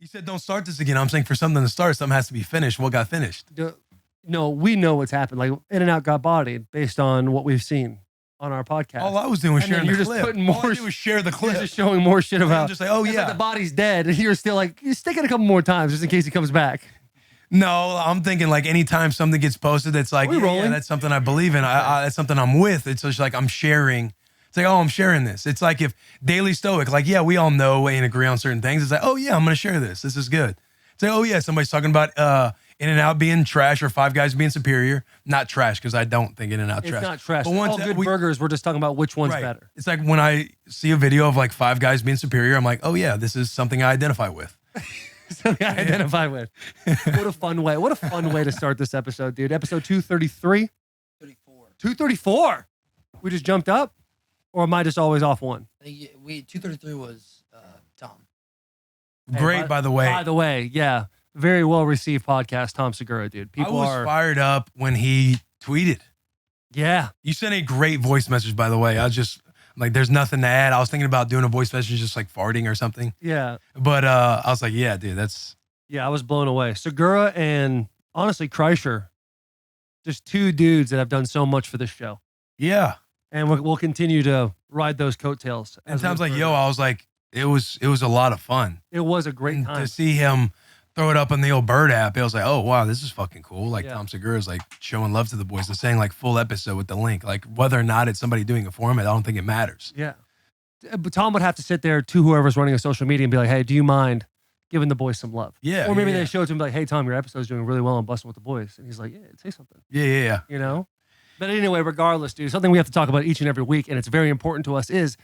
You said don't start this again. I'm saying for something to start, something has to be finished. What got finished? No, we know what's happened. Like In-N-Out got bodied based on what we've seen on our podcast. All I was doing was sharing the clip. You're just putting more. All I did was share the clip. You're just showing more shit about. I'm just like, oh yeah, like the body's dead, and you're still like, you stick it a couple more times just in case he comes back. No, I'm thinking like anytime something gets posted, that's like, yeah, that's something I believe in. That's something I'm with. It's just like I'm sharing. It's like, oh, I'm sharing this. It's like if Daily Stoic, like, yeah, we all know and agree on certain things. It's like, oh yeah, I'm gonna share this. This is good. It's like, oh yeah, somebody's talking about In-N-Out being trash or Five Guys being superior. Not trash, because I don't think In-N-Out trash. It's not trash. But all good burgers. We're just talking about which one's better. It's like when I see a video of like Five Guys being superior, I'm like, oh yeah, this is something I identify with. Something I identify with. What a fun way. What a fun way to start this episode, dude. Episode 233? 234. We just jumped up? Or am I just always off one? 233 was Tom. Great, by the way. By the way, yeah. Very well received podcast, Tom Segura, dude. People I was fired up when he tweeted. Yeah. You sent a great voice message, by the way. I was just like, there's nothing to add. I was thinking about doing a voice message just like farting or something. Yeah. But I was like, yeah, dude, that's. Yeah, I was blown away. Segura and honestly, Kreischer, just two dudes that have done so much for this show. Yeah. And we'll continue to ride those coattails. And times like, yo, I was like, it was a lot of fun. It was a great time. To see him throw it up on the old Bird app, it was like, oh, wow, this is fucking cool. Like, Tom Segura is like showing love to the boys and saying like full episode with the link. Like, whether or not it's somebody doing it for him, I don't think it matters. Yeah. But Tom would have to sit there to whoever's running a social media and be like, hey, do you mind giving the boys some love? Yeah. Or maybe they show it to him like, hey, Tom, your episode's doing really well on Bussin with the Boys. And he's like, yeah, say something. Yeah. You know? But anyway, regardless, dude, something we have to talk about each and every week, and it's very important to us, is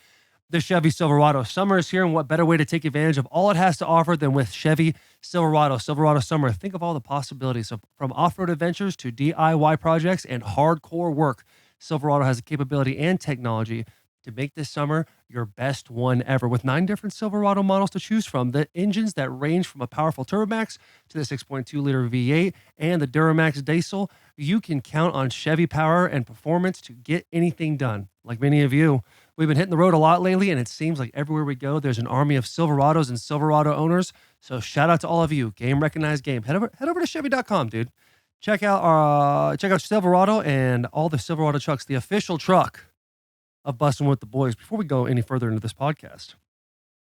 the Chevy Silverado. Summer is here, and what better way to take advantage of all it has to offer than with Chevy Silverado. Silverado Summer. Think of all the possibilities from off-road adventures to DIY projects and hardcore work. Silverado has the capability and technology to make this summer your best one ever. With 9 different Silverado models to choose from, the engines that range from a powerful Turbomax to the 6.2-liter V8 and the Duramax diesel, you can count on Chevy power and performance to get anything done. Like many of you, we've been hitting the road a lot lately, and it seems like everywhere we go, there's an army of Silverados and Silverado owners. So shout out to all of you. Game recognized game. Head over to Chevy.com, dude. Check out Silverado and all the Silverado trucks, the official truck of Bussin' with the Boys. Before we go any further into this podcast,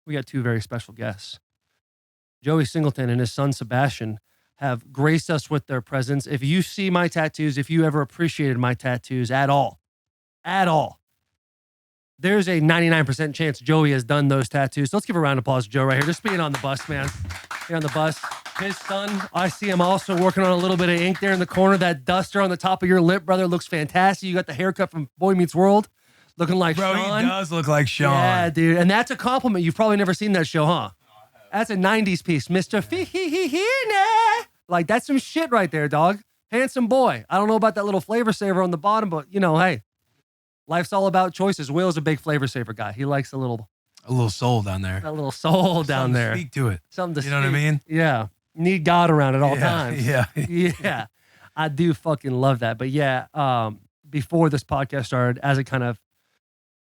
we got 2 very special guests. Joey Singleton and his son Sebastian have graced us with their presence. If you see my tattoos, if you ever appreciated my tattoos at all, there's a 99% chance Joey has done those tattoos. So let's give a round of applause to Joe right here. Just being on the bus, man. Being on the bus. His son, I see him also working on a little bit of ink there in the corner. That duster on the top of your lip, brother, looks fantastic. You got the haircut from Boy Meets World. Looking like Sean. Bro, he does look like Sean. Yeah, dude. And that's a compliment. You've probably never seen that show, huh? That's a 90s piece. Mr. Fee-hee-hee-hee-nah. Like, that's some shit right there, dog. Handsome boy. I don't know about that little flavor saver on the bottom, but, you know, hey, life's all about choices. Will's a big flavor saver guy. He likes a little soul down there. That little soul down there. Speak to it. Something to You know what I mean? Yeah. Need God around at all times. Yeah. Yeah. I do fucking love that. But yeah, before this podcast started, as it kind of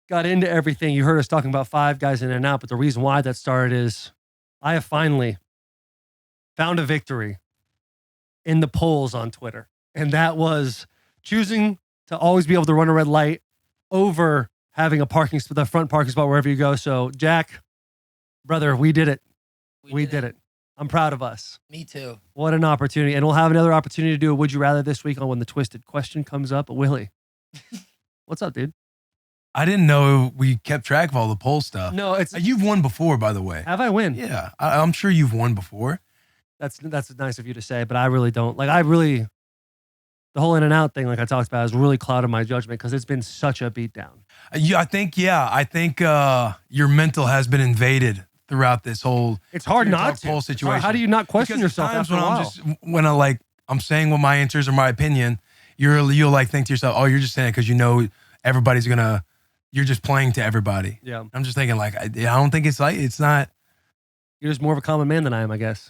got into everything, you heard us talking about Five Guys in and out, but the reason why that started is I have finally found a victory in the polls on Twitter. And that was choosing to always be able to run a red light over having the front parking spot wherever you go. So Jack, brother, we did it. We did it. I'm proud of us. Me too. What an opportunity. And we'll have another opportunity to do a Would You Rather this week on when the twisted question comes up. But Willie, what's up, dude? I didn't know we kept track of all the poll stuff. No, you've won before, by the way. Have I win? Yeah, I'm sure you've won before. That's nice of you to say, but I really don't. Like, the whole In-N-Out thing, like I talked about, has really clouded my judgment because it's been such a beatdown. I think your mental has been invaded throughout this whole. It's hard not to. Poll situation. How do you not question yourself after a while? I'm saying what my answers or my opinion, you'll like think to yourself, oh, you're just saying it because you know everybody's gonna. You're just playing to everybody. Yeah. I'm just thinking like, I don't think it's not. You're just more of a common man than I am, I guess.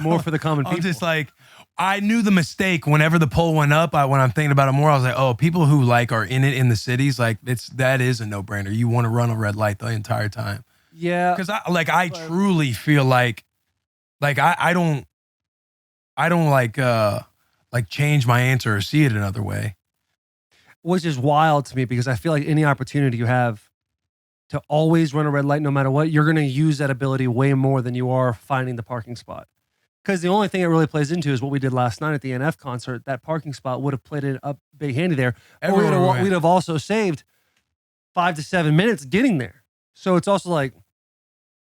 More for the common people. I'm just like, I knew the mistake whenever the poll went up. When I'm thinking about it more, I was like, oh, people who like are in it in the cities, like that is a no-brainer. You want to run a red light the entire time. Yeah. Because I truly feel like Like I don't like change my answer or see it another way. Which is wild to me because I feel like any opportunity you have to always run a red light no matter what, you're going to use that ability way more than you are finding the parking spot. Because the only thing it really plays into is what we did last night at the NF concert. That parking spot would have played it up big handy there. Or we'd have also saved 5 to 7 minutes getting there. So it's also like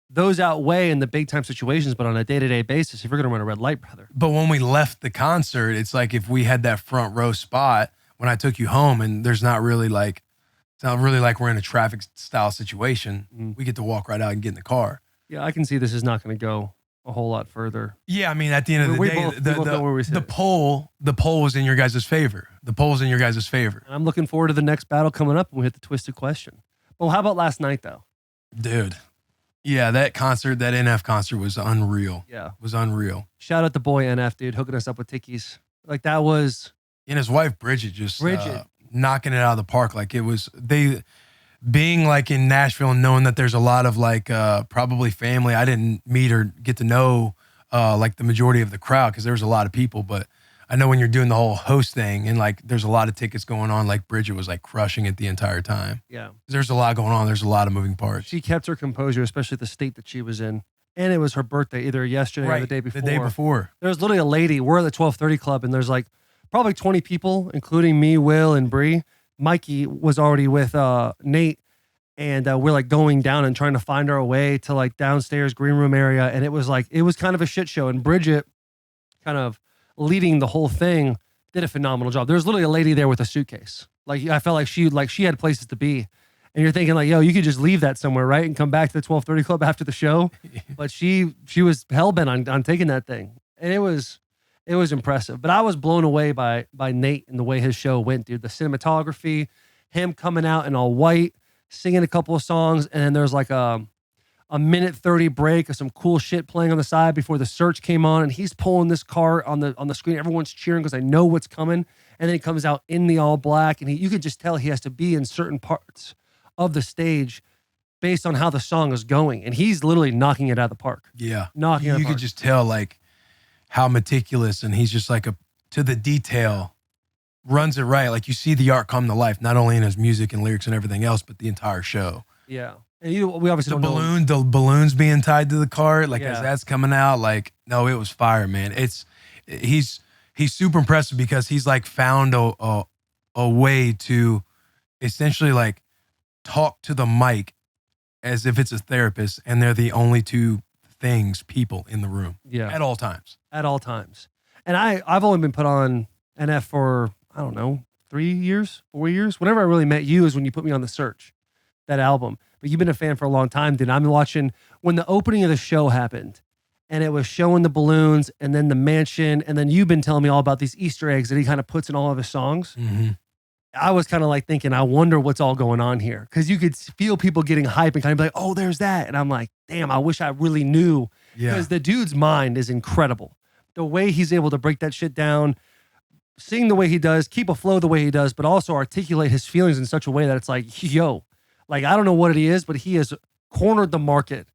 those outweigh in the big time situations, but on a day-to-day basis, if you're going to run a red light, brother. But when we left the concert, it's like if we had that front row spot when I took you home, and there's not really like, it's not really like we're in a traffic style situation. We get to walk right out and get in the car. Yeah, I can see this is not going to go a whole lot further. Yeah, I mean, at the end of the day, the poll was in your guys' favor. The poll was in your guys' favor. I'm looking forward to the next battle coming up when we hit the twisted question. Well, how about last night, though? Dude. Yeah, that concert, that NF concert was unreal. Yeah. It was unreal. Shout out to boy NF, dude, hooking us up with tickies. Like that was... And his wife, Bridget, just knocking it out of the park. Like it was, being like in Nashville and knowing that there's a lot of like probably family I didn't meet or get to know like the majority of the crowd because there was a lot of people. But I know when you're doing the whole host thing and like there's a lot of tickets going on, like Bridget was like crushing it the entire time. Yeah. There's a lot going on. There's a lot of moving parts. She kept her composure, especially the state that she was in. And it was her birthday either yesterday or the day before. The day before. There was literally a lady. We're at the 1230 Club and there's like probably 20 people, including me, Will, and Bree. Mikey was already with Nate. And we're like going down and trying to find our way to like downstairs green room area. And it was kind of a shit show. And Bridget kind of leading the whole thing did a phenomenal job. There was literally a lady there with a suitcase. Like I felt like she had places to be. And you're thinking like, yo, you could just leave that somewhere, right? And come back to the 1230 Club after the show. But she was hell-bent on taking that thing. And it was impressive. But I was blown away by Nate and the way his show went, dude. The cinematography, him coming out in all white, singing a couple of songs, and then there's like a minute 30 break of some cool shit playing on the side before the search came on, and he's pulling this car on the screen. Everyone's cheering because they know what's coming, and then he comes out in the all black, and you could just tell he has to be in certain parts of the stage based on how the song is going, and he's literally knocking it out of the park. Yeah, you could just tell like how meticulous, and he's just like to the detail. Runs it right. Like you see the art come to life, not only in his music and lyrics and everything else, but the entire show. Yeah. And we obviously the balloons being tied to the car, like Yeah. as that's coming out, like, no, it was fire, man. He's super impressive because he's like found a way to essentially like talk to the mic as if it's a therapist and they're the only two people in the room. Yeah. At all times. At all times. And I've only been put on NF for, I don't know, 3 years, 4 years. Whenever I really met you is when you put me on The Search, that album. But you've been a fan for a long time, dude. I'm watching when the opening of the show happened and it was showing the balloons and then the mansion. And then you've been telling me all about these Easter eggs that he kind of puts in all of his songs. Mm-hmm. I was kind of like thinking, I wonder what's all going on here. Because you could feel people getting hype and kind of be like, oh, there's that. And I'm like, damn, I wish I really knew. Because the dude's mind is incredible. The way he's able to break that shit down, sing the way he does, keep a flow the way he does, but also articulate his feelings in such a way that it's like, yo, like, I don't know what it is, but he has cornered the market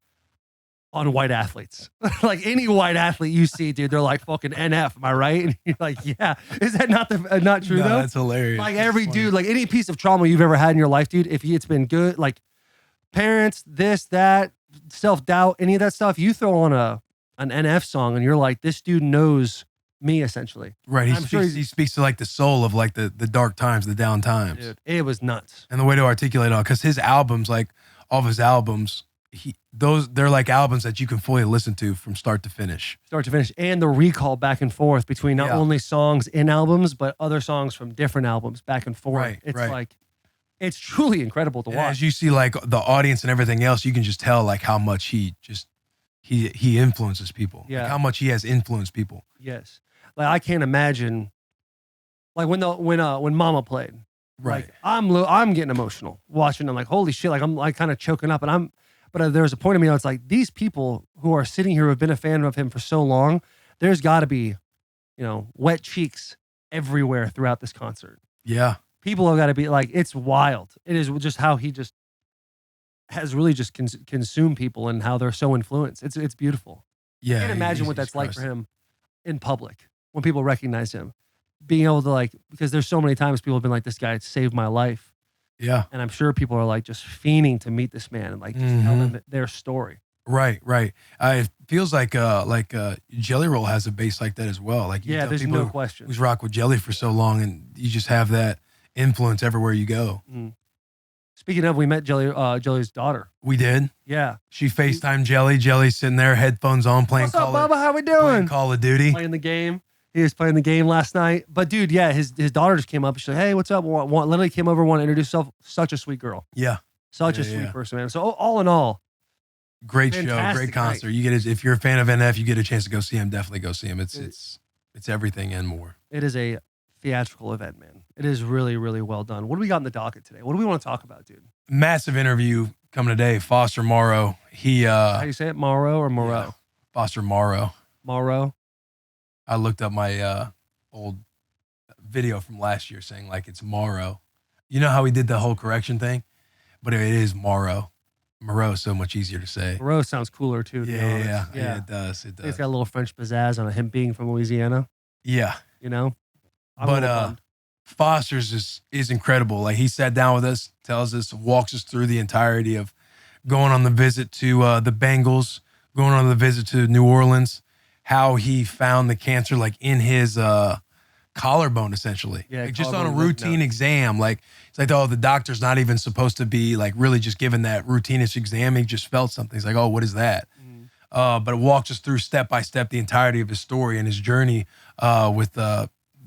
on white athletes. Like any white athlete you see, dude, they're like fucking NF, am I right? And you're like, yeah. Is that not true though? That's hilarious. Like every dude, like any piece of trauma you've ever had in your life, dude, if it's been good, like parents, this, that, self-doubt, any of that stuff, you throw on an NF song and you're like, this dude knows me essentially. Right. He speaks to like the soul of like the dark times, the down times. Dude, it was nuts. And the way to articulate it all, because his albums, like all of his albums, they're like albums that you can fully listen to from start to finish. And the recall back and forth between not only songs in albums, but other songs from different albums back and forth. Right, it's like, it's truly incredible to watch. As you see like the audience and everything else, you can just tell like how much he influences people. Yeah. Like how much he has influenced people. Yes. Like I can't imagine like when Mama played. Right. Like I'm getting emotional watching. I'm like, holy shit, like I'm like kind of choking up, but there's a point of me that's like, these people who are sitting here who have been a fan of him for so long, there's got to be, wet cheeks everywhere throughout this concert. Yeah. People have got to be like, it's wild. It is just how he just has really just consumed people and how they're so influenced. It's beautiful. I can't imagine what that's like for him in public when people recognize him. Being able to like, because there's so many times people have been like, this guy saved my life. Yeah. And I'm sure people are like just fiending to meet this man and like just tell them their story. Right. It feels like Jelly Roll has a base like that as well. Like there's no question. Who's rock with Jelly for so long, and you just have that influence everywhere you go. Speaking of, we met Jelly's daughter. We did. Yeah. She FaceTimed Jelly. Jelly's sitting there, headphones on, playing What's up, Bubba? How we doing? Call of Duty. Playing the game. He was playing the game last night. But dude, yeah, his daughter just came up. She's like, hey, what's up? Literally came over, wanted to introduce herself. Such a sweet girl. Yeah. Such a sweet person, man. So all in all, great show, great concert. Night. You get if you're a fan of NF, you get a chance to go see him. Definitely go see him. It's everything and more. It is a theatrical event, man. It is really, really well done. What do we got in the docket today? What do we want to talk about, dude? Massive interview coming today. Foster Moreau. How do you say it? Moreau or Moreau? Yeah. Foster Moreau. Moreau. I looked up my old video from last year saying like it's Morrow. You know how we did the whole correction thing? But it is Morrow. Moreau is so much easier to say. Moreau sounds cooler too. Yeah, it does. It's got a little French pizzazz on him being from Louisiana. Yeah. You know? But Foster's is incredible. Like he sat down with us, tells us, walks us through the entirety of going on the visit to the Bengals, going on the visit to New Orleans, how he found the cancer like in his collarbone, essentially. Yeah, like just on a routine exam. Like it's like, oh, the doctor's not even supposed to be like really just giving that routinish exam. He just felt something. He's like, oh, what is that? But it walks us through step by step the entirety of his story and his journey with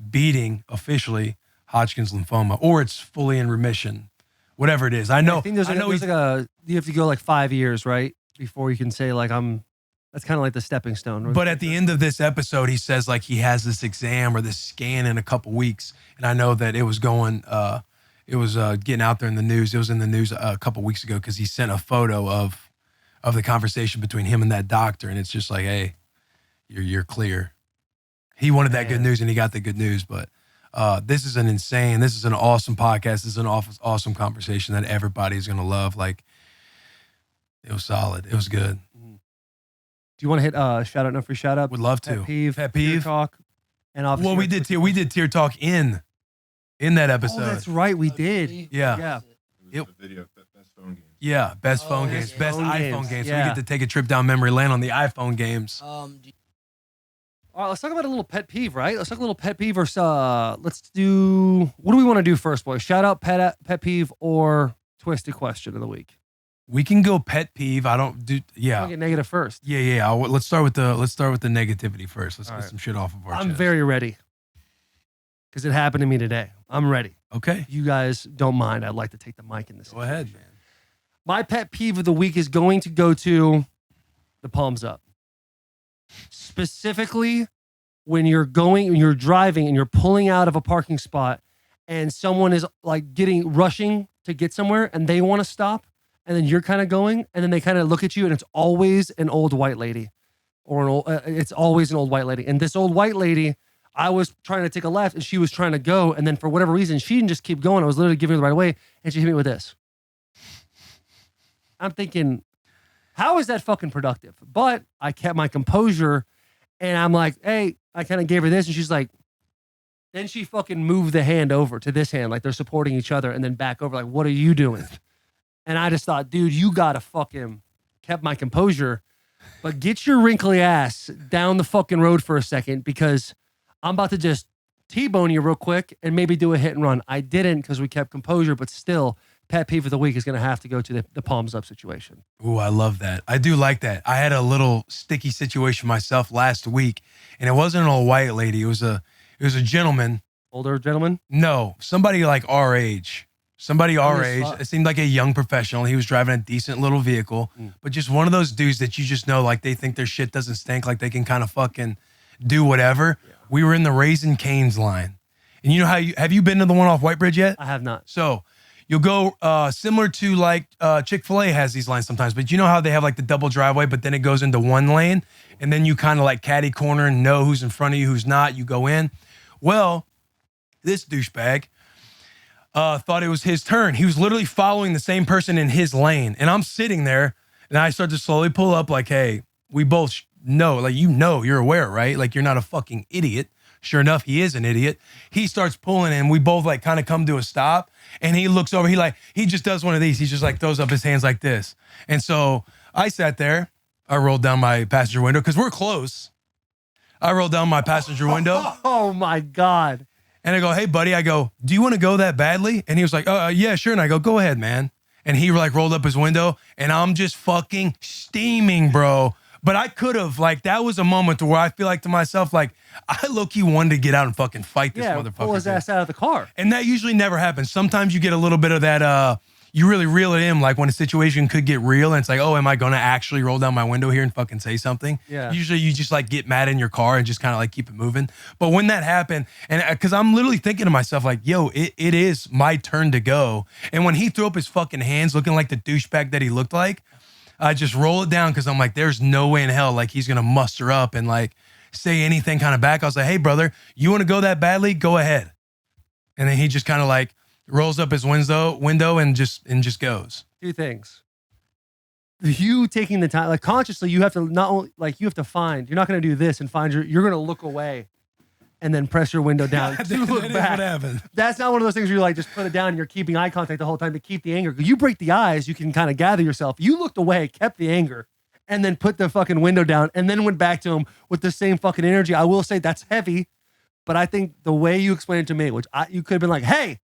beating officially Hodgkin's lymphoma, or it's fully in remission, whatever it is. I know. I think you have to go like 5 years, right, before you can say like That's kind of like the stepping stone. But at the end of this episode, he says like he has this exam or this scan in a couple weeks, and I know that it was going. It was getting out there in the news. It was in the news a couple weeks ago because he sent a photo of the conversation between him and that doctor, and it's just like, hey, you're clear. He wanted that good news, and he got the good news. But this is an awesome podcast. This is an awesome conversation that everybody is going to love. Like, it was solid. It was good. Do you want to hit shout out, no free shout out? Would love to. Pet peeve. Tier talk. And well, we did tier talk in that episode. Oh, that's right, we did. Yeah. It was the video of best phone games. Yeah, best phone games, best iPhone games. So we get to take a trip down memory lane on the iPhone games. All right, let's talk about a little pet peeve, right? Let's talk a little pet peeve versus, let's do, what do we want to do first, boys? Shout out, pet peeve, or twisted question of the week? We can go pet peeve. I don't do, I'll get negative first. Yeah. Let's start with the negativity first. Let's get some shit off of our chest. I'm very ready. Because it happened to me today. I'm ready. Okay. If you guys don't mind, I'd like to take the mic in this. Go ahead, man. My pet peeve of the week is going to go to the palms up. Specifically, when you're driving and you're pulling out of a parking spot and someone is like rushing to get somewhere and they want to stop and then you're kind of going and then they kind of look at you and it's always an old white lady it's always an old white lady. And this old white lady, I was trying to take a left and she was trying to go. And then for whatever reason, she didn't just keep going. I was literally giving her the right way and she hit me with this. I'm thinking, how is that fucking productive? But I kept my composure and I'm like, hey, I kind of gave her this. And she's like, then she fucking moved the hand over to this hand. Like they're supporting each other and then back over. Like, what are you doing? And I just thought, dude, you got to fucking kept my composure, but get your wrinkly ass down the fucking road for a second because I'm about to just T-bone you real quick and maybe do a hit and run. I didn't because we kept composure, but still, pet peeve of the week is going to have to go to the palms up situation. Ooh, I love that. I do like that. I had a little sticky situation myself last week, and it wasn't an old white lady. It was a gentleman. Older gentleman? No, somebody like our age. Somebody our age. It seemed like a young professional. He was driving a decent little vehicle, but just one of those dudes that you just know, like they think their shit doesn't stink, like they can kind of fucking do whatever. Yeah. We were in the Raising Cane's line. And you know how have you been to the one off White Bridge yet? I have not. So you'll go similar to like Chick-fil-A has these lines sometimes, but you know how they have like the double driveway, but then it goes into one lane and then you kind of like catty corner and know who's in front of you, who's not. You go in. Well, this douchebag thought it was his turn. He was literally following the same person in his lane. And I'm sitting there and I start to slowly pull up like, hey, we both know, like, you're aware, right? Like, you're not a fucking idiot. Sure enough, he is an idiot. He starts pulling and we both like kind of come to a stop and he looks over. He just does one of these. He just like throws up his hands like this. And so I sat there. I rolled down my passenger window because we're close. I rolled down my passenger window. Oh my God. And I go, hey, buddy, I go, do you want to go that badly? And he was like, yeah, sure. And I go ahead, man. And he like rolled up his window and I'm just fucking steaming, bro. But I could have, like, that was a moment where I feel like to myself, like, I low-key wanted to get out and fucking fight this motherfucker. Pull his ass out of the car. And that usually never happens. Sometimes you get a little bit of that, you really reel it in, like when a situation could get real and it's like, oh, am I going to actually roll down my window here and fucking say something? Yeah. Usually you just like get mad in your car and just kind of like keep it moving. But when that happened, and because I'm literally thinking to myself, like, yo, it is my turn to go. And when he threw up his fucking hands looking like the douchebag that he looked like, I just roll it down because I'm like, there's no way in hell like he's going to muster up and like say anything kind of back. I was like, hey, brother, you want to go that badly? Go ahead. And then he just kind of like rolls up his window and just goes. Two things. You taking the time, like consciously, you have to not only, like you have to find, you're not going to do this and find you're going to look away and then press your window down to look that back. Is what happened. That's not one of those things where you like just put it down and you're keeping eye contact the whole time to keep the anger. You break the eyes, you can kind of gather yourself. You looked away, kept the anger, and then put the fucking window down and then went back to him with the same fucking energy. I will say that's heavy, but I think the way you explained it to me, which you could have been like, hey,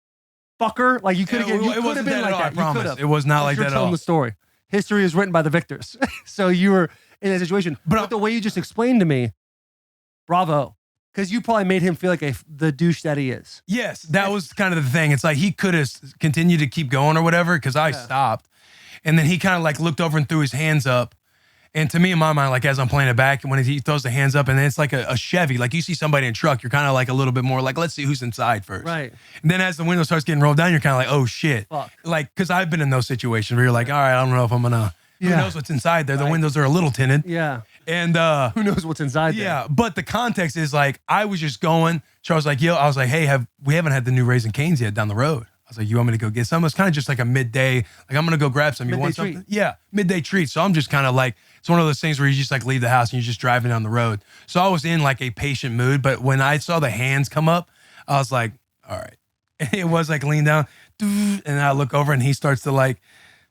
fucker, like you could have it wasn't been that like at all, that. I promise. It was not like that at telling all. the story. History is written by the victors. So you were in that situation. But the way you just explained to me, bravo. Because you probably made him feel like the douche that he is. Yes, that was kind of the thing. It's like he could have continued to keep going or whatever because I stopped. And then he kind of like looked over and threw his hands up. And to me, in my mind, like as I'm playing it back, and when he throws the hands up and then it's like a Chevy, like you see somebody in a truck, you're kind of like a little bit more like, let's see who's inside first. Right. And then as the window starts getting rolled down, you're kind of like, oh shit. Fuck. Like, because I've been in those situations where you're like, all right, I don't know if I'm going to, who knows what's inside there. The windows are a little tinted. Yeah. And who knows what's inside there? Yeah, but the context is like I was just going. Charles was like, I was like, hey, we haven't had the new Raisin Canes yet down the road. I was like, you want me to go get some? It's kind of just like a midday, like I'm gonna go grab some. You want something? Treat. Yeah, midday treat. So I'm just kind of like, it's one of those things where you just like leave the house and you're just driving down the road. So I was in like a patient mood, but when I saw the hands come up, I was like, all right. And it was like lean down, and I look over and he starts to like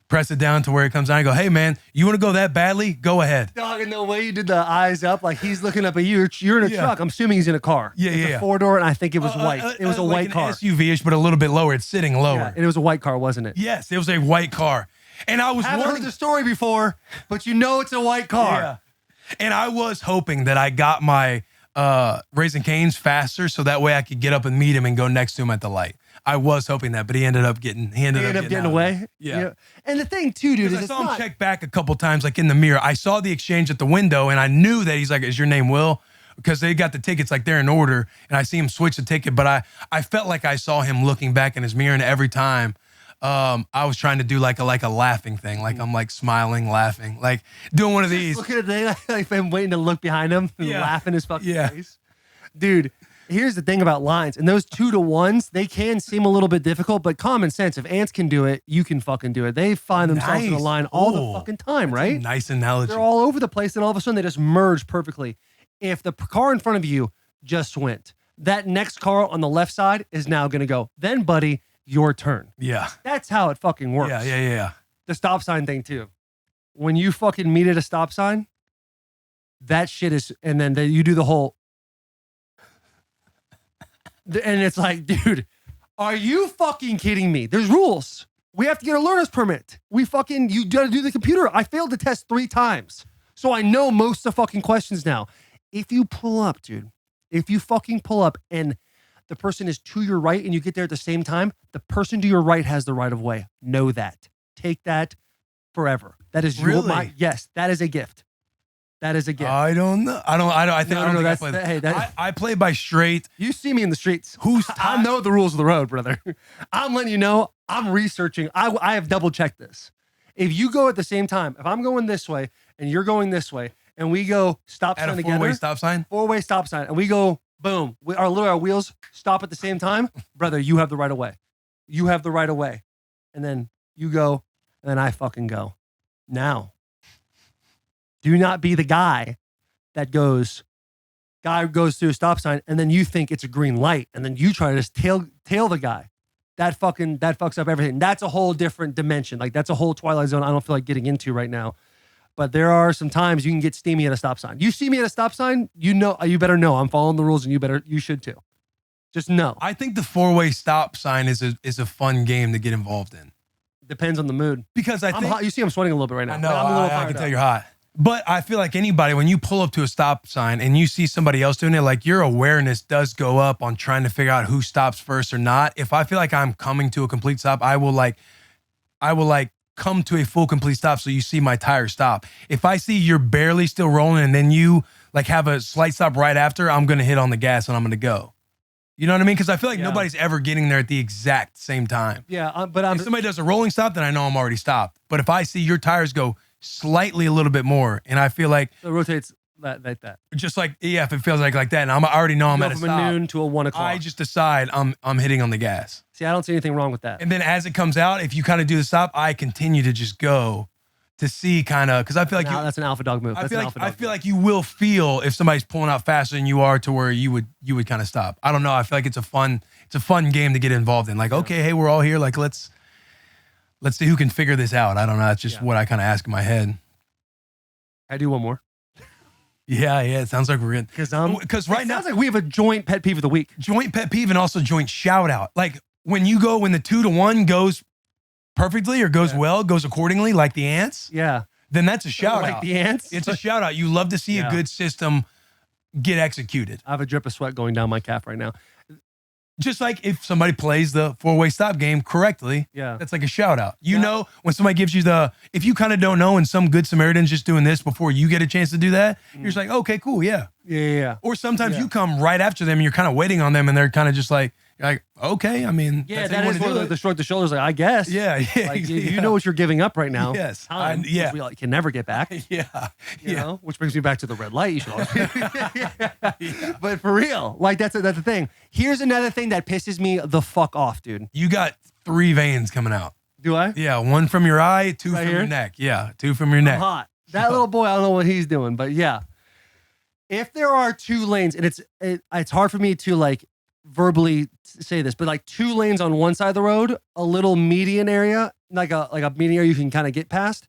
press it down to where it comes down. I go, hey, man, you want to go that badly? Go ahead. Dog, and the way you did the eyes up, like he's looking up at you. You're in a truck. I'm assuming he's in a car. Yeah, it's a 4-door, and I think it was white. It was a white car. SUV-ish, but a little bit lower. It's sitting lower. Yeah, and it was a white car, wasn't it? Yes, it was a white car. And I was haven't heard the story before, but you know it's a white car. Yeah. And I was hoping that I got my Raisin Canes faster so that way I could get up and meet him and go next to him at the light. I was hoping that, but he ended up getting away. Yeah. And the thing too, dude, is I saw him check back a couple times, like in the mirror. I saw the exchange at the window, and I knew that he's like, "Is your name Will?" Because they got the tickets like they're in order, and I see him switch the ticket. But I felt like I saw him looking back in his mirror, and every time I was trying to do like a laughing thing, like I'm like smiling, laughing, like doing one of these. Look at the like I'm waiting to look behind him and laugh in his fucking face, dude. Here's the thing about lines, and those 2-to-1s, they can seem a little bit difficult, but common sense. If ants can do it, you can fucking do it. They find themselves in a line all the fucking time, right? Nice analogy. They're all over the place, and all of a sudden they just merge perfectly. If the car in front of you just went, that next car on the left side is now going to go. Then, buddy, your turn. Yeah. That's how it fucking works. Yeah. The stop sign thing too. When you fucking meet at a stop sign, that shit is, and then you do the whole. And it's like, dude, are you fucking kidding me? There's rules. We have to get a learner's permit. You gotta do the computer. I failed the test 3 times. So I know most of the fucking questions now. If you pull up, dude, if you fucking pull up and the person is to your right and you get there at the same time, the person to your right has the right of way. Know that. Take that forever. That is yes, that is a gift. That is a gift. I don't know. I think I play by straight. You see me in the streets. I know the rules of the road, brother. I'm letting you know. I'm researching. I have double checked this. If you go at the same time, if I'm going this way and you're going this way, and we go stop sign together, four-way stop sign, and we go boom, our wheels stop at the same time, brother. You have the right of way. You have the right of way, and then you go, and then I fucking go. Now, do not be the guy guy goes through a stop sign, and then you think it's a green light, and then you try to just tail the guy. That fucks up everything. That's a whole different dimension. Like that's a whole Twilight Zone I don't feel like getting into right now. But there are some times you can get steamy at a stop sign. You see me at a stop sign, you better know I'm following the rules, and you should too. Just know. I think the 4-way stop sign is a fun game to get involved in. Depends on the mood. Because I'm hot. You see I'm sweating a little bit right now. I know, I'm a little I can tell you're hot. But I feel like anybody, when you pull up to a stop sign and you see somebody else doing it, like your awareness does go up on trying to figure out who stops first or not. If I feel like I'm coming to a complete stop, I will come to a full complete stop so you see my tire stop. If I see you're barely still rolling and then you like have a slight stop right after, I'm going to hit on the gas and I'm going to go. You know what I mean? Because I feel like nobody's ever getting there at the exact same time. Yeah, but if somebody does a rolling stop, then I know I'm already stopped. But if I see your tires go slightly a little bit more, and I feel like it rotates like that. Just like if it feels like that, and I already know I'm at a stop. From a noon to a 1 o'clock. I just decide I'm hitting on the gas. See, I don't see anything wrong with that. And then as it comes out, if you kind of do the stop, I continue to just go to see kind of because I feel like that's an alpha dog move. I feel like you will feel if somebody's pulling out faster than you are to where you would kind of stop. I don't know. I feel like it's a fun game to get involved in. Like okay, hey, we're all here. Like let's see who can figure this out. I don't know. It's just what I kind of ask in my head. I do one more. Yeah. It sounds like we're good. Because right now, sounds like we have a joint pet peeve of the week. Joint pet peeve and also joint shout out. Like when the 2-to-1 goes perfectly or goes goes accordingly, like the ants. Yeah. Then that's a shout out. Like the ants. It's a shout out. You love to see a good system get executed. I have a drip of sweat going down my calf right now. Just like if somebody plays the 4-way stop game correctly, that's like a shout out. You know, when somebody gives you if you kind of don't know and some good Samaritan's just doing this before you get a chance to do that, you're just like, okay, cool, yeah. Yeah. Or sometimes you come right after them and you're kind of waiting on them and they're kind of just like, okay, I mean, that is one of the shrug the shoulders, like, I guess. Yeah. Like, you know what you're giving up right now. Yes. Time, which we can never get back. Yeah. You know, which brings me back to the red light. You should always. But for real, like that's the thing. Here's another thing that pisses me the fuck off, dude. You got 3 veins coming out. Do I? Yeah, 1 from your eye, 2 from your neck. Yeah, 2 from your neck. I'm hot. That little boy, I don't know what he's doing, but yeah. If there are 2 lanes, and it's hard for me to like verbally say this, but like 2 lanes on one side of the road, a little median area, like a median area you can kind of get past,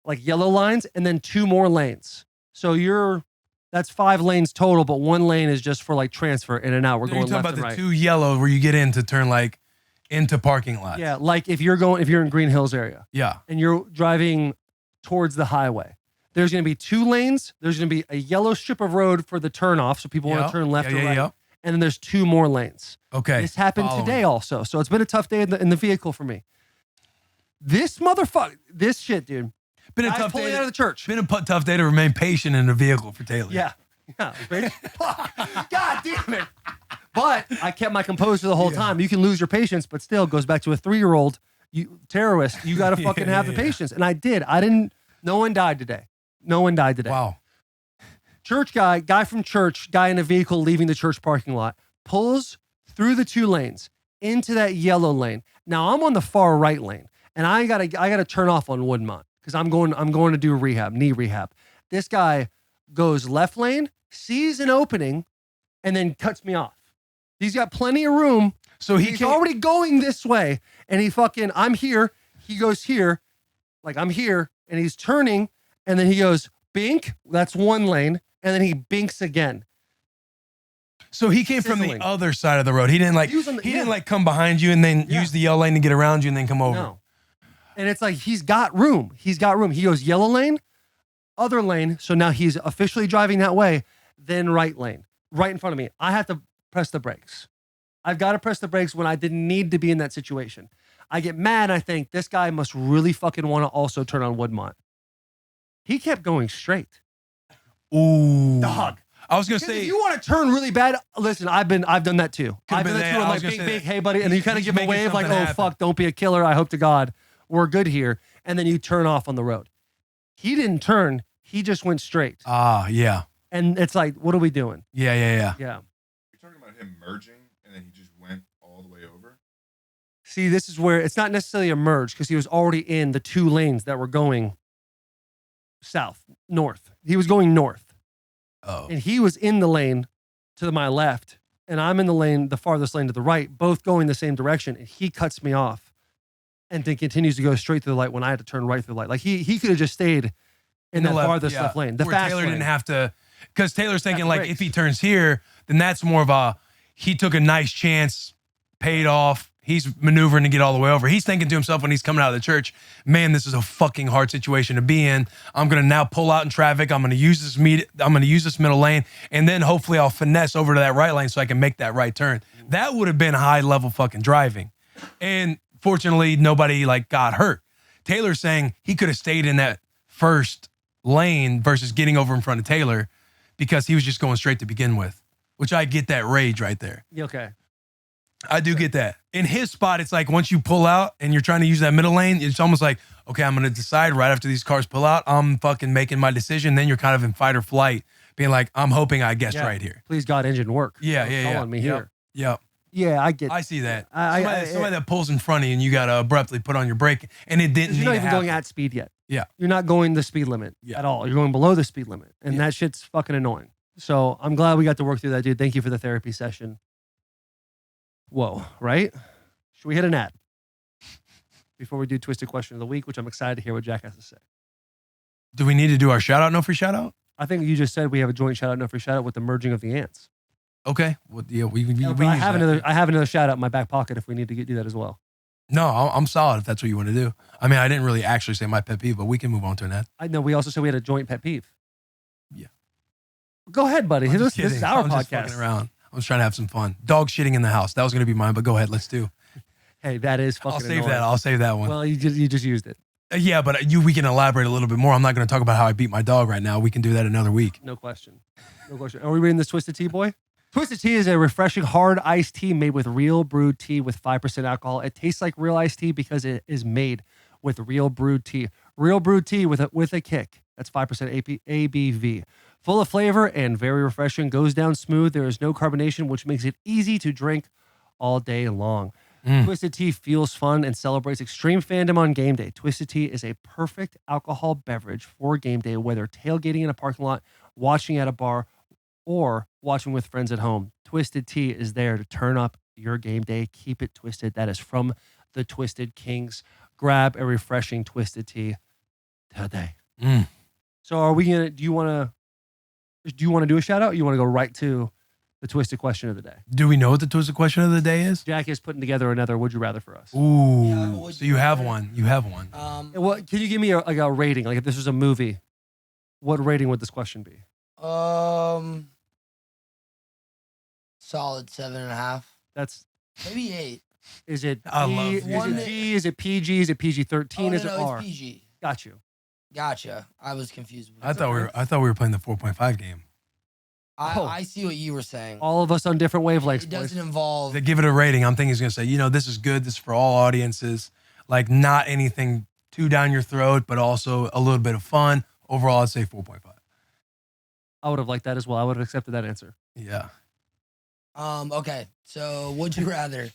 like yellow lines, and then 2 more lanes. So that's 5 lanes total, but 1 lane is just for like transfer in and out. We're going left and right. You're talking about the 2 yellow where you get in to turn like into parking lots. Yeah, like if you're in Green Hills area. Yeah. And you're driving towards the highway. There's going to be 2 lanes. There's going to be a yellow strip of road for the turnoff, so people want to turn left or right. Yeah. And then there's 2 more lanes. Okay. This happened today also. So it's been a tough day in the vehicle for me. This shit, dude. Been a tough day out of the church. Been a tough day to remain patient in the vehicle for Taylor. Yeah. God damn it. But I kept my composure the whole time. You can lose your patience, but still goes back to a 3-year-old terrorist. You got to fucking have the patience. And I did. No one died today. Wow. Church guy from church, guy in a vehicle leaving the church parking lot, pulls through the 2 lanes into that yellow lane. Now I'm on the far right lane, and I gotta turn off on Woodmont because I'm going to do knee rehab. This guy goes left lane, sees an opening, and then cuts me off. He's got plenty of room, so he's already going this way, and I'm here. He goes here, like I'm here, and he's turning, and then he goes bink. That's 1 lane. And then he binks again. So he came from the other side of the road. He didn't didn't come behind you and then use the yellow lane to get around you and then come over. No. And it's like he's got room. He goes yellow lane, other lane. So now he's officially driving that way. Then right lane, right in front of me. I have to press the brakes. I've got to press the brakes when I didn't need to be in that situation. I get mad. I think this guy must really fucking want to also turn on Woodmont. He kept going straight. Ooh. Dog. I was gonna say, if you want to turn really bad, listen, I've done that too. I've done that too. I'm like, big, hey, buddy, and then you kind of give a wave like, oh fuck, don't be a killer. I hope to God we're good here, and then you turn off on the road. He didn't turn. He just went straight. Yeah. And it's like, what are we doing? Yeah. Yeah. You're talking about him merging, and then he just went all the way over. See, this is where it's not necessarily a merge because he was already in the 2 lanes that were going north. He was going north. Oh. And he was in the lane to my left, and I'm in the lane, the farthest lane to the right, both going the same direction. And he cuts me off and then continues to go straight through the light when I had to turn right through the light. Like he could have just stayed in the farthest left lane. The where fast Taylor lane. didn't have to, because Taylor's thinking like, brakes. if he turns here, then that's more of a, he took a nice chance, paid off. He's maneuvering to get all the way over. He's thinking to himself when he's coming out of the church, man, this is a fucking hard situation to be in. I'm going to now pull out in traffic. I'm going to use this middle lane, and then hopefully I'll finesse over to that right lane so I can make that right turn. That would have been high level fucking driving. And fortunately, nobody like got hurt. Taylor's saying he could have stayed in that first lane versus getting over in front of Taylor because he was just going straight to begin with, which I get that rage right there. Okay. I do get that. In his spot, it's like once you pull out and you're trying to use that middle lane, it's almost like, okay, I'm going to decide right after these cars pull out, I'm fucking making my decision. Then you're kind of in fight or flight, being like, I'm hoping I guessed right here. Please God, engine work. Yeah. Calling me here. Yep. Yeah, I get. I see that. I somebody that pulls in front of you and you got to abruptly put on your brake and it didn't You're need not to even happen. going at speed yet. Yeah. You're not going the speed limit at all. You're going below the speed limit. And that shit's fucking annoying. So I'm glad we got to work through that, dude. Thank you for the therapy session. Whoa, right? Should we hit an ad before we do Twisted Question of the Week, which I'm excited to hear what Jack has to say. Do we need to do our shout out? No free shout out? I think you just said we have a joint shout out, no free shout out with the merging of the ants. Okay. Well, yeah, we I have another shout out in my back pocket if we need to do that as well. No, I'm solid if that's what you want to do. I mean, I didn't really actually say my pet peeve, but we can move on to an ad. I know we also said we had a joint pet peeve. Yeah. Go ahead, buddy. I'm This just is our I'm just fucking podcast. around. I was trying to have some fun. Dog shitting in the house. That was going to be mine, but go ahead. Let's do. Hey, that is fucking I'll save annoying. that. I'll save that one. Well, you just used it. Yeah, but we can elaborate a little bit more. I'm not going to talk about how I beat my dog right now. We can do that another week. No question. No question. Are we reading this Twisted Tea, boy? Twisted Tea is a refreshing hard iced tea made with real brewed tea with 5% alcohol. It tastes like real iced tea because it is made with real brewed tea. Real brewed tea with a kick. That's 5% ABV. Full of flavor and very refreshing. Goes down smooth. There is no carbonation, which makes it easy to drink all day long. Twisted Tea feels fun and celebrates extreme fandom on game day. Twisted Tea is a perfect alcohol beverage for game day, whether tailgating in a parking lot, watching at a bar, or watching with friends at home. Twisted Tea is there to turn up your game day. Keep it twisted. That is from the Twisted Kings. Grab a refreshing Twisted Tea today. So are we gonna? Do you want to do a shout out? Or you want to go right to the Twisted Question of the day? Do we know what the Twisted Question of the day is? Jack is putting together another Would You Rather for us. Ooh. Yeah, So you have one. You have one. What can you give me a rating? Like if this was a movie, what rating would this question be? Solid 7.5. That's Maybe 8. is it? I love Is music. it G? Is it PG? Is it PG-13? Is it R? It's PG. Got you. Gotcha. I was confused. I thought we were playing the 4.5 game. I see what you were saying. All of us on different wavelengths. It boys. doesn't involve. They give it a rating. I'm thinking he's going to say, this is good. This is for all audiences. Like not anything too down your throat, but also a little bit of fun. Overall, I'd say 4.5. I would have liked that as well. I would have accepted that answer. Yeah. Okay. So, would you rather?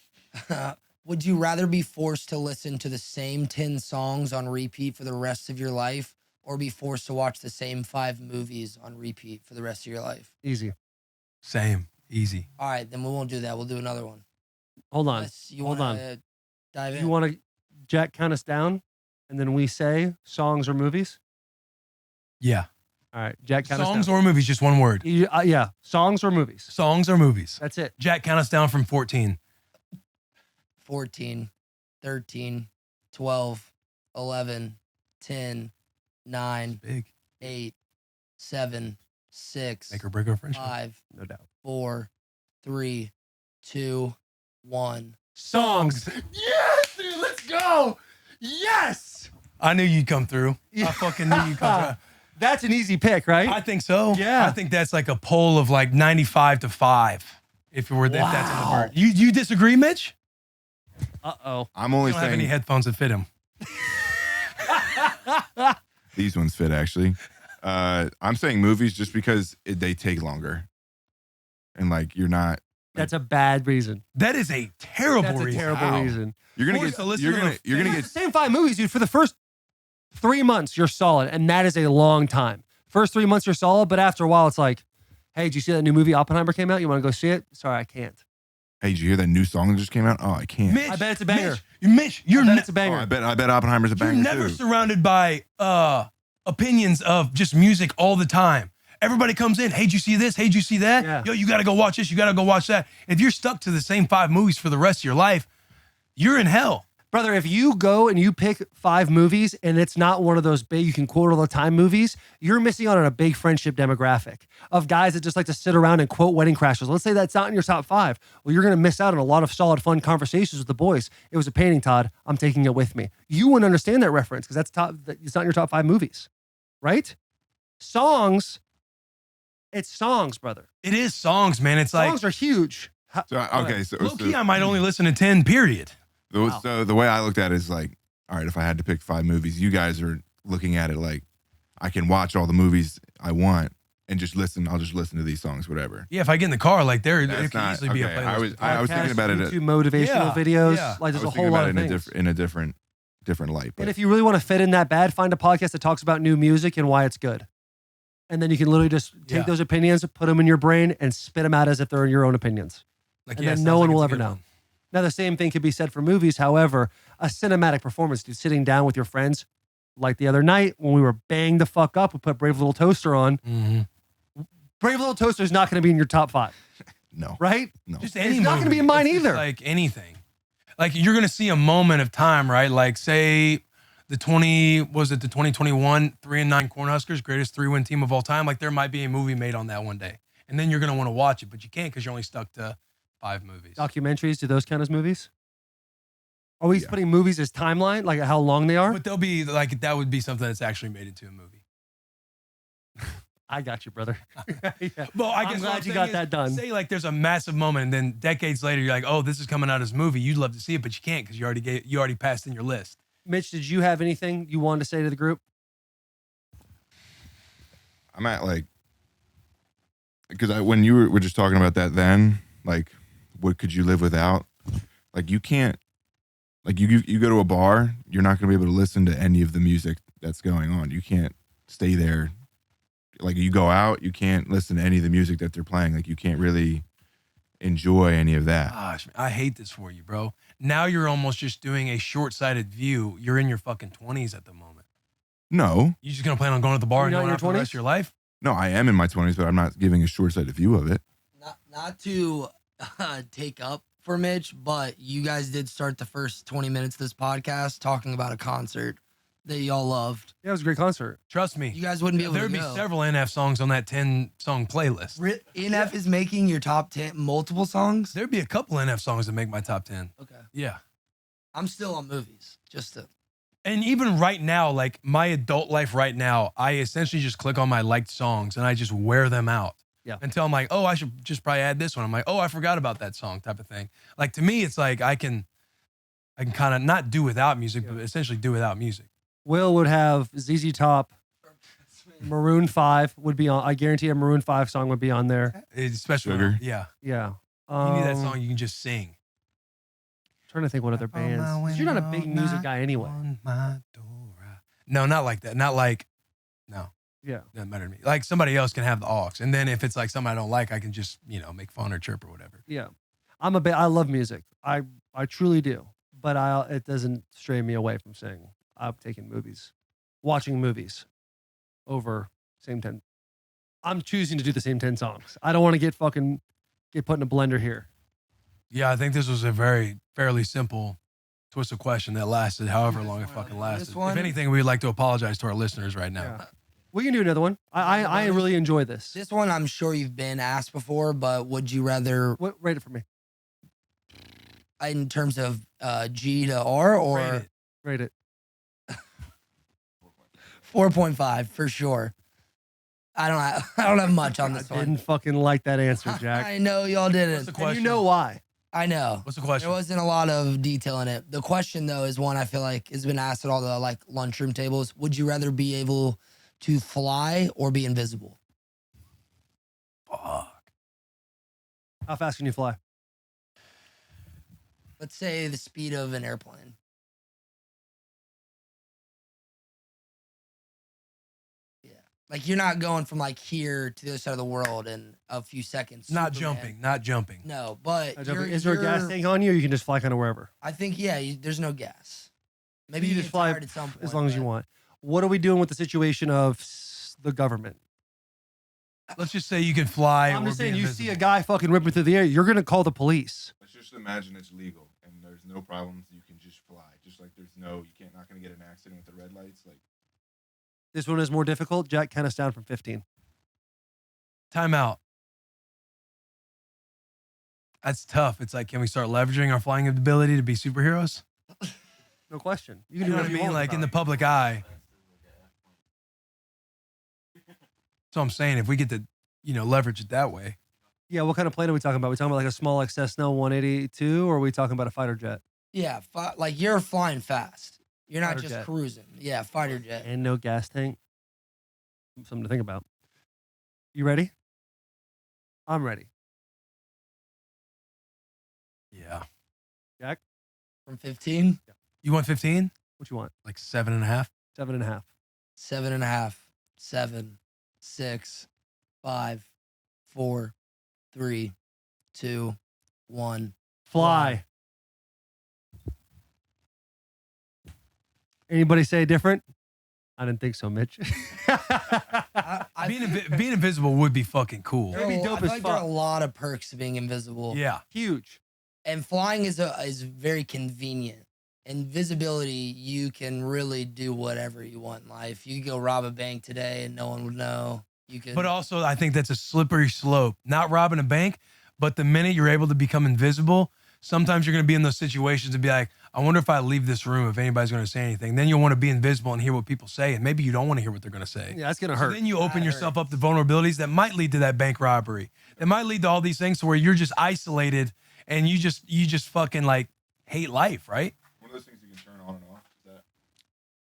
Would you rather be forced to listen to the same 10 songs on repeat for the rest of your life, or be forced to watch the same 5 movies on repeat for the rest of your life? Easy. Same. Easy. All right, then we won't do that. We'll do another one. Hold on. Unless you Hold wanna on. Dive in. You want to, Jack, count us down, and then we say songs or movies? Yeah. All right. Jack, count Songs us down. or movies, just one word. Yeah. Songs or movies. Songs or movies. That's it. Jack, count us down from 14. 14, 13, 12, 11, 10, 9, Big. 8, 7, 6, Make or break our friendship. 5, No doubt. 4, 3, 2, 1. Songs. Yes, dude. Let's go. Yes. I knew you'd come through. I fucking knew you'd come through. That's an easy pick, right? I think so. Yeah. I think that's like a poll of like 95-5. If that's in the bird. You disagree, Mitch? Uh-oh. I'm only You don't have any saying headphones that fit him. these ones fit actually. I'm saying movies just because they take longer, and like you're not. That's a bad reason. That is a terrible That's a reason. terrible How? reason. You're gonna Forced get. to listen You're to gonna. the- You're gonna It's get. the same 5 movies, dude. For the first 3 months, you're solid, and that is a long time. First 3 months, you're solid, but after a while, it's like, Hey, did you see that new movie Oppenheimer came out? You want to go see it? Sorry, I can't. Hey, did you hear that new song that just came out? Oh, I can't. Mitch, I bet it's a banger. Mitch, you're It's a Oh, banger. I bet Oppenheimer's a banger You're never too. surrounded by opinions of just music all the time. Everybody comes in. Hey, did you see this? Hey, did you see that? Yeah. Yo, you got to go watch this. You got to go watch that. If you're stuck to the same 5 movies for the rest of your life, you're in hell. Brother, if you go and you pick 5 movies and it's not one of those big, you can quote all the time movies, you're missing out on a big friendship demographic of guys that just like to sit around and quote Wedding Crashers. Let's say that's not in your top 5. Well, you're going to miss out on a lot of solid, fun conversations with the boys. It was a painting, Todd. I'm taking it with me. You wouldn't understand that reference because it's not in your top 5 movies, right? Songs, it's songs, brother. It is songs, man. It's Songs are huge. So, okay, so low-key, I might only listen to 10, period. Wow. So the way I looked at it is like, all right, if I had to pick 5 movies, you guys are looking at it like I can watch all the movies I want and just listen. I'll just listen to these songs, whatever. Yeah, if I get in the car, like there That's could not- easily be a okay, playlist. I was thinking about it. YouTube motivational Yeah, videos. yeah. Like I there's was a thinking whole lot about of it things. in a different light. But And if you really want to fit in that bad, find a podcast that talks about new music and why it's good. And then you can literally just take Yeah. those opinions, put them in your brain, and spit them out as if they're your own opinions. Like, and yeah, then sounds no like one it's will a ever good know. one. Now, the same thing could be said for movies. However, a cinematic performance, dude, sitting down with your friends, like the other night when we were banged the fuck up, we put Brave Little Toaster on. Mhm. Brave Little Toaster is not going to be in your top 5, no, right? no. Just any It's not gonna movie. be in mine It's just either. Like anything. Like you're gonna see a moment of time, right? Like say the 2021 3-9 Cornhuskers, greatest 3-win team of all time. Like there might be a movie made on that one day, and then you're gonna want to watch it, but you can't because you're only stuck to 5 movies. Documentaries, do those count as movies? Are we Yeah. putting movies as timeline, like how long they are? But they'll be like that would be something that's actually made into a movie. I got you, brother. Yeah. Well, I I'm guess glad what I'm you saying got is, that done. Say like there's a massive moment, and then decades later you're like, oh, this is coming out as a movie. You'd love to see it, but you can't because you already passed in your list. Mitch, did you have anything you wanted to say to the group? I'm at like, because when you were just talking about that, then like, what could you live without? Like you can't, like you go to a bar, you're not gonna be able to listen to any of the music that's going on. You can't stay there. Like you go out, you can't listen to any of the music that they're playing. Like you can't really enjoy any of that. Gosh, I hate this for you, bro. Now you're almost just doing a short-sighted view. You're in your fucking 20s at the moment. No, You just gonna plan on going to the bar You're and not going in out for your the rest of your life? no, I am in my 20s, but I'm not giving a short-sighted view of it. Not to take up for Mitch, but you guys did start the first 20 minutes of this podcast talking about a concert that y'all loved. Yeah, it was a great concert. Trust me. You guys wouldn't be able There'd to be go. several NF songs on that 10-song playlist. NF is making your top 10 multiple songs? There'd be a couple NF songs that make my top 10. Okay. Yeah. I'm still on movies. Just to. And even right now, like my adult life right now, I essentially just click on my liked songs and I just wear them out. Yeah. Until I'm like, oh, I should just probably add this one. I'm like, oh, I forgot about that song type of thing. Like to me, it's like I can kind of not do without music, but essentially do without music. Will would have ZZ Top, Maroon 5 would be on. I guarantee a Maroon 5 song would be on there. Especially, Sugar. yeah. Yeah. You need that song you can just sing. Trying to think what other bands. 'Cause you're not a big music guy anyway. No, not like that. Not like, no, Yeah. doesn't matter to me. Like somebody else can have the aux. And then if it's like something I don't like, I can just, make fun or chirp or whatever. Yeah. I love music. I truly do. But it doesn't stray me away from saying I'm taking watching movies over same 10. I'm choosing to do the same 10 songs. I don't want to get put in a blender here. Yeah, I think this was a fairly simple twist of question that lasted however long it fucking lasted. one- If anything, we'd like to apologize to our listeners right now. Yeah. We can do another one. I really enjoy this. This one I'm sure you've been asked before, but would you rather, Rate it for me. in terms of G to R or Rate it. Rate it. 4.5 for sure? I don't have much on this I one. didn't fucking like that answer, Jack. I know y'all What's didn't. the And question? you know why. I know. What's the There question? wasn't a lot of detail in it. The question though is one I feel like has been asked at all the like lunchroom tables. Would you rather be able to fly or be invisible? Fuck. How fast can you fly? Let's say the speed of an airplane. Yeah. Like you're not going from like here to the other side of the world in a few seconds. Not Superman. jumping. No, but Is there a gas tank on you, or you can just fly kind of wherever? I think there's no gas. Maybe You you just get fly tired at some point, as long as you but- want. What are we doing with the situation of the government? Let's just say you can fly. I'm or just be saying, you invisible. see a guy fucking ripping through the air, you're gonna call the police. Let's just imagine it's legal and there's no problems. You can just fly. Just like there's no, not going to get an accident with the red lights. Like This one is more difficult. Jack, count us down from 15. Time out. That's tough. It's like, can we start leveraging our flying ability to be superheroes? No question. You You can know do what I whatever you mean? want Like with in the that. public eye. So I'm saying if we get to, leverage it that way. Yeah, what kind of plane are we talking about? We talking about like a small like Cessna 182, or are we talking about a fighter jet? Yeah, like you're flying fast. You're not Fighter just jet. cruising. Yeah, fighter jet. And no gas tank. Something to think about. You ready? I'm ready. Yeah. Jack, From 15, You want 15? what you want? Like 7.5? 7.5. 7.5, 7, 6, 5, 4, 3, 2, 1. Fly. Anybody say different? I didn't think so, Mitch. Being invisible would be fucking cool. It'd be dope I feel as like there are fuck. a lot of perks to being invisible. Yeah. Huge. And flying is very convenient. Invisibility, you can really do whatever you want in life. You could go rob a bank today and no one would know. You could. But also, I think that's a slippery slope. Not robbing a bank, but the minute you're able to become invisible, sometimes you're going to be in those situations and be like, I wonder if I leave this room, if anybody's going to say anything. Then you'll want to be invisible and hear what people say. And maybe you don't want to hear what they're going to say. Yeah, that's gonna So hurt. then you open That yourself up to vulnerabilities that might lead to that bank robbery. That might lead to all these things to where you're just isolated and you just fucking like hate life, right? one of those things you can turn on and off. Is that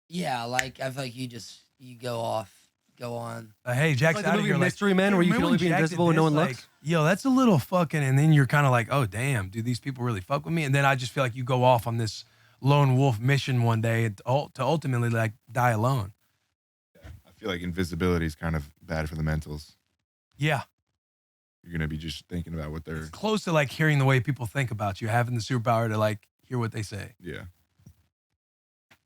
Yeah, like I feel like you go off, go on. Hey, Jack's Like the out of movie here. Like, Mystery Men, where you can remember only when be Jack did invisible and no this? one Like, looks? yo, that's a little fucking. And then you're kind of like, oh damn, do these people really fuck with me? And then I just feel like you go off on this lone wolf mission one day to ultimately like die alone. I feel like invisibility is kind of bad for the mentals. Yeah, You're gonna be just thinking about what they're. it's close to like hearing the way people think about you, having the superpower to like hear what they say. Yeah.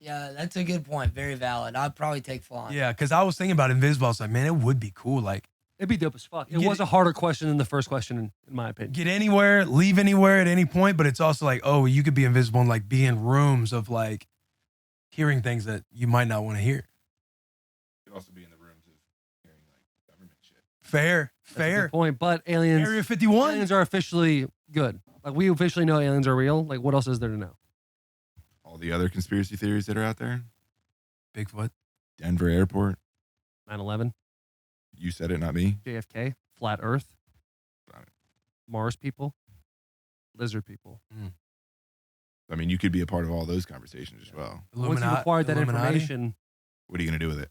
Yeah, that's a good point. Very valid. I'd probably take flying. Yeah, because I was thinking about invisible. I was like, man, it would be cool. Like, It'd be dope as fuck. It Get was a harder question than the first question, in my opinion. get anywhere, leave anywhere at any point. But it's also like, oh, you could be invisible and like be in rooms of like hearing things that you might not want to hear. You could also be in the rooms of hearing like government shit. Fair, That's a good fair. point. But aliens, Area 51. aliens are officially good. Like we officially know aliens are real. Like what else is there to know? All the other conspiracy theories that are out there. Bigfoot. Denver Airport. 9/11, You said it, not me. JFK, flat Earth, Got it. Mars people, lizard people. I mean, you could be a part of all those conversations as well. Once you've acquired that Illuminati. information, What are you gonna do with it?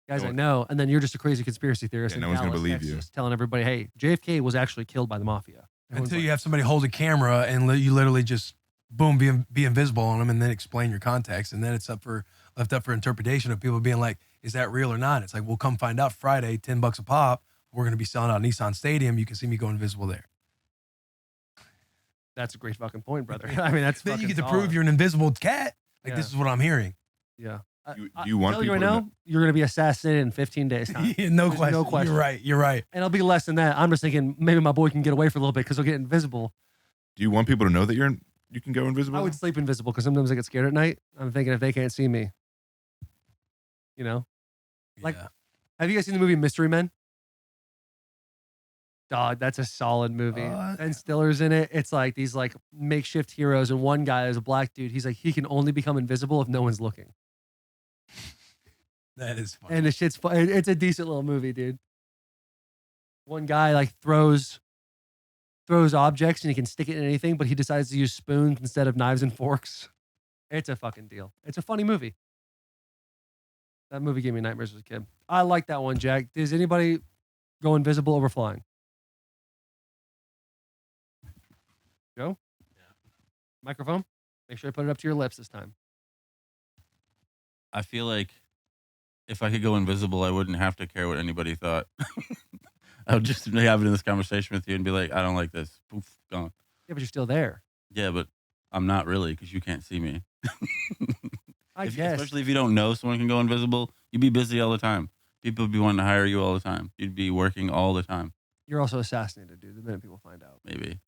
guys, No I one- know, and then you're just a crazy conspiracy theorist. Yeah, in no one's gonna Dallas, believe you. Texas, telling everybody, hey, JFK was actually killed by the mafia. Everyone's Until like, you have somebody hold a camera and you literally just boom be invisible on them and then explain your context, and then it's left up for interpretation of people being like, is that real or not? It's like, we'll come find out Friday, $10 a pop. We're gonna be selling out Nissan Stadium. You can see me go invisible there. That's a great fucking point, brother. I mean, that's Then you fucking get to solid. prove you're an invisible cat. Like, Yeah. this is what I'm hearing. Yeah. Do you want tell you people right to now, you're gonna be assassinated in 15 days time. Yeah, no There's question. no question. You're right. And it'll be less than that. I'm just thinking maybe my boy can get away for a little bit because he'll get invisible. Do you want people to know that you can go invisible? I would sleep invisible because sometimes I get scared at night. I'm thinking if they can't see me, you know. Like- Yeah. Have you guys seen the movie Mystery Men? Dog, that's a solid movie. Ben Stiller's in it. It's like these like makeshift heroes, and one guy is a black dude. He's like he can only become invisible if no one's looking. That is funny. And the shit's fun. It's a decent little movie, dude. One guy like throws objects and he can stick it in anything, but he decides to use spoons instead of knives and forks. It's a fucking deal. It's a funny movie. That movie gave me nightmares as a kid. I like that one, Jack. Does anybody go invisible over flying? Joe? Yeah. Microphone? Make sure I put it up to your lips this time. I feel like if I could go invisible, I wouldn't have to care what anybody thought. I would just be having this conversation with you and be like, I don't like this. Poof, gone. Yeah, but you're still there. Yeah, but I'm not really because you can't see me. I guess. Especially if you don't know someone can go invisible, you'd be busy all the time. People would be wanting to hire you all the time. You'd be working all the time. You're also assassinated, dude, the minute people find out. Maybe.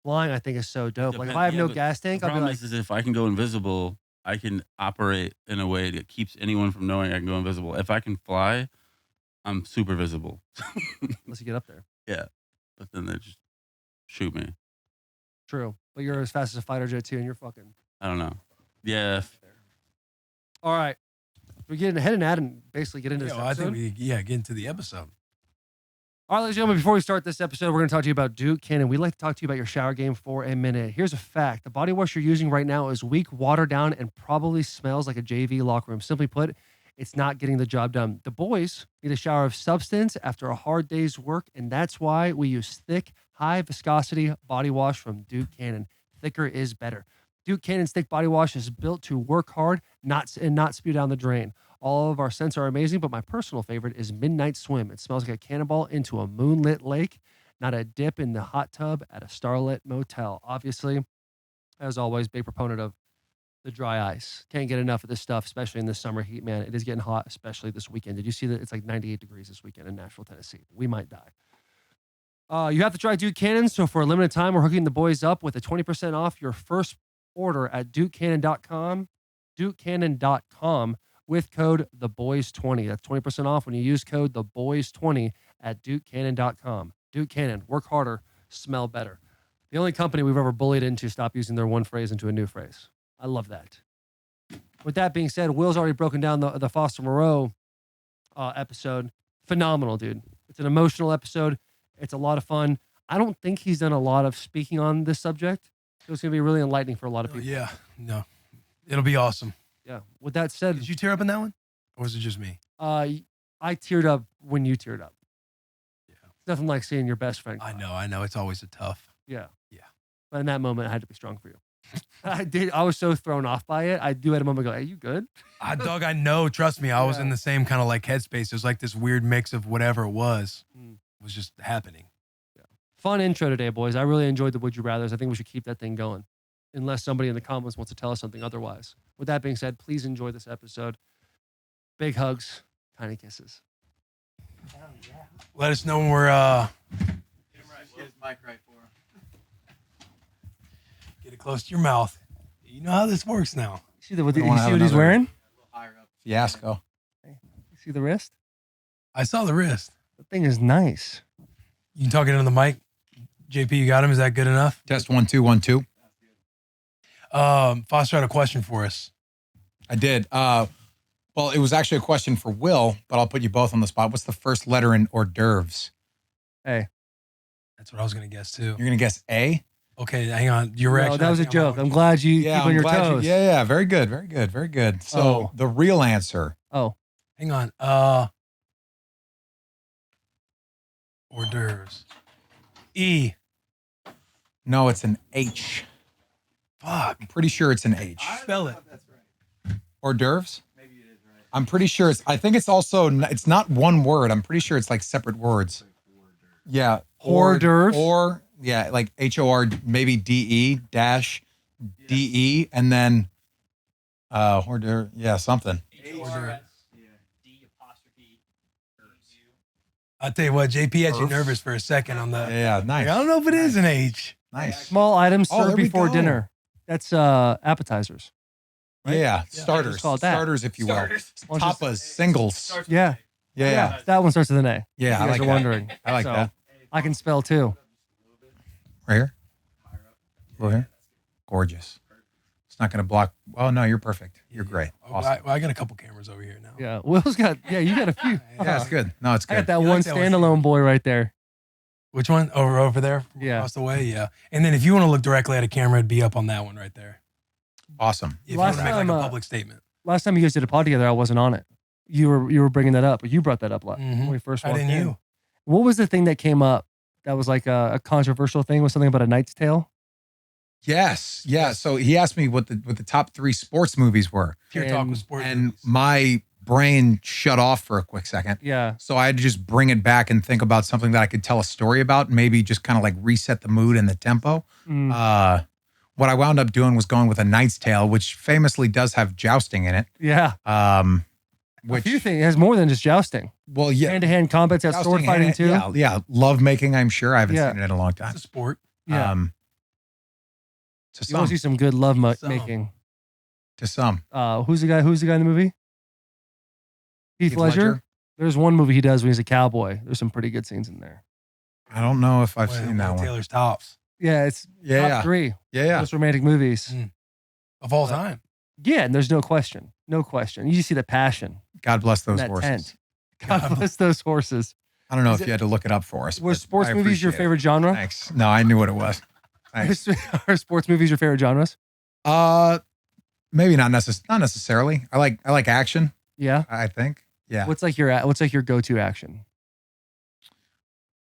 Flying, I think, is so dope. Like, if I have no gas tank, The I'll be problem like, is if I can go invisible, I can operate in a way that keeps anyone from knowing I can go invisible. If I can fly, I'm super visible. unless you get up there. Yeah. But then they just shoot me. True. But you're as fast as a fighter jet, too, and you're fucking. I don't know. Yeah. All right. We get ahead and add and basically get into this I episode. think get into the episode. All right, ladies and gentlemen, before we start this episode, we're going to talk to you about Duke Cannon. We'd like to talk to you about your shower game for a minute. Here's a fact. The body wash you're using right now is weak, watered down, and probably smells like a JV locker room. Simply put, it's not getting the job done. The boys need a shower of substance after a hard day's work, and that's why we use thick, high viscosity body wash from Duke Cannon. Thicker is better. Duke Cannon's thick body wash is built to work hard, not spew down the drain. All of our scents are amazing, but my personal favorite is Midnight Swim. It smells like a cannonball into a moonlit lake, not a dip in the hot tub at a starlit motel. Obviously, as always, big proponent of the dry ice. Can't get enough of this stuff, especially in this summer heat, man. It is getting hot, especially this weekend. Did you see that it's like 98 degrees this weekend in Nashville, Tennessee? We might die. You have to try Duke Cannon, so for a limited time, we're hooking the boys up with a 20% off your first order at dukecannon.com, dukecannon.com, with code THEBOYS20. That's 20% off when you use code THEBOYS20 at dukecannon.com. Duke Cannon, work harder, smell better. The only company we've ever bullied into stop using their one phrase into a new phrase. I love that. With that being said, Will's already broken down the Foster Moreau episode. Phenomenal, dude. It's an emotional episode. It's a lot of fun. I don't think he's done a lot of speaking on this subject. So it's going to be really enlightening for a lot of people. Yeah, no. It'll be awesome. Yeah. With that said, Did you tear up in that one? Or was it just me? I teared up when you teared up. Yeah. It's nothing like seeing your best friend cry. I know. It's always a tough. Yeah. Yeah. But in that moment, I had to be strong for you. I was so thrown off by it. I do at a moment go, "Are you good?" Dog, I know. Trust me. I was Yeah. in the same kind of like headspace. It was like this weird mix of whatever it was just happening. Fun intro today, boys. I really enjoyed the Would You Rathers. I think we should keep that thing going, unless somebody in the comments wants to tell us something otherwise. With that being said, please enjoy this episode. Big hugs, tiny kisses. Let us know when we're Get his mic right for him. get it close to your mouth. You know how this works now. You see what wanna have he's another- wearing? Higher up. Fiasco. You see the wrist? I saw the wrist. The thing is nice. You can talk it into the mic. JP, you got him? Is that good enough? Test 1 2 1 2. Foster had a question for us. I did. Well, it was actually a question for Will, but I'll put you both on the spot. What's the first letter in hors d'oeuvres? Hey. That's what I was going to guess too. You're gonna guess A. Okay, hang on. Your No, reaction. that was a joke. I'm glad you keep on your toes. Yeah. Very good. Very good. Very good. So Oh. the real answer. Oh, Hang on. Hors d'oeuvres. E. No, it's an H. Fuck. I'm pretty sure it's an H. Spell it. That's right. Hors d'oeuvres. Maybe it is right. I'm pretty sure I think it's also, it's not one word. I'm pretty sure it's like separate words. Yeah. Hors d'oeuvres? Or, yeah, like HOR, maybe DE dash DE, and then, hors d'oeuvres. Yeah, something. d'oeuvres. D apostrophe. I'll tell you what, JP had you nervous for a second on the. Yeah, nice. I don't know if it is an H. Nice. small items Oh, there served we before go. dinner. That's appetizers. Yeah, starters. Just call it that. Starters, if you will. Starters. Well, just- Tapas, singles. Yeah. Yeah. That one starts with an A. Yeah, You I guys like are that. wondering. I like So, that. I can spell too. Right here? Over here? Gorgeous. It's not going to block. Oh, no, you're perfect. You're great. Oh, Awesome. I got a couple cameras over here now. Yeah. Will's got, you got a few. Yeah, it's good. No, it's I got good. that You one like that one, standalone boy right there. Which one? Over there? Yeah. Across the way? Yeah. And then if you want to look directly at a camera, it'd be up on that one right there. Awesome. If Last you want to make like time, a public statement. Last time you guys did a pod together, I wasn't on it. You were bringing that up, but you brought that up Mhm. when we first How walked didn't in. you? What was the thing that came up that was like a controversial thing? Was something about a Knight's Tale? Yes. Yeah. So he asked me what the top 3 sports movies were. Pure talk with sport And movies. my brain shut off for a quick second. Yeah. So I had to just bring it back and think about something that I could tell a story about, maybe just kind of like reset the mood and the tempo. Mm. What I wound up doing was going with A Knight's Tale, which famously does have jousting in it. Yeah. Which A few things. It has more than just jousting. well, yeah, Hand-to-hand combat's have sword jousting, fighting too. Yeah, love making. I'm sure I haven't Yeah. seen it in a long It's time. a sport. Yeah. To You want some, to see some good love Some. making. to some. Who's the guy in the movie? Heath Ledger. There's one movie he does when he's a cowboy. There's some pretty good scenes in there. I don't know if I've One seen of that one. Taylor's tops Yeah, it's Yeah, top 3 yeah. most romantic movies. of all time. Yeah, and there's no question. No question. You just see the passion God bless in those that horses. tent. God bless those horses. I don't know Is if you had to look it up for us. Were but sports I movies your appreciate it. favorite genre? Thanks. No, I knew what it was. Thanks. Are sports movies your favorite genres? Maybe not necessarily. I like action. Yeah. I think. Yeah. What's like your go-to action?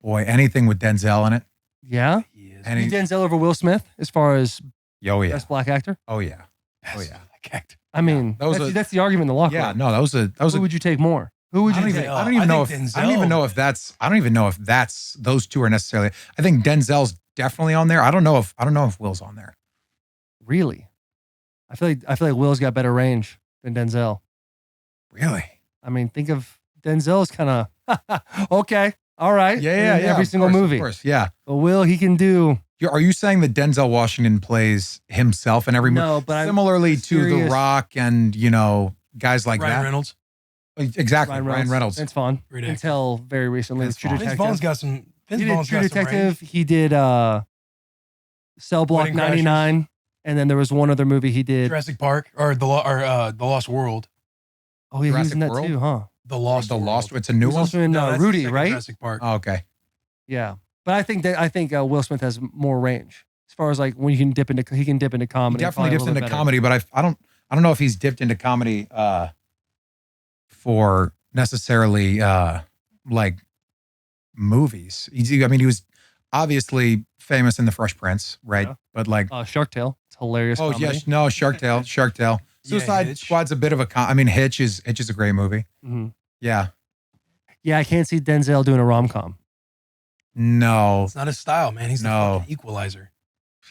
Boy, anything with Denzel in it. Yeah. He is. Any. You Denzel over Will Smith as far as Oh yeah. best black actor? Oh yeah. Best Oh, yeah. black actor. I mean, Those that's, are- that's the argument in the locker Yeah. room. No, that was a. Who would you take more? Who would I you don't take? even. I don't even know if. think I don't even Denzel. know if that's. I don't even know if that's those two are necessarily. I think Denzel's definitely on there. I don't know if Will's on there. Really? I feel like Will's got better range than Denzel. Really? I mean, think of Denzel's kind of okay, all right. Yeah. in every of single course, movie. Of course. Yeah. But Will, he can do Are you saying that Denzel Washington plays himself in every movie? no, but Similarly I'm to The serious. Rock and guys like Ryan that. Reynolds. Exactly. Ryan Reynolds. Vince Vaughn. Great actor. Until very recently, Vince True Vaughn. Vince Detective. Vaughn's got some. Vince He did Vaughn's True got some Detective. range. He did Cell Block Wedding 99, and then there was one other movie he did. Jurassic Park or the Lost World. Oh, yeah, he was Jurassic in that World? too, huh? The Lost. The World. Lost. It's a He new was one. also in No, that's the Rudy, second right? Jurassic Park. Oh, okay. Yeah, but I think Will Smith has more range as far as like when he can dip into He comedy. definitely probably a dips little into bit better. comedy, but I don't know if he's dipped into comedy for necessarily like movies. He was obviously famous in The Fresh Prince, right? Yeah. But like, Shark Tale, it's hilarious. oh comedy. yes, no, Shark Tale. Suicide Hitch. Squad's a bit of a. Hitch is a great movie. Mhm. Yeah. Yeah, I can't see Denzel doing a rom com. No, It's not his style, man. He's the No. fucking equalizer.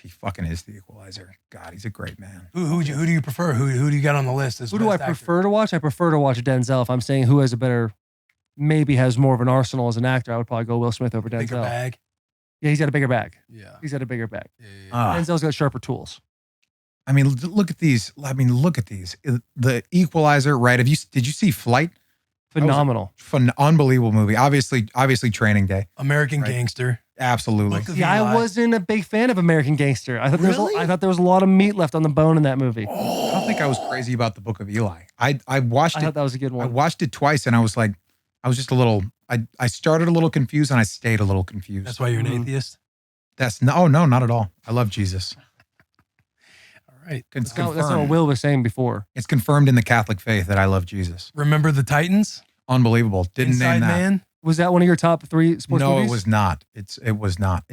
he fucking is the equalizer. God, he's a great man. Who do you prefer? Who do you got on the list? As Who do I best actor? prefer to watch? I prefer to watch Denzel. If I'm saying who has a better, maybe has more of an arsenal as an actor, I would probably go Will Smith over Bigger Denzel. bag. Yeah, he's got a bigger bag. Yeah. He's got a bigger bag. Ah. Denzel's got sharper tools. Look at these. Look at these. The Equalizer, right? Did you see Flight? Phenomenal. Unbelievable movie. Obviously Training Day. American Right. Gangster. Absolutely. Book of Yeah, I Eli. wasn't a big fan of American Gangster. I thought Really? I thought there was a lot of meat left on the bone in that movie. I don't think I was crazy about the Book of Eli. I watched I it. thought that was a good I one. watched it twice, and I was just a little. I started a little confused, and I stayed a little confused. That's why you're an Mhm. atheist. No, not at all. I love Jesus. All right. It's That's not what confirmed. Will was saying before. It's confirmed in the Catholic faith that I love Jesus. Remember the Titans? Unbelievable. Didn't Inside name that. Man. Was that one of your top 3 sports No, movies? it was not. It was not.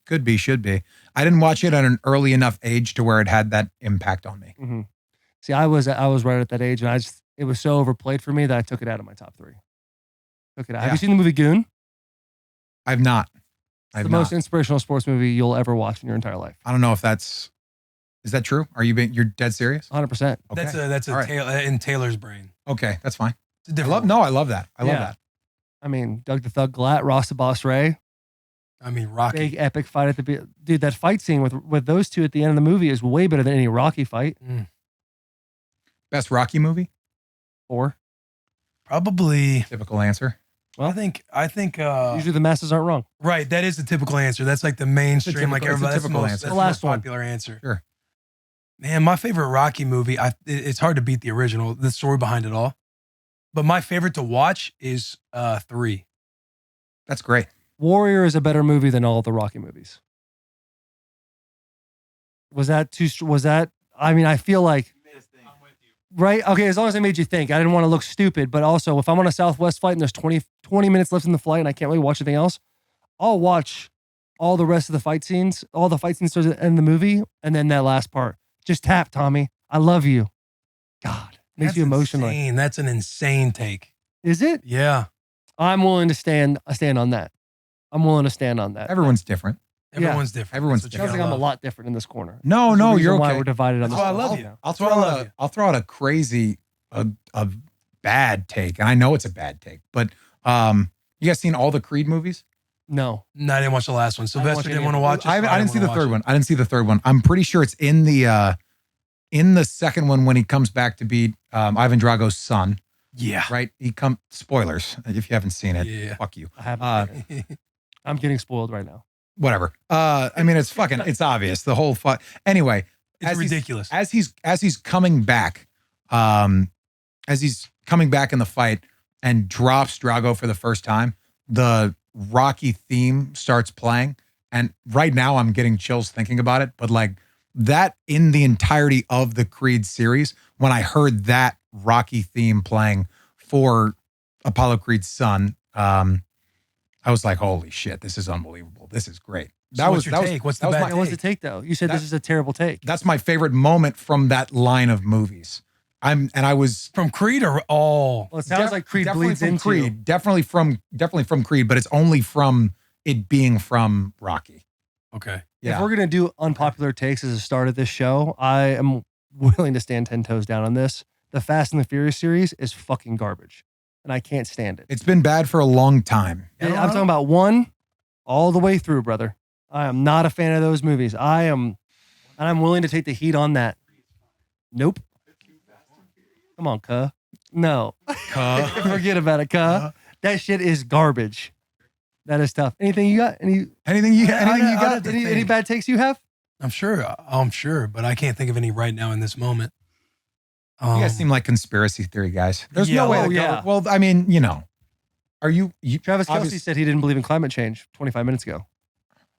Could be, should be. I didn't watch it at an early enough age to where it had that impact on me. Mm-hmm. See, I was right at that age, and it was so overplayed for me that I took it out of my top 3. Took it out. Have Yeah. you seen the movie Goon? I've not. It's the most inspirational sports movie you'll ever watch in your entire life. I don't know if is that true? You're dead serious? 100%. Okay. That's All right. in Taylor's brain. Okay, that's fine. It's a different. I love that. I love Yeah. that. I mean, Doug the Thug Glatt, Ross the Boss Ray, I mean, Rocky. big epic fight at the dude. That fight scene with those two at the end of the movie is way better than any Rocky fight. Best Rocky movie? Or Probably. Typical answer. I think. usually the masses aren't wrong. Right. That is the typical answer. That's like the mainstream. Like typical- everybody. it's a That's the typical most, answer. that's The the last most one. popular answer. Sure. Man, my favorite Rocky movie. It's hard to beat the original. The story behind it all. But my favorite to watch is 3. That's great. Warrior is a better movie than all of the Rocky movies. Was that too? Was that? I mean, I feel like. Right? Okay, as long as I made you think. I didn't want to look stupid, but also if I'm on a Southwest flight and there's 20 minutes left in the flight and I can't really watch anything else, I'll watch all the rest of the fight scenes, all the fight scenes towards the end of the movie, and then that last part. Just tap, Tommy. I love you. God, makes That's you emotional. insane. That's an insane take. Is it? Yeah. I'm willing to stand on that. I'm willing to stand on that. Everyone's different. Everyone's different. Everyone's That's what you Sounds like gotta I'm a love. lot different in this corner. No, There's a no, reason you're why okay. we're divided on That's this. why I one. love you. I'll That's why I love you. I'll throw out a crazy, a bad take, and I know it's a bad take, but you guys seen all the Creed movies? No. No, I didn't watch the last one. Sylvester didn't want to watch it. I so didn't see the wanna third watch one. I didn't see the third one. I'm pretty sure it's in the second one when he comes back to be Ivan Drago's son. it. Yeah. Right? Spoilers if you haven't seen it. Yeah. Fuck you. I haven't. I'm getting spoiled right now. Whatever. I mean, it's obvious. The whole anyway. It's as ridiculous. As he's coming back, in the fight and drops Drago for the first time, the Rocky theme starts playing. And right now I'm getting chills thinking about it. But like that in the entirety of the Creed series, when I heard that Rocky theme playing for Apollo Creed's son, I was like, holy shit, this is unbelievable. This is great. So what's your take? What's the bad What's the take though? You said this is a terrible take. That's my favorite moment from that line of movies. I was From Creed or all? Well, it sounds like Creed definitely bleeds from into Creed. Definitely from Creed, but it's only from it being from Rocky. Okay. If we're gonna do unpopular takes as a start of this show, I am willing to stand 10 toes down on this. The Fast and the Furious series is fucking garbage, and I can't stand it. It's been bad for a long time. I'm talking about one all the way through, brother. I am not a fan of those movies. And I'm willing to take the heat on that. Nope. Come on, cuh. No. Forget about it, cuh. That shit is garbage. That is tough. Anything you got? Anything you got? Any bad takes you have? I'm sure, but I can't think of any right now in this moment. You guys seem like conspiracy theory guys. There's Yeah, no way. oh, to yeah. Well, I mean, are you Travis Kelce obvious- said he didn't believe in climate change 25 minutes ago.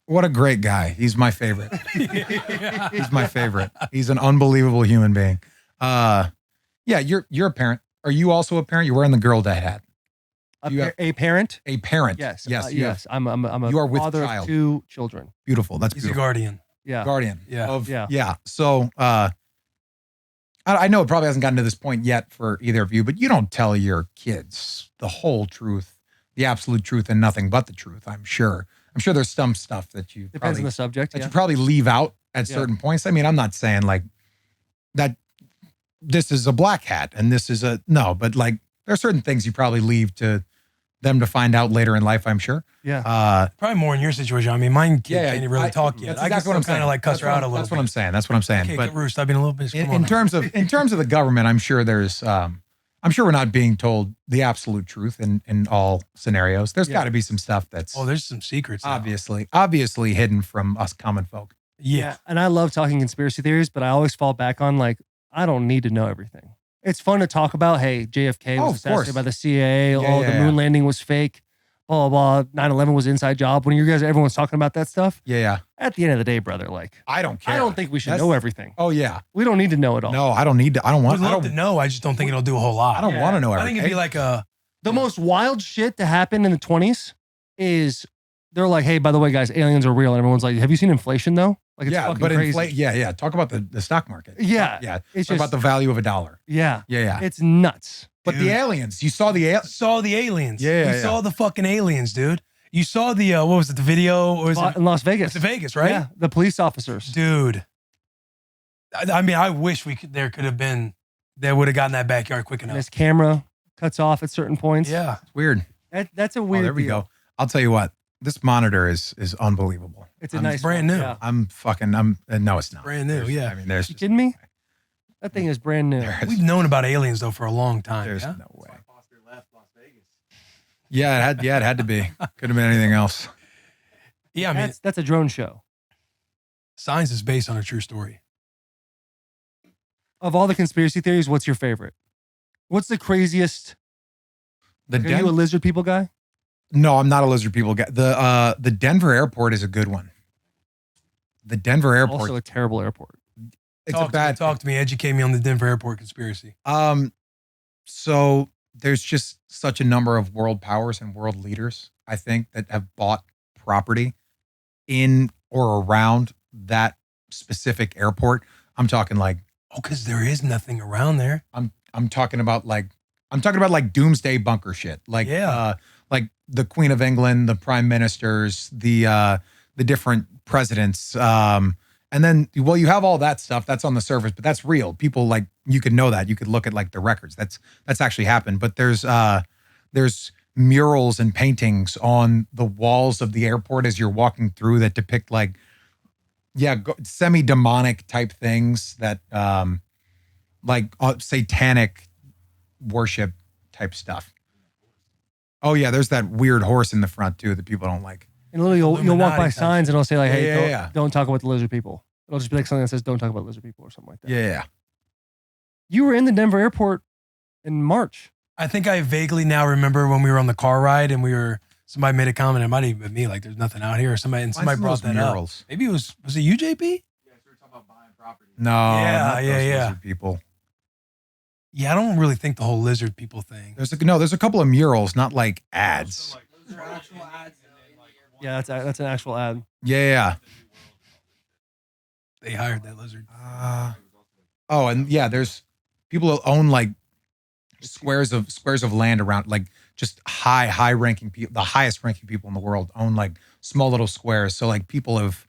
What a great guy. He's my favorite. He's my favorite. He's an unbelievable human being. Yeah, you're a parent. Are you also a parent? You're wearing the girl dad hat. A parent? A parent. Yes. Yes. Yes. I'm a You are with father child. of 2 children. Beautiful. That's He's a beautiful. guardian. Yeah. Guardian. Yeah. Yeah. So I know it probably hasn't gotten to this point yet for either of you, but you don't tell your kids the whole truth, the absolute truth, and nothing but the truth. I'm sure there's some stuff that you Depends on the subject. that Yeah. you probably leave out at Yeah. certain points. I mean, I'm not saying like that this is a black hat and this is no, but like there are certain things you probably leave to them to find out later in life, I'm sure. Yeah. Probably more in your situation. I mean, mine can't even really talk yet. That's I exactly what I'm kind saying. of like cuss her out a little That's bit. what I'm saying. That's what I'm saying. Okay, But Roost, I've been a little bit. Come on in now. terms of the government, I'm sure there's I'm sure we're not being told the absolute truth in all scenarios. There's got to be some stuff that's there's some secrets. now. obviously hidden from us common folk. Yeah. And I love talking conspiracy theories, but I always fall back on like, I don't need to know everything. It's fun to talk about, hey, JFK was of assassinated course. by the CIA. Yeah, The yeah. moon landing was fake. Blah, blah, blah. 9/11 was an inside job. When everyone's talking about that stuff, Yeah. at the end of the day, brother, like, I don't care. I don't think we should That's- know everything. Oh yeah. We don't need to know it all. No, I don't need to. I don't I'd want. I love don't. to know. I just don't think it'll do a whole lot. I don't want to know I everything. think it'd be like a. The most wild shit to happen in the 20s is they're like, hey, by the way, guys, aliens are real. And everyone's like, have you seen inflation though? Like, it's yeah, fucking but crazy. yeah. Talk about the stock market. Yeah. Yeah. It's Talk just, about the value of $1. yeah. Yeah. It's nuts. But Dude. the aliens, you saw the aliens. Saw the aliens. Yeah, We saw the fucking aliens, dude. You saw the what was it? The video? Or was it? In Las Vegas. It's Vegas, right? Yeah. The police officers. Dude. I mean, I wish there could have been. They would have gotten that backyard quick And enough. his camera cuts off at certain points. Yeah. It's weird. That's a Oh, weird there we deal. go. I'll tell you what. This monitor is unbelievable. It's a I'm nice brand one. new. Yeah. No, it's not. Brand new, yeah. I mean, there's You kidding me? That thing is brand new. We've known about aliens though for a long time. there's Yeah. no way. Foster left Las Vegas. Yeah, it had to be. Could have been anything else. Yeah. I mean, That's a drone show. science is based on a true story. Of all the conspiracy theories, what's your favorite? What's the craziest? The Are you a lizard people guy? No, I'm not a lizard people guy. The Denver airport is a good one. The Denver airport. Also a terrible airport. It's a bad. Talk to me. Educate me on the Denver airport conspiracy. So there's just such a number of world powers and world leaders, I think, that have bought property in or around that specific airport. I'm talking like, Oh, because there is nothing around there. I'm talking about like doomsday bunker shit. Like Yeah. like the Queen of England, the prime ministers, the different presidents. And then, well, you have all that stuff that's on the surface, but that's real. People like, you could know that. You could look at like the records. That's actually happened. But there's murals and paintings on the walls of the airport as you're walking through that depict like, semi-demonic type things that like satanic worship type stuff. Oh yeah, there's that weird horse in the front too that people don't like. And literally, you'll walk Illuminati by type signs and it'll say like, "Hey, Yeah. don't talk about the lizard people." It'll just be like something that says, "Don't talk about lizard people" or something like that. Yeah. You were in the Denver airport in March. I think I vaguely now remember when we were on the car ride and somebody made a comment. It might even been me, like there's nothing out here. Or somebody brought that up. Maybe was it you, JP? Yeah, so we're talking about buying property. No. Yeah, not those yeah. lizard people. Yeah, I don't really think the whole lizard people thing. There's a couple of murals, not like ads. Those are actual ads. Yeah, that's an actual ad. Yeah. They hired that lizard. Oh, and yeah, there's people who own like squares of land around, like just high ranking people, the highest ranking people in the world own like small little squares. So like people have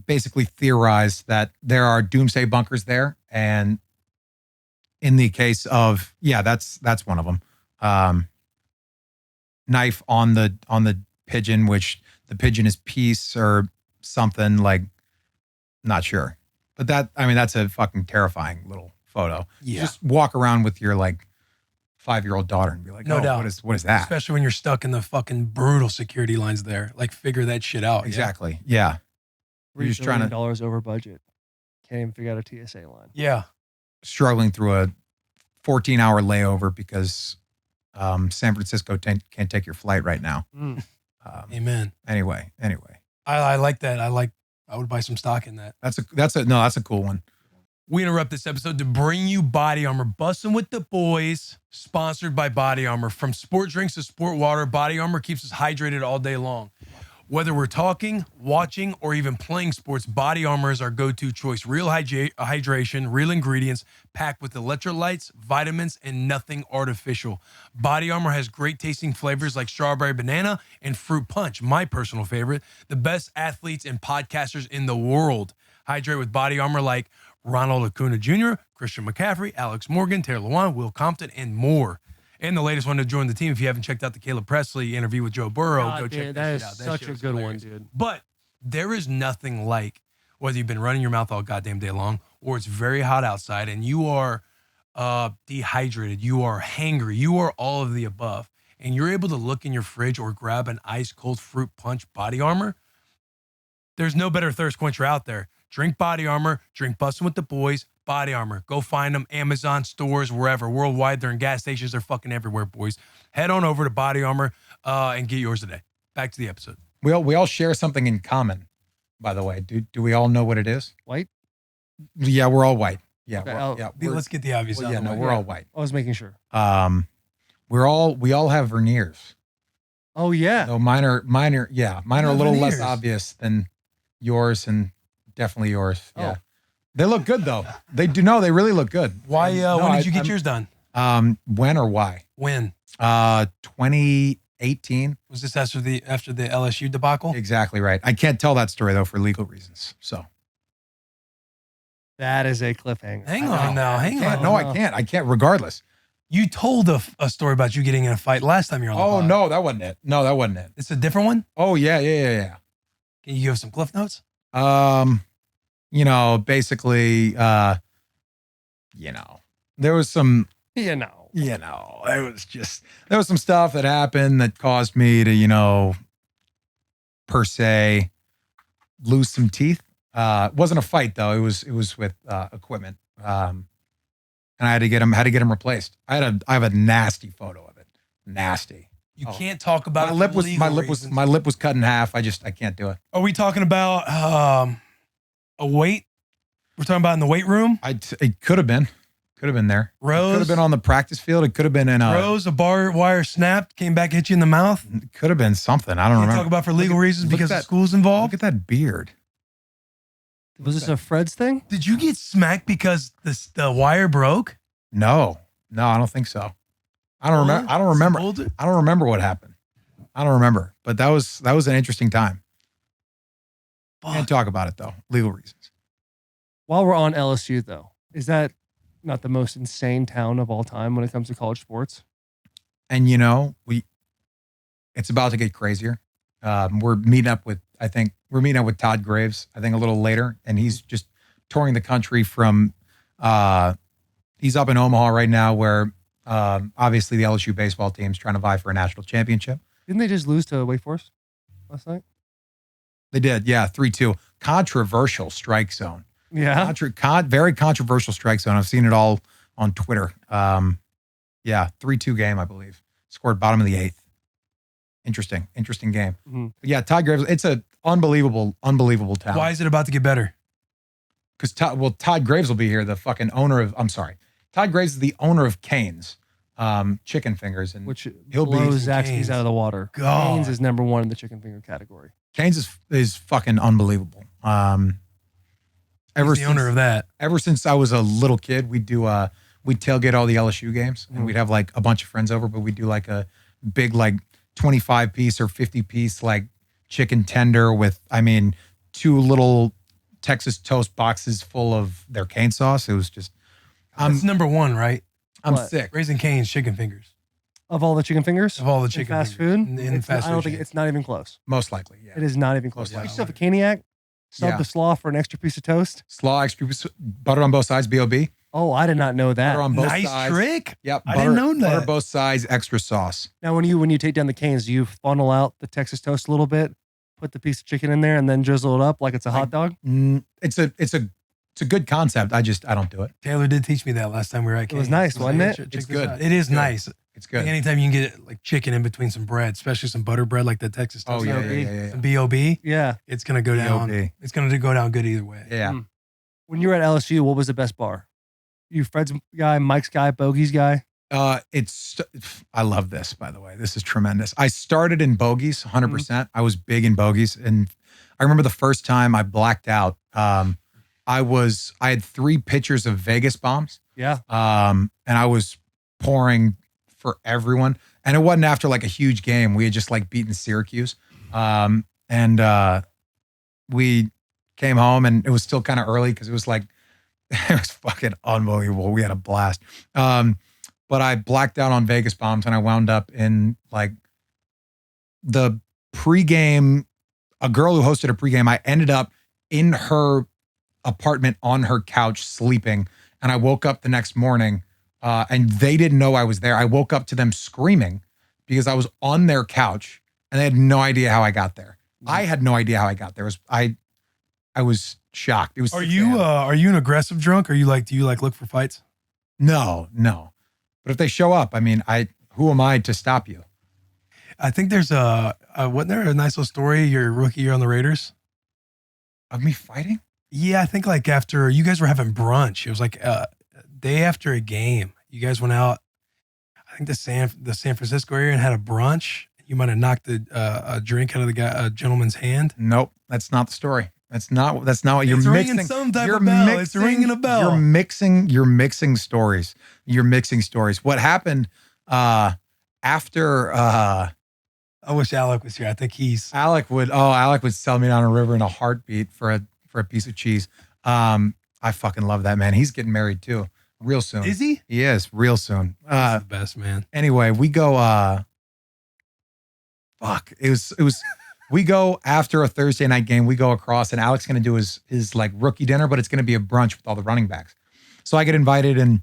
basically theorized that there are doomsday bunkers there, and in the case of that's one of them. Knife on the pigeon, which the pigeon is peace or something, like, not sure. But that's a fucking terrifying little photo. Yeah. Just walk around with your like 5-year-old daughter and be like, No doubt. what is that? Especially when you're stuck in the fucking brutal security lines there. Like, figure that shit out. Exactly. Yeah. You're just trying to dollars over budget. Can't even figure out a TSA line. Yeah. struggling through a 14-hour layover because San Francisco can't take your flight right now. Amen. Anyway, I like that. I would buy some stock in that. that's a cool one. We interrupt this episode to bring you Body Armor. Bussin' with the boys, sponsored by Body Armor. From sport drinks to sport water, Body Armor keeps us hydrated all day long. Whether we're talking, watching, or even playing sports, Body Armor is our go-to choice. Real hydration, real ingredients, packed with electrolytes, vitamins, and nothing artificial. Body Armor has great tasting flavors like strawberry banana and fruit punch, my personal favorite. The best athletes and podcasters in the world hydrate with Body Armor, like Ronald Acuna Jr., Christian McCaffrey, Alex Morgan, Taylor Lewan, Will Compton, and more. And the latest one to join the team, if you haven't checked out the Caleb Presley interview with Joe Burrow, go check that shit out. That such shit a was good hilarious. one, dude. But there is nothing like whether you've been running your mouth all goddamn day long or it's very hot outside and you are dehydrated, you are hangry, you are all of the above, and you're able to look in your fridge or grab an ice cold fruit punch Body Armor. There's no better thirst quencher out there. Drink Body Armor, drink Bussin' with the Boys, Body Armor. Go find them, Amazon stores, wherever, worldwide. They're in gas stations. They're fucking everywhere, boys. Head on over to Body Armor and get yours today. Back to the episode. We all share something in common, by the way. Do we all know what it is? White? Yeah, we're all white. Yeah, Okay, Let's get the obvious out of the way. we're all white. I was making sure. We all have veneers. Oh, yeah. So mine are a little less veneers. obvious than yours, and definitely yours. Yeah. Oh. They look good though. They do. No, they really look good. Why? No, when did you get I'm- yours done? When or why? When? 2018. Was this after the LSU debacle? Exactly right. I can't tell that story though for legal reasons. So That is a cliffhanger. Hang on now. Hang on. no, I can't. I can't. Regardless. You told a story about you getting in a fight last time you were on the Oh pod. no, that wasn't it. No, that wasn't it. It's a different one? Oh yeah. Can you give us some cliff notes? Basically, there was some. There was some stuff that happened that caused me to, per se, lose some teeth. It wasn't a fight though. It was with equipment. And I had to get them replaced. I have a nasty photo of it. Nasty. You can't talk about My it lip for was legal my reasons. lip was cut in half. I can't do it. Are we talking about a weight? We're talking about in the weight room? It could have been. Could have been there. Rose Could have been on the practice field. It could have been in a. Rose, a bar wire snapped, came back, hit you in the mouth. Could have been something. I don't Can't remember. talk about for legal reasons look at because the that- school's Look involved. at that beard. Was this a Fred's thing? Did you get smacked because the wire broke? No, I don't think so. I don't remember. I don't remember. I don't remember what happened. I don't remember. But that was an interesting time. Can't talk about it though. Legal reasons. While we're on LSU, though, is that not the most insane town of all time when it comes to college sports? And it's about to get crazier. We're meeting up with Todd Graves, I think a little later, and he's just touring the country from, he's up in Omaha right now where obviously the LSU baseball team's trying to vie for a national championship. Didn't they just lose to Wake Forest last night? They did, yeah, 3-2. Controversial strike zone. Yeah. Very controversial strike zone. I've seen it all on Twitter. Yeah, 3-2 game, I believe. Scored bottom of the 8th. Interesting game. Mm-hmm. Yeah, Todd Graves, it's an unbelievable town. Why is it about to get better? Because Todd Graves will be here, the fucking owner of, I'm sorry. Todd Graves is the owner of Cane's Chicken Fingers. And Which he'll be blows Zaxby's Cane's. out of the water. God. Cane's is number one in the chicken finger category. Cane's is fucking unbelievable. He's the owner of that. Ever since I was a little kid, we'd tailgate all the LSU games, and we'd have like a bunch of friends over, but we'd do like a big like 25 piece or 50 piece like chicken tender with, 2 little Texas toast boxes full of their cane sauce. It was just, That's number one, right? I'm What? sick. Raising Cane's chicken fingers. Of all the chicken fingers? Of all the in chicken fast fingers. food? In fast I don't food think chains. it's not even close. Most likely, yeah. It is not even close. Most You likely. still have a caniac? Sub Yeah. the slaw for an extra piece of toast? Slaw, extra butter on both sides, B.O.B. Oh, I did not know that. Butter on both Nice sides. trick. Yep. I didn't know Butter that. both sides, extra sauce. Now, when you take down the canes, do you funnel out the Texas toast a little bit, put the piece of chicken in there, and then drizzle it up like it's a hot dog? It's a good concept. I don't do it. Taylor did teach me that last time we were at It was Cane's. nice, He's wasn't like, it? "Check It's this good. out." It is Good. nice. It's Like good. anytime you can get like chicken in between some bread, especially some butter bread like the Texas Oh toast. yeah. Some B.O.B. Yeah. It's gonna go down. B.O.B.. It's gonna go down good either way. Yeah. When you were at LSU, what was the best bar? You Fred's guy, Mike's guy, Bogey's guy? I love this, by the way. This is tremendous. I started in bogeys 100%. I was big in bogeys. And I remember the first time I blacked out. I had 3 pitchers of Vegas bombs. Yeah. And I was pouring for everyone. And it wasn't after like a huge game. We had just like beaten Syracuse. And we came home and it was still kind of early because it was like, it was fucking unbelievable. We had a blast. But I blacked out on Vegas bombs and I wound up in like the pregame, a girl who hosted a pregame. I ended up in her apartment on her couch sleeping. And I woke up the next morning and they didn't know I was there. I woke up to them screaming because I was on their couch and they had no idea how I got there. I had no idea how I got there. I was shocked. It was. Are you an aggressive drunk? Or do you like look for fights? No. But if they show up, who am I to stop you? I think there's wasn't there a nice little story your rookie year on the Raiders? Of me fighting? Yeah, I think like after you guys were having brunch, it was like day after a game. You guys went out, I think the San Francisco area and had a brunch. You might have knocked a drink out of a gentleman's hand. Nope, that's not the story. That's not what you're It's mixing. ringing some type of bell. It's ringing a bell. You're mixing stories. What happened after I wish Alec was here. I think Alec would sell me down a river in a heartbeat for a piece of cheese. I fucking love that man. He's getting married too, real soon. Is he? He is real soon. He's the best, man. Anyway, we go. We go after a Thursday night game. We go across, and Alec's going to do his like rookie dinner, but it's going to be a brunch with all the running backs. So I get invited, and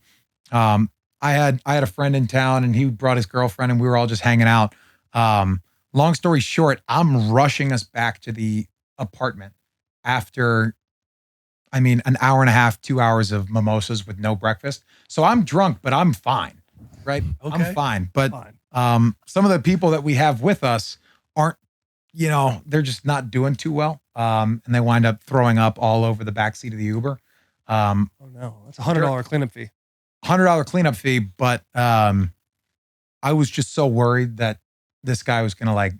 I had a friend in town, and he brought his girlfriend, and we were all just hanging out. Long story short, I'm rushing us back to the apartment after, an hour and a half, 2 hours of mimosas with no breakfast. So I'm drunk, but I'm fine, right? Okay. I'm fine. But Fine. some of the people that we have with us aren't, they're just not doing too well. And they wind up throwing up all over the backseat of the Uber. Oh no, that's $100 cleanup fee. $100 cleanup fee, but I was just so worried that this guy was gonna like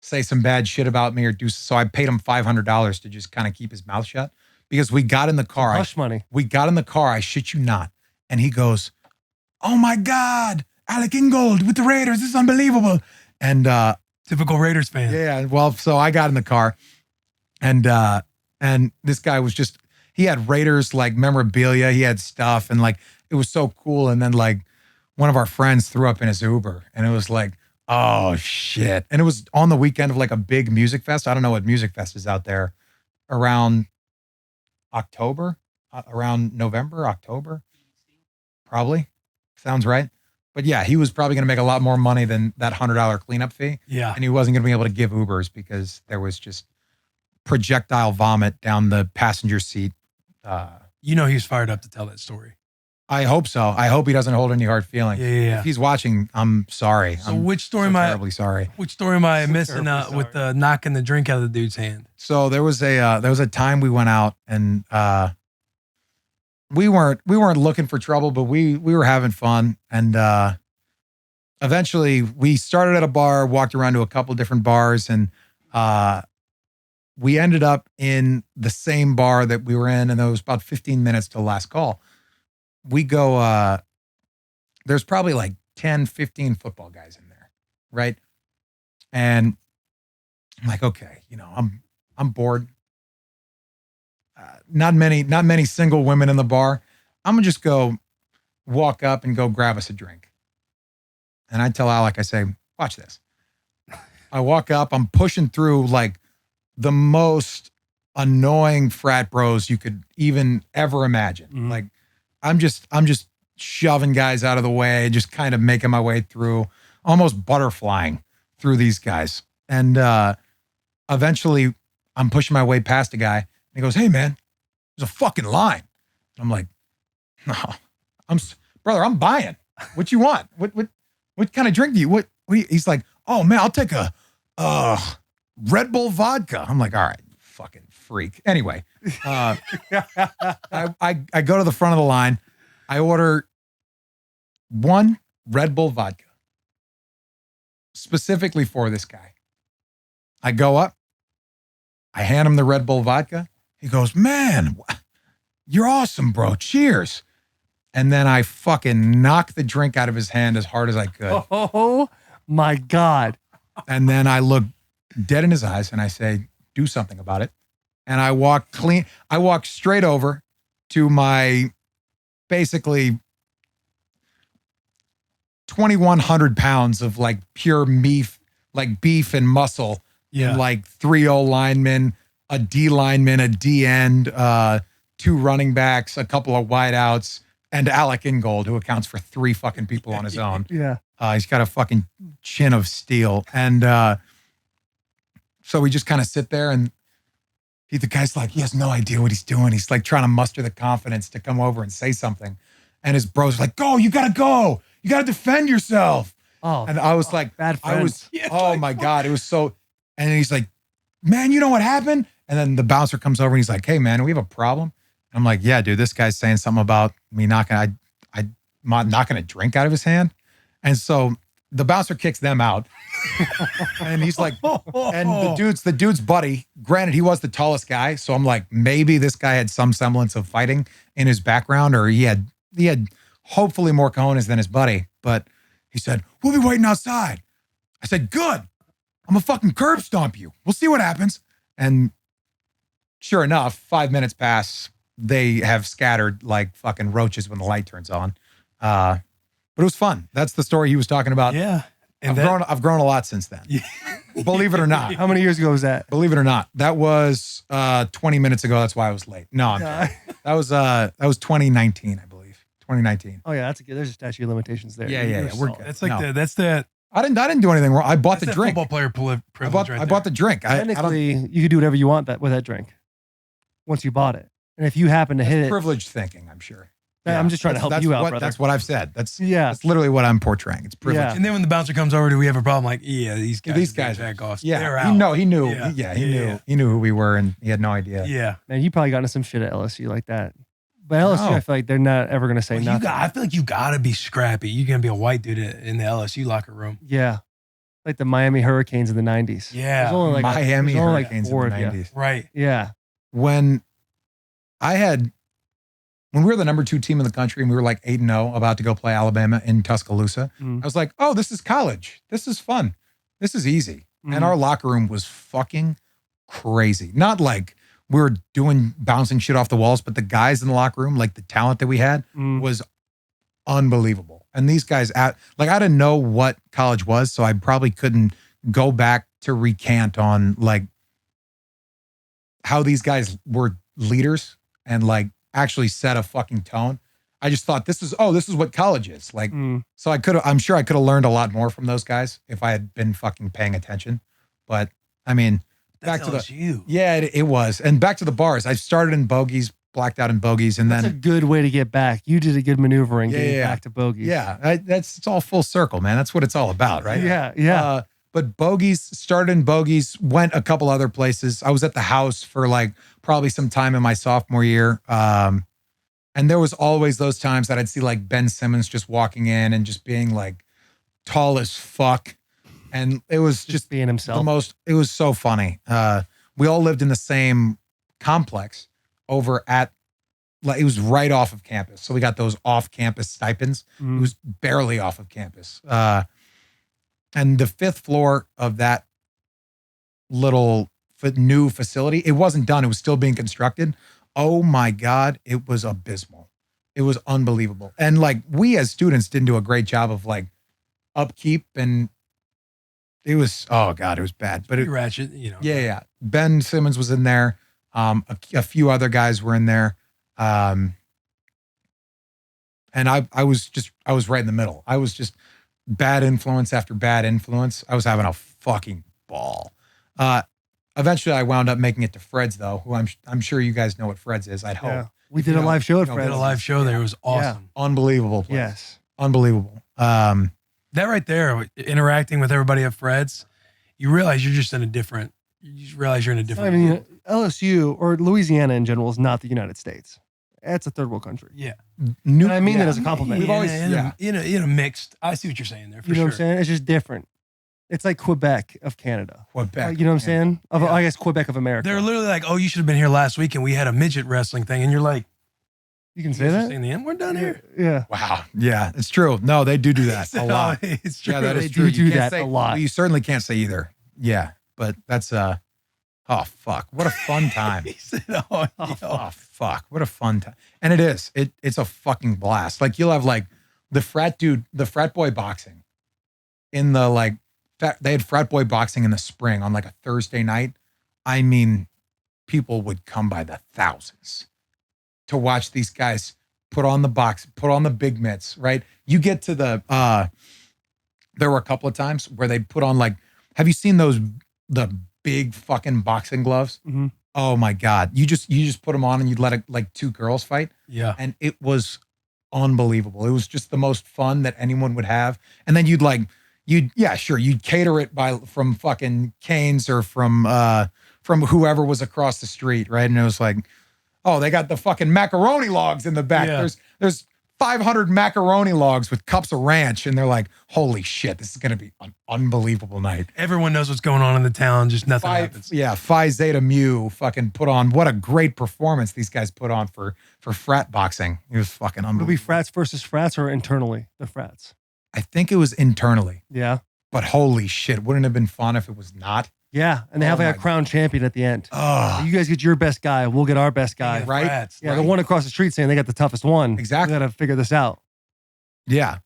say some bad shit about me or do so. I paid him $500 to just kind of keep his mouth shut because we got in the car. Hush money. We got in the car. I shit you not, and he goes, "Oh my God, Alec Ingold with the Raiders! This is unbelievable!" And typical Raiders fan. yeah, well, so I got in the car, and this guy was just, he had Raiders like memorabilia, he had stuff, and like it was so cool. And then like one of our friends threw up in his Uber, and it was like, oh shit. And it was on the weekend of like a big music fest. I don't know what music fest is out there around October, around November, October, probably sounds right. But yeah, he was probably going to make a lot more money than that $100 cleanup fee. Yeah. And he wasn't going to be able to give Ubers because there was just projectile vomit down the passenger seat. You know, he's fired up to tell that story. I hope so. I hope he doesn't hold any hard feelings. Yeah. If he's watching, I'm sorry. So I'm which story so am I terribly sorry. Which story am I missing terribly with the knocking the drink out of the dude's hand? So there was a time we went out and we weren't looking for trouble, but we were having fun. And eventually we started at a bar, walked around to a couple different bars, and we ended up in the same bar that we were in, and it was about 15 minutes till last call. We go, there's probably like 10, 15 football guys in there, right? And I'm like, okay, you know, I'm bored. Not many single women in the bar. I'm gonna just go walk up and go grab us a drink. And I tell Alec, I say, watch this. I walk up, I'm pushing through like the most annoying frat bros you could even ever imagine. Mhm. Like I'm just shoving guys out of the way, just kind of making my way through, almost butterflying through these guys. And eventually I'm pushing my way past a guy. And he goes, "Hey man, there's a fucking line." And I'm like, "No, brother, I'm buying. What you want? What kind of drink do you, what he's like, "Oh man, I'll take a Red Bull vodka." I'm like, "All right, fucking freak." Anyway, I go to the front of the line. I order one Red Bull vodka specifically for this guy. I go up. I hand him the Red Bull vodka. He goes, "Man, you're awesome, bro. Cheers." And then I fucking knock the drink out of his hand as hard as I could. Oh my God. And then I look dead in his eyes and I say, "Do something about it." And I walk straight over to my basically 2,100 pounds of like pure beef, like beef and muscle. Yeah. And like 3 O linemen, a D lineman, a D end, 2 running backs, a couple of wideouts, and Alec Ingold, who accounts for 3 fucking people on his own. Yeah. He's got a fucking chin of steel. And so we just kind of sit there, and the guy's like, he has no idea what he's doing. He's like trying to muster the confidence to come over and say something. And his bro's like, "Go, you gotta go. You gotta defend yourself." Oh. And I was like, bad I was, friends. oh my God. It was so, and he's like, "Man, you know what happened?" And then the bouncer comes over and he's like, "Hey man, we have a problem." I'm like, "Yeah, dude, this guy's saying something about me knocking a drink out of his hand." And so the bouncer kicks them out. And he's like, and the dude's buddy, granted, he was the tallest guy. So I'm like, maybe this guy had some semblance of fighting in his background, or he had hopefully more cojones than his buddy. But he said, "We'll be waiting outside." I said, "Good. I'm gonna fucking curb stomp you. We'll see what happens." And sure enough, 5 minutes pass. They have scattered like fucking roaches when the light turns on. But it was fun. That's the story he was talking about. Yeah. And I've grown a lot since then. Believe it or not. How many years ago was that? Believe it or not. That was 20 minutes ago. That's why I was late. No, I'm kidding. That was 2019, I believe. 2019. Oh yeah, there's a statute of limitations there. Yeah. We're good. that's like No. that's the I didn't do anything wrong. I bought the that's that drink. football player privilege. I bought the drink. I don't. Technically, you could do whatever you want with that drink once you bought it. And if you happen to hit it, Privileged thinking, I'm sure. I'm just trying to help That's you out, what- brother. That's what I've said. That's Yeah. That's literally what I'm portraying. It's privilege. Yeah. And then when the bouncer comes over, do we have a problem? Like, yeah, these guys are- back off. Yeah, They're he out. He knew. Yeah. He knew who we were, and he had no idea. Yeah. Man, you probably got into some shit at LSU like that. But LSU, No. I feel like they're not ever going to say Well, nothing. I feel like you gotta be scrappy. You're gonna be a white dude in the LSU locker room. Yeah. Like the Miami Hurricanes in the 90s. Yeah. There's only like Miami there's only like Hurricanes four in the of you. 90s. Right. Yeah. When we were the number 2 team in the country and we were like 8-0 about to go play Alabama in Tuscaloosa, I was like, oh, this is college. This is fun. This is easy. And our locker room was fucking crazy. Not like we were doing bouncing shit off the walls, but the guys in the locker room, like the talent that we had was unbelievable. And these guys I didn't know what college was, so I probably couldn't go back to recant on like how these guys were leaders and like actually set a fucking tone. I just thought this is what college is. Like, so I'm sure I could have learned a lot more from those guys if I had been fucking paying attention. But I mean, That's back to LSU. it was. And back to the bars. I started in bogeys, blacked out in bogeys, and That's a then good way to get back. You did a good maneuvering getting back to bogeys. it's all full circle, man. That's what it's all about, right? Yeah. But bogeys, started in bogeys, went a couple other places. I was at the house for like probably some time in my sophomore year. And there was always those times that I'd see like Ben Simmons just walking in and just being like tall as fuck. And it was just being himself. it was so funny. We all lived in the same complex over at, like, it was right off of campus. So we got those off campus stipends. It was barely off of campus. And the 5th floor of that little new facility, it wasn't done. It was still being constructed. Oh my God, it was abysmal. It was unbelievable. And like we as students didn't do a great job of like upkeep, and it was, oh God, it was bad. But it, ratchet, you know. Yeah. Ben Simmons was in there. A few other guys were in there. And I was right in the middle. I was just bad influence after bad influence. I was having a fucking ball. Eventually I wound up making it to Fred's though, who I'm sure you guys know what Fred's is. I'd hope. Yeah. We did a live show at We Fred's. did a live show there. It was awesome. Unbelievable place. Yes. Unbelievable. That right there, interacting with everybody at Fred's, you realize you're just in a different. You just realize you're in a different. I mean, LSU or Louisiana in general is not the United States. It's a third world country. Yeah. And I mean that as a compliment. We've always- in a mixed. I see what you're saying there. For You know sure. what I'm saying? It's just different. It's like Quebec of Canada. Quebec. You know what I'm saying? Yeah. I guess Quebec of America. They're literally like, "Oh, you should have been here last week, and we had a midget wrestling thing," and you're like, You can "You say guys are that? saying the N word down here?" Yeah. Wow. Yeah, it's true. No, they do that a lot. It's true. Yeah, that is They true. do You can't that say- a lot. You certainly can't say either. Yeah, but that's oh fuck, what a fun time. He said, "Oh, Oh fuck, what a fun time. And it is. It's a fucking blast. Like you'll have like the frat boy boxing in the like they had frat boy boxing in the spring on like a Thursday night. I mean, people would come by the thousands to watch these guys put on the big mitts, right? You get to the there were a couple of times where they'd put on like, have you seen the big fucking boxing gloves? Mhm. Oh my God. You just put them on and you'd let like 2 girls fight. yeah." And it was unbelievable. It was just the most fun that anyone would have. And then you'd cater it from fucking Cane's or from whoever was across the street, right? And it was like, oh, they got the fucking macaroni logs in the back. Yeah. There's 500 macaroni logs with cups of ranch, and they're like, holy shit, this is gonna be an unbelievable night. Everyone knows what's going on in the town. Just nothing happens. Phi Zeta Mu fucking put on, what a great performance these guys put on for frat boxing. It was fucking It'll unbelievable. be frats versus frats or internally the frats. I think it was internally, Yeah. but holy shit, wouldn't it have been fun if it was not? Yeah. And they have Oh like a my- crown champion at the end. Oh, You guys get your best guy. We'll get our best guy. Yeah, right? frats, Yeah. right. The one across the street saying they got the toughest one. Exactly. We got to figure this out. yeah.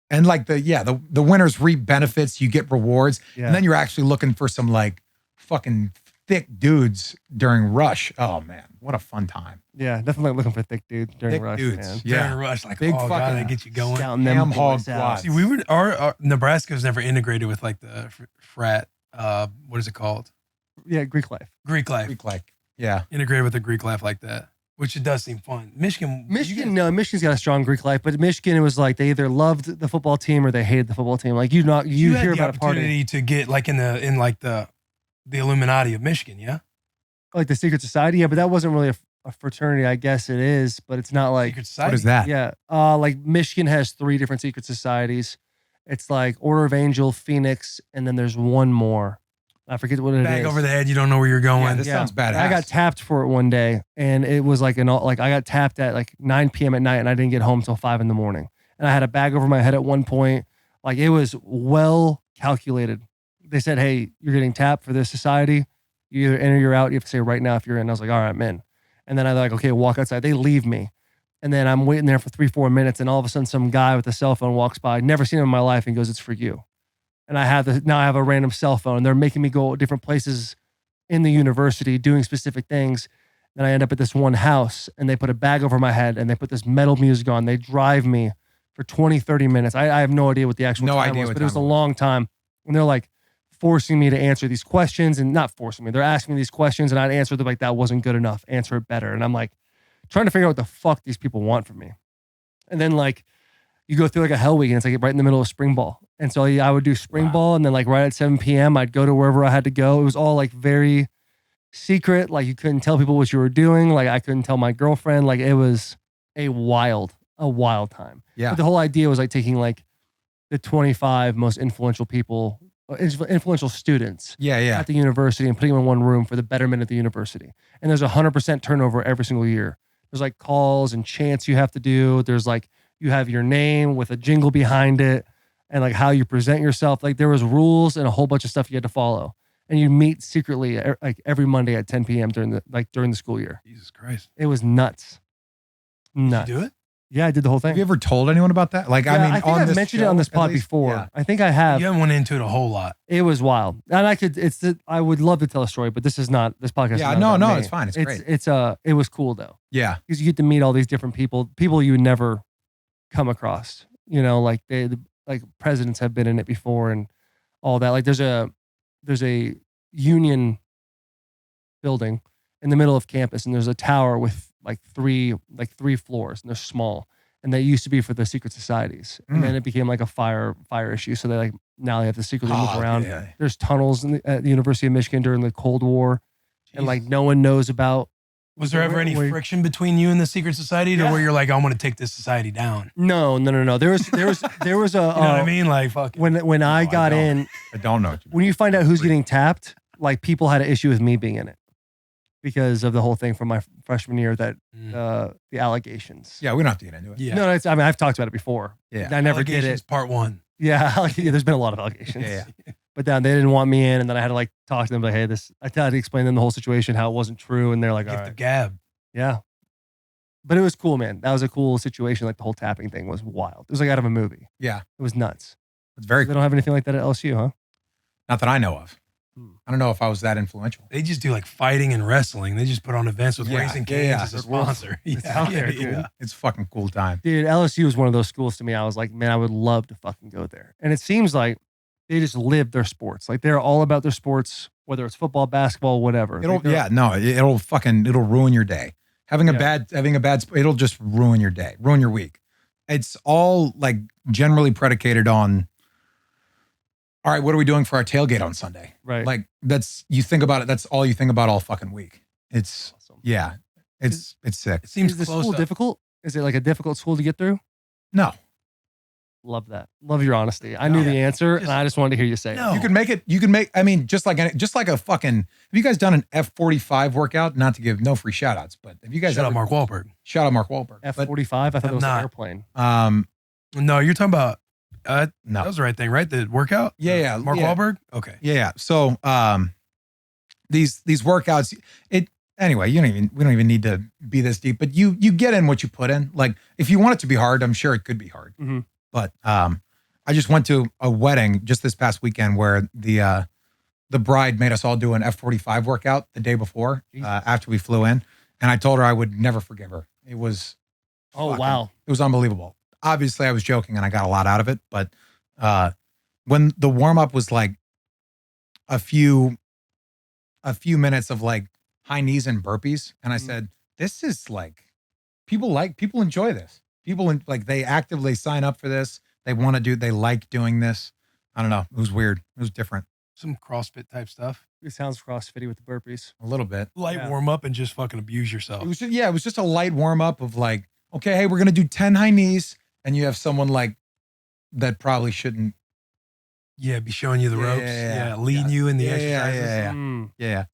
And like the winners reap benefits, you get rewards, Yeah. and then you're actually looking for some like fucking thick dudes during rush. Oh man, what a fun time. Yeah. Definitely looking for thick dudes during Thick rush, dudes. man. Yeah. During a rush, like, Big oh god, fucking they get you going. Scouting them Ham hog boys out. quads. See, we would our Nebraska was never integrated with like the frat. What is it called? Yeah. Greek life. Greek life. Freak like, yeah. Integrated with the Greek life like that, which it does seem fun. Michigan's got a strong Greek life, but Michigan, it was like they either loved the football team or they hated the football team. Like you had hear the about a party opportunity to get like in the Illuminati of Michigan, yeah. like the secret society. Yeah, but that wasn't really a fraternity, I guess it is, but it's not like Secret society. What is that? yeah. Like Michigan has 3 different secret societies. It's like Order of Angel, Phoenix, and then there's one more. I forget what it is. Bag over the head. You don't know where you're going. Yeah, this sounds badass. I got tapped for it one day, and it was like I got tapped at like 9 p.m. at night, and I didn't get home till 5 in the morning. And I had a bag over my head at one point. Like it was well calculated. They said, "Hey, you're getting tapped for this society. You either in or you're out. You have to say right now if you're in." I was like, "All right, I'm in." And then I like, okay, walk outside. They leave me, and then I'm waiting there for 3-4 minutes, and all of a sudden, some guy with a cell phone walks by. Never seen him in my life, and goes, "It's for you." And I have now I have a random cell phone. And they're making me go different places in the university doing specific things. And I end up at this one house, and they put a bag over my head, and they put this metal music on. They drive me for 20, 30 minutes. I have no idea what the actual time was, but it was a long time. And they're like forcing me to answer these questions, and not forcing me. They're asking me these questions, and I'd answer them like that wasn't good enough. Answer it better. And I'm like trying to figure out what the fuck these people want from me. And then like you go through like a hell week, and it's like right in the middle of spring ball. And so I would do spring ball, and then like right at 7 p.m. I'd go to wherever I had to go. It was all like very secret. Like you couldn't tell people what you were doing. Like I couldn't tell my girlfriend. Like it was a wild time. Yeah. But the whole idea was like taking like the 25 most influential people, influential students Yeah. at the university and putting them in one room for the betterment of the university. And there's 100% turnover every single year. There's like calls and chants you have to do. There's like, you have your name with a jingle behind it and like how you present yourself. Like there was rules and a whole bunch of stuff you had to follow. And you meet secretly like every Monday at 10 p.m. during the school year. Jesus Christ. It was nuts. Nuts. Did you do it? Yeah, I did the whole thing. Have you ever told anyone about that? Like, I mean, I think on I've this mentioned it show, on this at pod least? before. Yeah. I think I have. You haven't went into it a whole lot. It was wild, and I would love to tell a story, but this podcast. Yeah, is not no, about me. it's fine. It's great. It was cool though, Yeah. because you get to meet all these different people you would never come across. You know, like like presidents have been in it before and all that. Like there's a union building in the middle of campus, and there's a tower with like three floors, and they're small. And they used to be for the secret societies, and then it became like a fire issue. So they now they have to secretly move around. Yeah. There's tunnels at the University of Michigan during the Cold War, and like no one knows about. Was there ever any friction between you and the secret society to where you're like, I want to take this society down? No. There was a. You know what I mean? Like, fuck. When I got in, I don't know. when you find out who's getting tapped, like people had an issue with me being in it because of the whole thing from my freshman year that the allegations. Yeah, we don't have to get into it. Yeah. No, I mean I've talked about it before. Yeah. I never did Allegations it. Part 1. Yeah, there's been a lot of allegations. Yeah. But then they didn't want me in, and then I had to like talk to them like, hey, I had to explain to them the whole situation, how it wasn't true, and they're like, all Gift right. of gab. Yeah. But it was cool, man. That was a cool situation. Like the whole tapping thing was wild. It was like out of a movie. Yeah. It was nuts. It's very They cool. don't have anything like that at LSU, huh? Not that I know of. I don't know if I was that influential. They just do like fighting and wrestling. They just put on events with Yeah, Raising yeah, Cane's yeah. as a sponsor. It's out there, dude. yeah. It's a fucking cool time. Dude, LSU was one of those schools to me. I was like, man, I would love to fucking go there. And it seems like they just live their sports. Like they're all about their sports, whether it's football, basketball, whatever. It'll Like, they're- it'll ruin your day. Having a bad it'll just ruin your day, ruin your week. It's all like generally predicated on, all right, what are we doing for our tailgate on Sunday? Right. Like you think about it, that's all you think about all fucking week. It's Awesome. yeah. It's sick. It seems Is the close school up. difficult? Is it like a difficult school to get through? No. Love that. Love your honesty. I knew Yeah. the answer, and I just wanted to hear you say No. it. You can make I mean, just like a fucking, have you guys done an F45 workout? Not to give no free shout outs, but have you guys Shout out ever- Mark Wahlberg. Shout out Mark Wahlberg. F-45? I thought it was not. an airplane. No, you're talking about, No. that was the right thing, right? The workout? Yeah. Mark yeah. Wahlberg? Okay. Yeah. So these workouts, anyway, we don't even need to be this deep, but you get in what you put in. Like if you want it to be hard, I'm sure it could be hard. Mhm. But I just went to a wedding just this past weekend where the bride made us all do an F45 workout the day before after we flew in, and I told her I would never forgive her. It was Wow. it was unbelievable. Obviously, I was joking and I got a lot out of it, but when the warm up was like a few minutes of like high knees and burpees, and I said, "This is like people enjoy this. Like they actively sign up for this. They want to they like doing this. I don't know. It was weird. It was different. Some CrossFit type stuff. It sounds CrossFitty with the burpees. A little bit. Light Yeah. warm up and just fucking abuse yourself. It was just a light warm up of like, okay, hey, we're gonna do 10 high knees, and you have someone like that probably shouldn't. Yeah, be showing you the ropes. Yeah. Leading you in the Yeah, exercises. Yeah.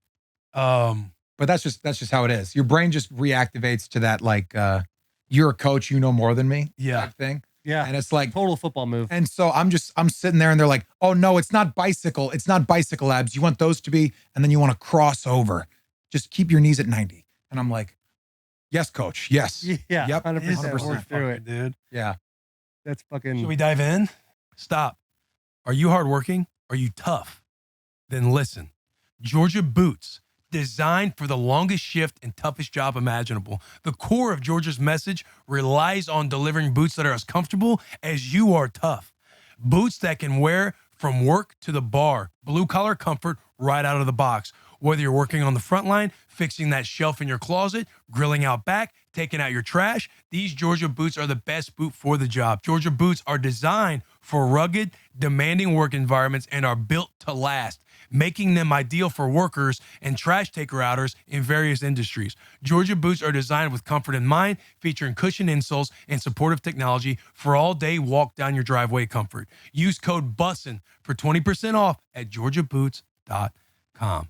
Mm. But that's just how it is. Your brain just reactivates to that like you're a coach, you know more than me type thing. Yeah. And it's like Total football move. and so I'm sitting there and they're like, oh no, it's not bicycle abs. You want those to be, and then you want to cross over. Just keep your knees at 90. And I'm like, yes, coach. Yes. Yeah. Yep. 100%. 100%. Work through it. Dude. Yeah. That's fucking. Should we dive in? Stop. Are you hardworking? Are you tough? Then listen. Georgia Boots, designed for the longest shift and toughest job imaginable. The core of Georgia's message relies on delivering boots that are as comfortable as you are tough. Boots that can wear from work to the bar. Blue collar comfort right out of the box. Whether you're working on the front line, fixing that shelf in your closet, grilling out back, taking out your trash, these Georgia boots are the best boot for the job. Georgia boots are designed for rugged, demanding work environments and are built to last, making them ideal for workers and trash taker-outers in various industries. Georgia boots are designed with comfort in mind, featuring cushioned insoles and supportive technology for all-day walk down your driveway comfort. Use code BUSSIN for 20% off at georgiaboots.com.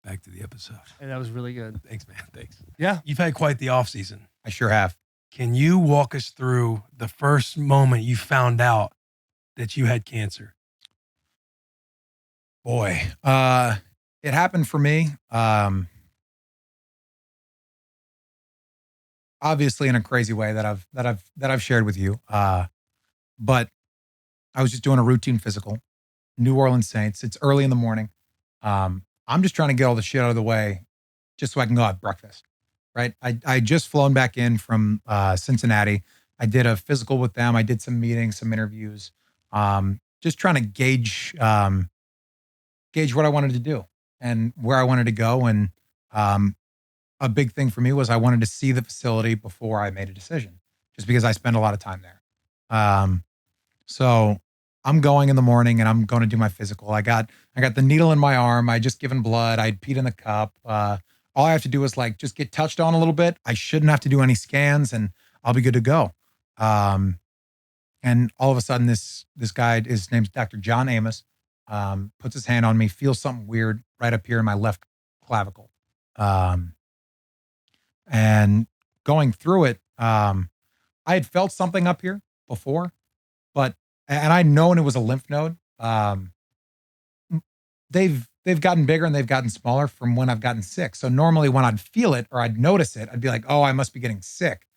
Back to the episode. Hey, that was really good. Thanks, man. Thanks. Yeah. You've had quite the off season. I sure have. Can you walk us through the first moment you found out that you had cancer? Boy, it happened for me. Obviously in a crazy way that I've shared with you. But I was just doing a routine physical, New Orleans Saints. It's early in the morning. I'm just trying to get all the shit out of the way just so I can go have breakfast. Right. I just flown back in from Cincinnati. I did a physical with them. I did some meetings, some interviews. Just trying to gauge what I wanted to do and where I wanted to go. And a big thing for me was I wanted to see the facility before I made a decision, just because I spend a lot of time there. So I'm going in the morning and I'm going to do my physical. I got the needle in my arm. I just given blood. I'd peed in the cup. All I have to do is like just get touched on a little bit. I shouldn't have to do any scans and I'll be good to go. And all of a sudden this guy, his name's Dr. John Amos, puts his hand on me, feels something weird right up here in my left clavicle. And going through it, I had felt something up here before, and I'd known it was a lymph node. They've gotten bigger and they've gotten smaller from when I've gotten sick. So normally when I'd feel it or I'd notice it, I'd be like, oh, I must be getting sick.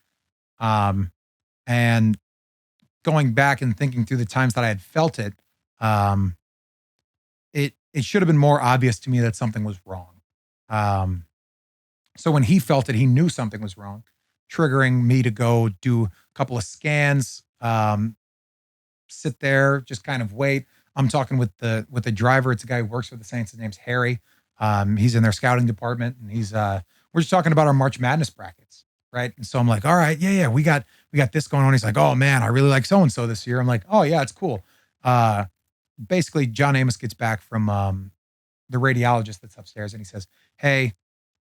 And going back and thinking through the times that I had felt it, it should have been more obvious to me that something was wrong. So when he felt it, he knew something was wrong, triggering me to go do a couple of scans, sit there, just kind of wait. I'm talking with the driver. It's a guy who works for the Saints. His name's Harry. He's in their scouting department, and we're just talking about our March Madness brackets, right? And so I'm like, all right, yeah, we got this going on. He's like, oh man, I really like so and so this year. I'm like, oh yeah, it's cool. Basically, John Amos gets back from the radiologist that's upstairs, and he says, hey,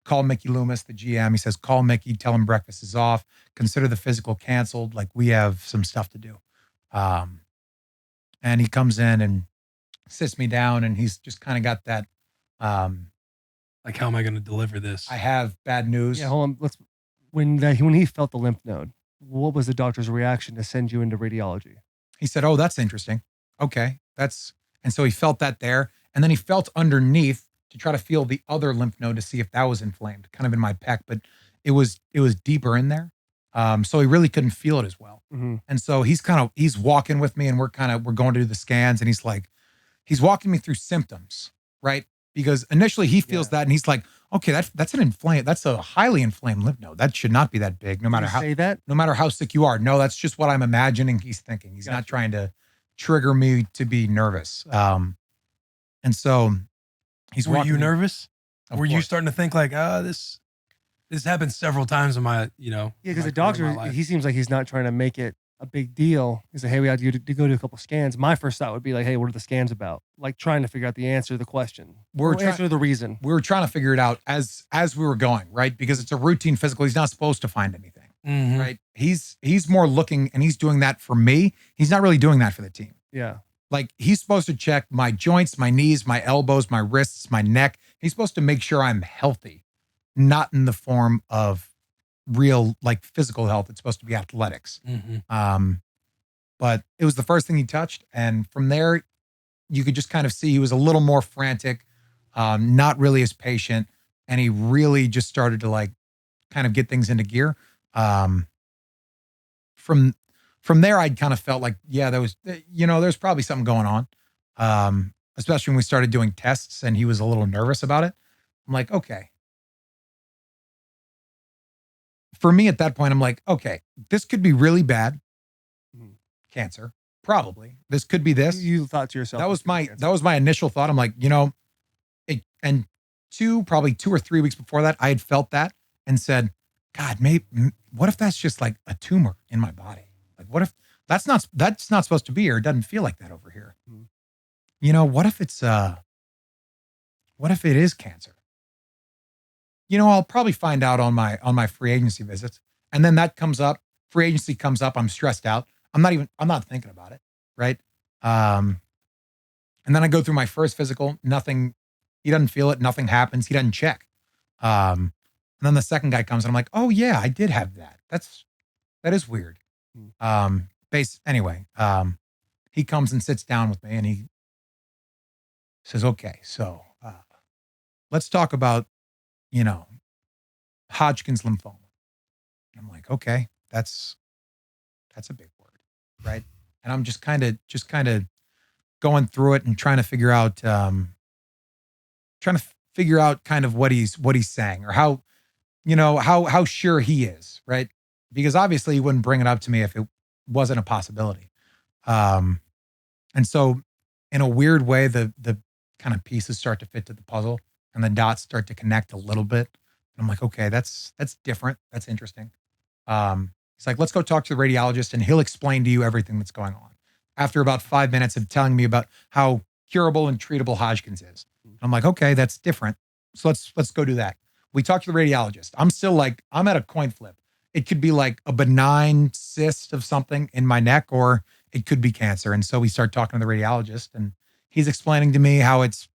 call Mickey Loomis, the GM. He says, call Mickey, tell him breakfast is off. Consider the physical canceled. Like, we have some stuff to do. And he comes in and sits me down, and he's just kind of got that. Like, how am I going to deliver this? I have bad news. Yeah, hold on. When he felt the lymph node, what was the doctor's reaction to send you into radiology? He said, oh, that's interesting. Okay. And so he felt that there. And then he felt underneath to try to feel the other lymph node to see if that was inflamed, kind of in my pec, but it was deeper in there. So he really couldn't feel it as well. Mm-hmm. And so he's walking with me, and we're going to do the scans, and he's walking me through symptoms, right? Because initially he feels that, and he's like, okay, that's a highly inflamed lymph node. That should not be that big, no matter how sick you are. No, that's just what I'm imagining he's thinking. He's not trying to trigger me to be nervous. And so Were you nervous? Of Were you course. starting to think like, this happened several times in my, Yeah, because the doctor, he seems like he's not trying to make it a big deal. He said, hey, we had to go do a couple scans. My first thought would be like, hey, what are the scans about? Like trying to figure out the answer to the question. Answer to the reason. We were trying to figure it out as we were going, right? Because it's a routine physical. He's not supposed to find anything, right? He's more looking, and he's doing that for me. He's not really doing that for the team. Yeah. Like he's supposed to check my joints, my knees, my elbows, my wrists, my neck. He's supposed to make sure I'm healthy, not in the form of real like physical health. It's supposed to be athletics. But it was the first thing he touched. And from there, you could just kind of see he was a little more frantic, not really as patient. And he really just started to like kind of get things into gear. From there, I'd kind of felt like, yeah, there was, there's probably something going on. Especially when we started doing tests and he was a little nervous about it. I'm like, okay. For me at that point, I'm like, okay, this could be really bad. Cancer, probably. This could be this. You thought to yourself. That was my initial thought. I'm like, and probably 2 or 3 weeks before that, I had felt that and said, God, what if that's just like a tumor in my body? Like, what if that's not supposed to be here? It doesn't feel like that over here. What if it is cancer? I'll probably find out on my free agency visits. And then that comes up, free agency comes up. I'm stressed out. I'm not thinking about it. Right. And then I go through my first physical, nothing, he doesn't feel it. Nothing happens. He doesn't check. And then the second guy comes and I'm like, oh yeah, I did have that. That is weird. Anyway, he comes and sits down with me and he says, okay, so, let's talk about, Hodgkin's lymphoma. I'm like, okay, that's a big word. Right. And I'm just kind of going through it and trying to figure out kind of what he's saying or how sure he is. Right. Because obviously he wouldn't bring it up to me if it wasn't a possibility. And so in a weird way, the kind of pieces start to fit to the puzzle and the dots start to connect a little bit. And I'm like, okay, that's different. That's interesting. He's like, let's go talk to the radiologist and he'll explain to you everything that's going on. After about 5 minutes of telling me about how curable and treatable Hodgkin's is. I'm like, okay, that's different. So let's go do that. We talked to the radiologist. I'm still like, I'm at a coin flip. It could be like a benign cyst of something in my neck, or it could be cancer. And so we start talking to the radiologist and he's explaining to me how it's,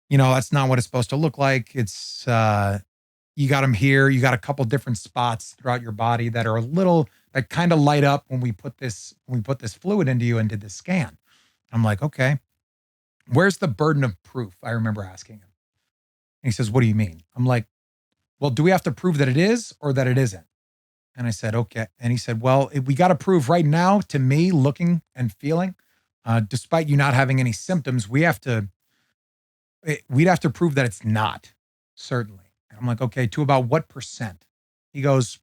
that's not what it's supposed to look like. It's, you got them here. You got a couple different spots throughout your body that are that kind of light up when we put this fluid into you and did this scan. I'm like, okay, where's the burden of proof? I remember asking him. And he says, what do you mean? I'm like, well, do we have to prove that it is or that it isn't? And I said, okay. And he said, well, we got to prove right now to me looking and feeling, despite you not having any symptoms, we'd have to prove that it's not, certainly. And I'm like, okay, to about what percent? He goes,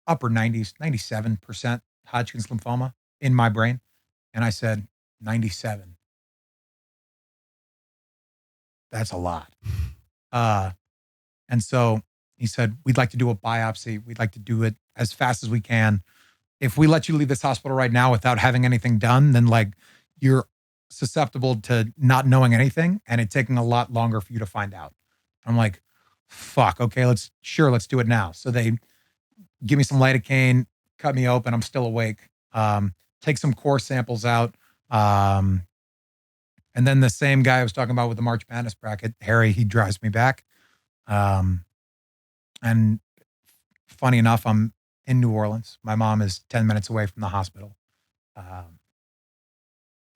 upper 90s, 97% Hodgkin's lymphoma in my brain. And I said, 97. That's a lot. And so he said, we'd like to do a biopsy. We'd like to do it as fast as we can. If we let you leave this hospital right now without having anything done, then like you're susceptible to not knowing anything and it taking a lot longer for you to find out. I'm like, fuck, okay, let's do it now. So they give me some lidocaine, cut me open. I'm still awake. Take some core samples out. And then the same guy I was talking about with the March Madness bracket, Harry, he drives me back. And funny enough, I'm in New Orleans. My mom is 10 minutes away from the hospital.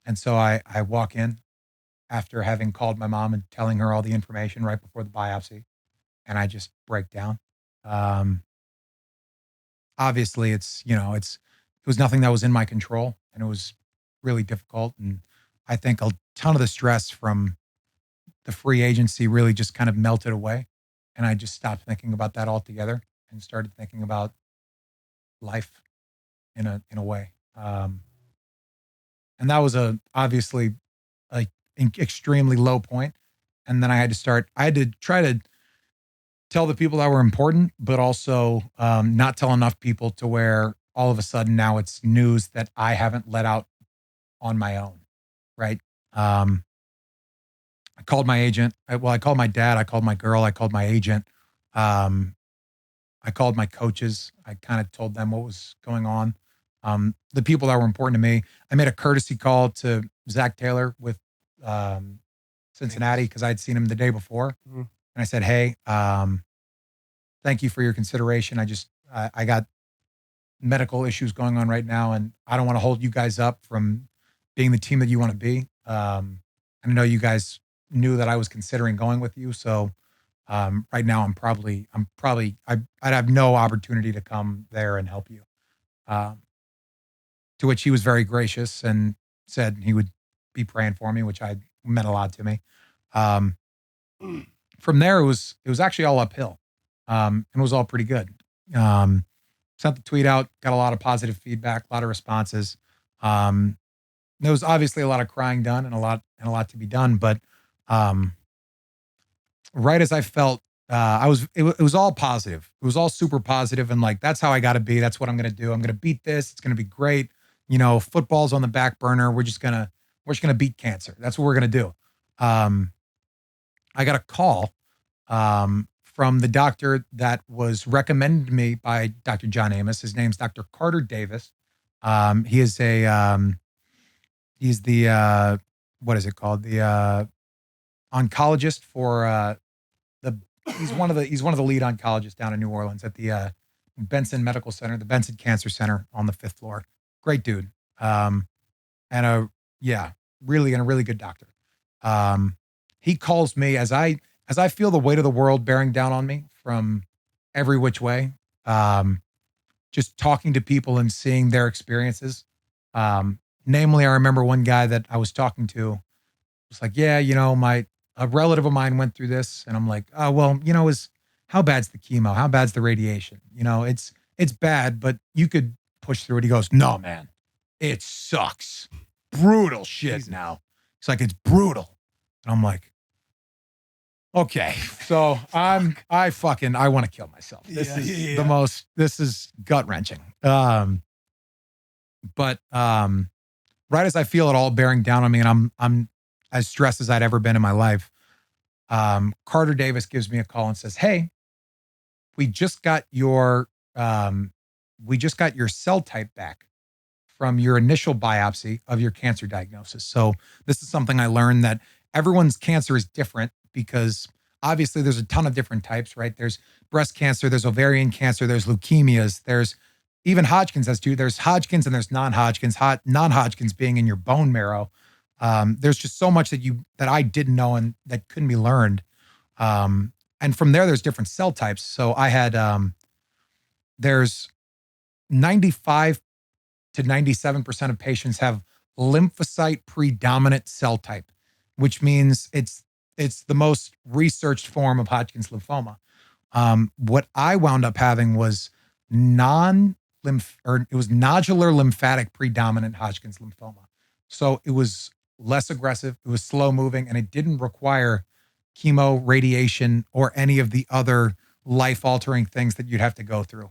And so I walk in after having called my mom and telling her all the information right before the biopsy. And I just break down. Obviously it was nothing that was in my control and it was really difficult. And I think a ton of the stress from the free agency really just kind of melted away. And I just stopped thinking about that altogether and started thinking about life in a way. And that was obviously an extremely low point. And then I had to try to tell the people that were important, but also not tell enough people to where all of a sudden now it's news that I haven't let out on my own, right? I called my agent. I called my dad. I called my girl. I called my agent. I called my coaches. I kind of told them what was going on. The people that were important to me. I made a courtesy call to Zach Taylor with Cincinnati because I'd seen him the day before. Mhm. And I said, hey, thank you for your consideration. I got medical issues going on right now, and I don't want to hold you guys up from being the team that you want to be. I know you guys knew that I was considering going with you. So right now I'd have no opportunity to come there and help you. To which he was very gracious and said he would be praying for me, which meant a lot to me. From there, it was actually all uphill. And it was all pretty good. Sent the tweet out, got a lot of positive feedback, a lot of responses. There was obviously a lot of crying done and a lot to be done, but right as I felt, it was all positive. It was all super positive, and like that's how I got to be. That's what I'm gonna do. I'm gonna beat this. It's gonna be great. You know, football's on the back burner. We're just gonna beat cancer. That's what we're gonna do. I got a call from the doctor that was recommended to me by Dr. John Amos. His name's Dr. Carter Davis. He is he's the what is it called? The oncologist for he's one of the lead oncologists down in New Orleans at the Benson Medical Center, the Benson Cancer Center on the 5th floor. Great dude. And a really good doctor. He calls me as I feel the weight of the world bearing down on me from every which way. Just talking to people and seeing their experiences. Namely, I remember one guy that I was talking to was like, yeah, you know, a relative of mine went through this. And I'm like, oh, well, you know, how bad's the chemo? How bad's the radiation? You know, it's bad, but you could push through it. He goes, no, man, it sucks. Brutal shit now. It's like, it's brutal. And I'm like, okay, so I want to kill myself. This is gut wrenching. But right as I feel it all bearing down on me, and I'm as stressed as I'd ever been in my life, Carter Davis gives me a call and says, hey, we just got your cell type back from your initial biopsy of your cancer diagnosis. So this is something I learned, that everyone's cancer is different because obviously there's a ton of different types, right? There's breast cancer, there's ovarian cancer, there's leukemias, there's even Hodgkin's has two. There's Hodgkin's and there's non-Hodgkin's. Non-Hodgkin's being in your bone marrow. There's just so much that I didn't know and that couldn't be learned. And from there's different cell types. So I had there's 95 to 97% of patients have lymphocyte predominant cell type, which means it's the most researched form of Hodgkin's lymphoma. What I wound up having was it was nodular lymphatic predominant Hodgkin's lymphoma. So it was less aggressive, it was slow moving, and it didn't require chemo, radiation, or any of the other life-altering things that you'd have to go through.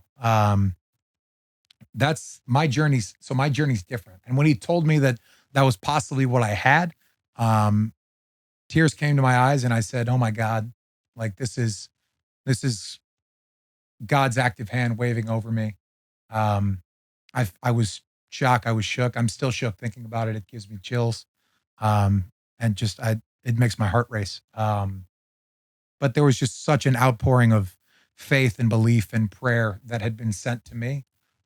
That's my journey. So my journey's different. And when he told me that was possibly what I had, tears came to my eyes, and I said, oh my God, like this is God's active hand waving over me. I was shocked. I was shook. I'm still shook thinking about it. It gives me chills. And it makes my heart race. But there was just such an outpouring of faith and belief and prayer that had been sent to me.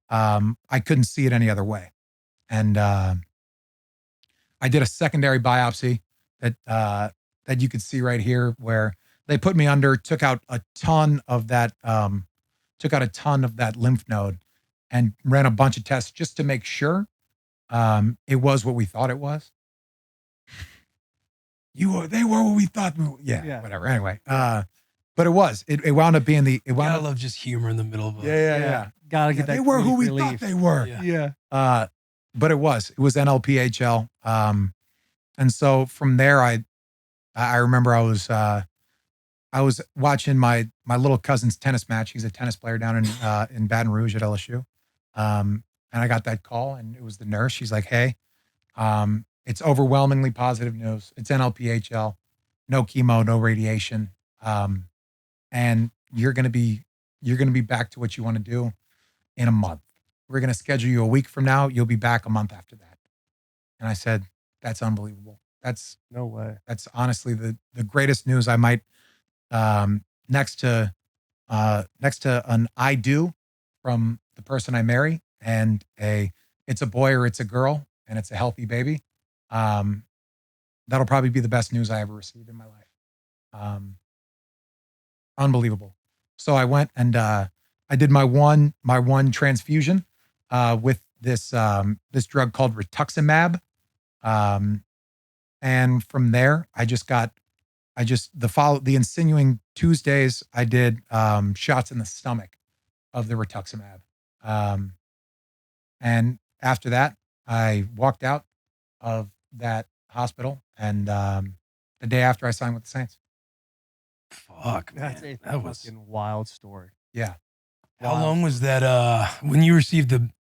I couldn't see it any other way. And I did a secondary biopsy that you could see right here, where they put me under, took out a ton of that lymph node and ran a bunch of tests just to make sure it was what we thought it was. They were what we thought. Yeah. Whatever. Anyway, but it was. It wound up being I love just humor in the middle of it. Yeah. Gotta get that. They were who we relief. thought they were. Yeah. But it was NLPHL. And so from there, I remember I was watching my little cousin's tennis match. He's a tennis player down in Baton Rouge at LSU. And I got that call, and it was the nurse. She's like, "Hey, it's overwhelmingly positive news. It's NLPHL, no chemo, no radiation, and you're gonna be back to what you want to do in a month. We're gonna schedule you a week from now. You'll be back a month after that." And I said, "That's unbelievable. No way. That's honestly the greatest news I might, next to an I do from the person I marry, and it's a boy or it's a girl and it's a healthy baby. That'll probably be the best news I ever received in my life. Unbelievable. So I went and I did my one transfusion with this drug called rituximab. And from there, the ensuing Tuesdays, I did shots in the stomach of the rituximab. And after that, I walked out of that hospital, and the day after, I signed with the Saints. Fuck, That's man. a That was. fucking wild story. Yeah. How long was that? When you received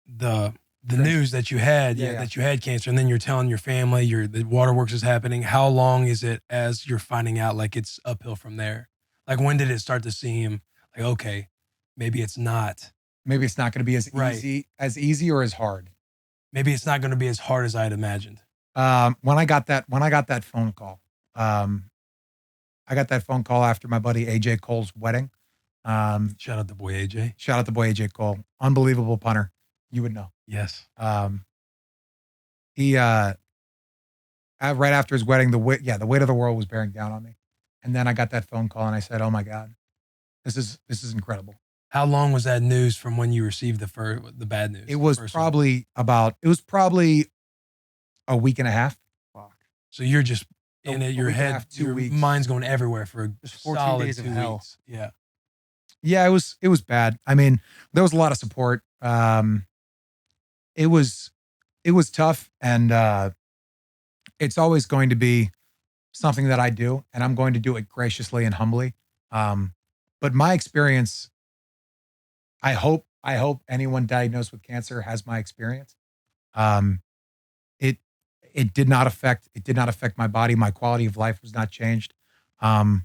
the news that you had, Yeah. that you had cancer, and then you're telling your family, the waterworks is happening. How long is it as you're finding out? Like it's uphill from there. Like when did it start to seem like okay, maybe it's not. Maybe it's not going to be Right. easy or as hard. Maybe it's not going to be as hard as I had imagined. When I got that phone call, I got that phone call after my buddy AJ Cole's wedding. Shout out the boy AJ. Shout out the boy AJ Cole, unbelievable punter. You would know. Yes. He right after his wedding, the weight of the world was bearing down on me, and then I got that phone call, and I said, "Oh my God, this is incredible." How long was that news from when you received the bad news? It was probably a week and a half. Fuck. So you're just in A it, your week and a head, half, 2 your weeks. mind's going everywhere for Just 14 solid days of 2 hell. weeks. Yeah. Yeah, it was bad. I mean, there was a lot of support. It was tough, and it's always going to be something that I do, and I'm going to do it graciously and humbly. But my experience, I hope anyone diagnosed with cancer has my experience. It did not affect my body. My quality of life was not changed. I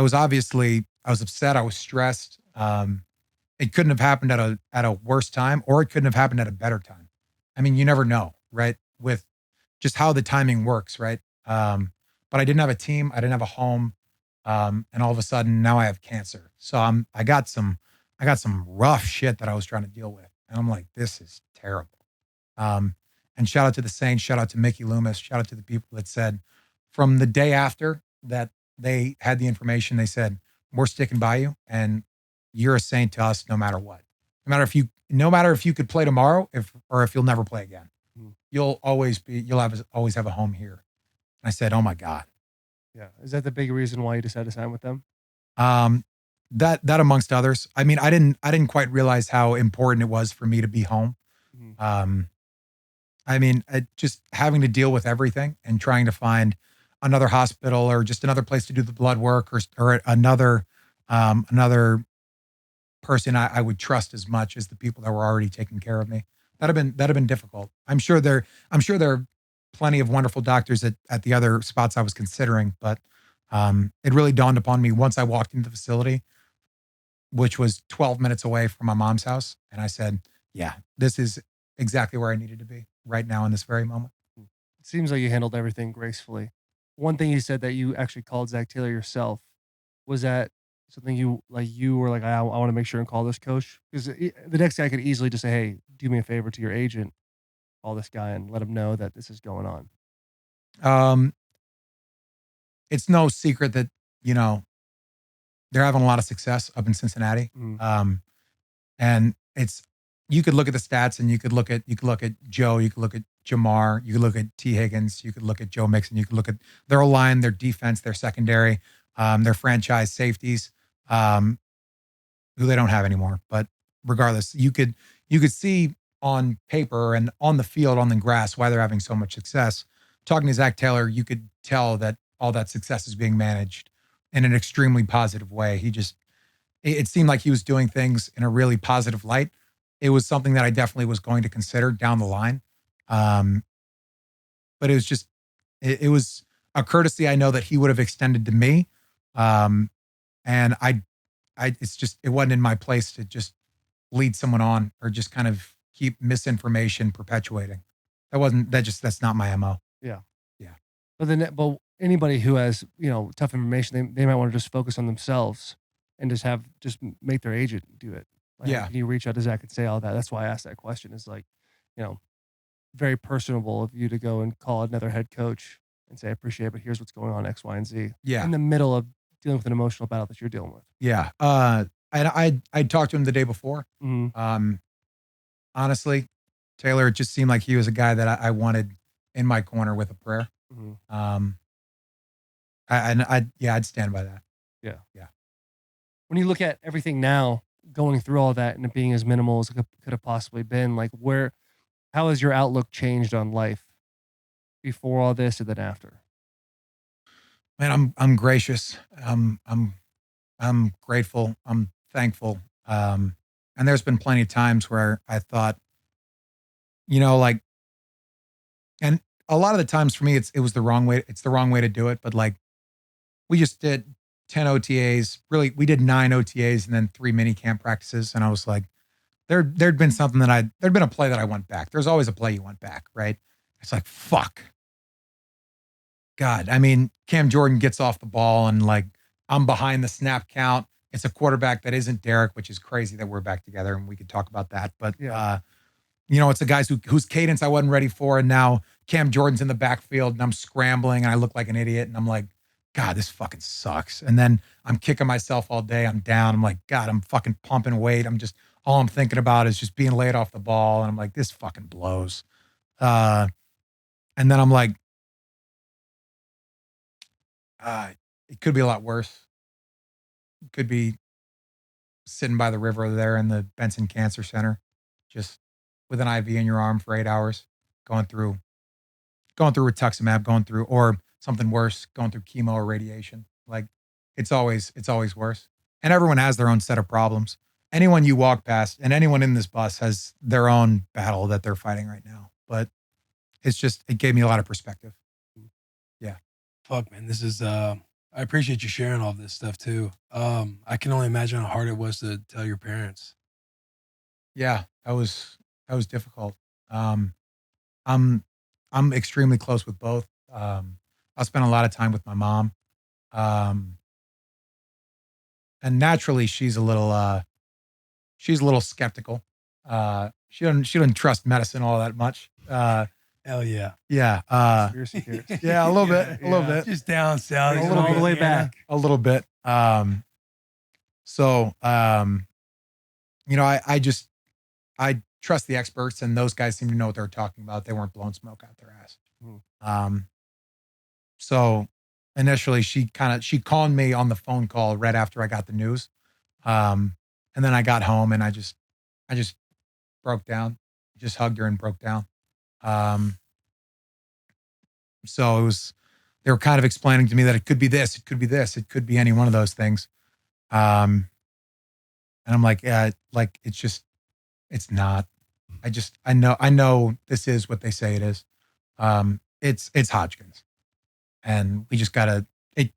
was upset. I was stressed. It couldn't have happened at a worse time, or it couldn't have happened at a better time. I mean, you never know, right? With just how the timing works, right? But I didn't have a team. I didn't have a home. And all of a sudden now I have cancer. So I got some rough shit that I was trying to deal with. And I'm like, this is terrible. And shout out to the Saints, shout out to Mickey Loomis, shout out to the people that said from the day after that they had the information, they said, we're sticking by you and you're a Saint to us no matter what. No matter if you could play tomorrow, if you'll never play again. You'll always have a home here. And I said, oh my God. Yeah. Is that the big reason why you decided to sign with them? That amongst others. I mean, I didn't quite realize how important it was for me to be home. I mean, just having to deal with everything and trying to find another hospital or just another place to do the blood work or another person I would trust as much as the people that were already taking care of me. That'd have been difficult. I'm sure there are plenty of wonderful doctors at the other spots I was considering, but it really dawned upon me once I walked into the facility, which was 12 minutes away from my mom's house. And I said, yeah, this is exactly where I needed to be right now in this very moment. It seems like you handled everything gracefully. One thing you said that you actually called Zach Taylor yourself. Was that something you were like, I want to make sure and call this coach? Because the next guy could easily just say, hey, do me a favor to your agent, call this guy and let him know that this is going on. It's no secret that, they're having a lot of success up in Cincinnati. And you could look at the stats and you could look at Joe, you could look at Jamar, you could look at T. Higgins, you could look at Joe Mixon, you could look at their O-line, their defense, their secondary, their franchise safeties, who they don't have anymore. But regardless, you could see on paper and on the field, on the grass, why they're having so much success. Talking to Zach Taylor, you could tell that all that success is being managed in an extremely positive way. It seemed like he was doing things in a really positive light. it was something that I definitely was going to consider down the line. But it was just, it was a courtesy I know that he would have extended to me. And it's just, it wasn't in my place to just lead someone on or just kind of keep misinformation perpetuating. That's not my MO. Yeah. Yeah. But anybody who has, tough information, they might want to just focus on themselves and just make their agent do it. Like, Yeah. Can you reach out to Zach and say all that? That's why I asked that question. Is like, very personable of you to go and call another head coach and say, I appreciate it, but here's what's going on, X, Y, and Z. Yeah. In the middle of dealing with an emotional battle that you're dealing with. Yeah. I talked to him the day before. Mm-hmm. Honestly, Taylor, it just seemed like he was a guy that I wanted in my corner with a prayer. Mm-hmm. I'd stand by that. Yeah. Yeah. When you look at everything now, going through all that and it being as minimal as it could have possibly been, like how has your outlook changed on life before all this and then after? Man, I'm gracious. I'm grateful. I'm thankful. And there's been plenty of times where I thought, like, and a lot of the times for me, it was the wrong way. It's the wrong way to do it. But like, we just did 10 OTAs. Really, we did 9 OTAs and then 3 mini camp practices. And I was like, there'd been something there'd been a play that I went back. There's always a play you went back, right? It's like, fuck. God, I mean, Cam Jordan gets off the ball and like, I'm behind the snap count. It's a quarterback that isn't Derek, which is crazy that we're back together and we could talk about that. But, it's a guy whose cadence I wasn't ready for. And now Cam Jordan's in the backfield and I'm scrambling and I look like an idiot. And I'm like, God, this fucking sucks. And then I'm kicking myself all day. I'm down. I'm like, God, I'm fucking pumping weight. All I'm thinking about is just being laid off the ball. And I'm like, this fucking blows. And then I'm like, it could be a lot worse. It could be sitting by the river there in the Benson Cancer Center, just with an IV in your arm for 8 hours, going through rituximab, or something worse, going through chemo or radiation. Like it's always worse. And everyone has their own set of problems. Anyone you walk past and anyone in this bus has their own battle that they're fighting right now. But it gave me a lot of perspective. Yeah. Fuck, man. This is, I appreciate you sharing all this stuff too. I can only imagine how hard it was to tell your parents. Yeah, that was difficult. I'm extremely close with both. I spent a lot of time with my mom. And naturally she's a little skeptical. She doesn't trust medicine all that much. Hell yeah. Yeah. Conspiracy theories. Yeah, a little bit. Just down south. All the way back. A little bit. I trust the experts and those guys seem to know what they're talking about. They weren't blowing smoke out their ass. So initially she called me on the phone call right after I got the news. And then I got home and I just broke down, just hugged her and broke down. So they were kind of explaining to me that it could be this, it could be this, it could be any one of those things. And I'm like, yeah, like, it's not, I know this is what they say it is. It's Hodgkin's and we just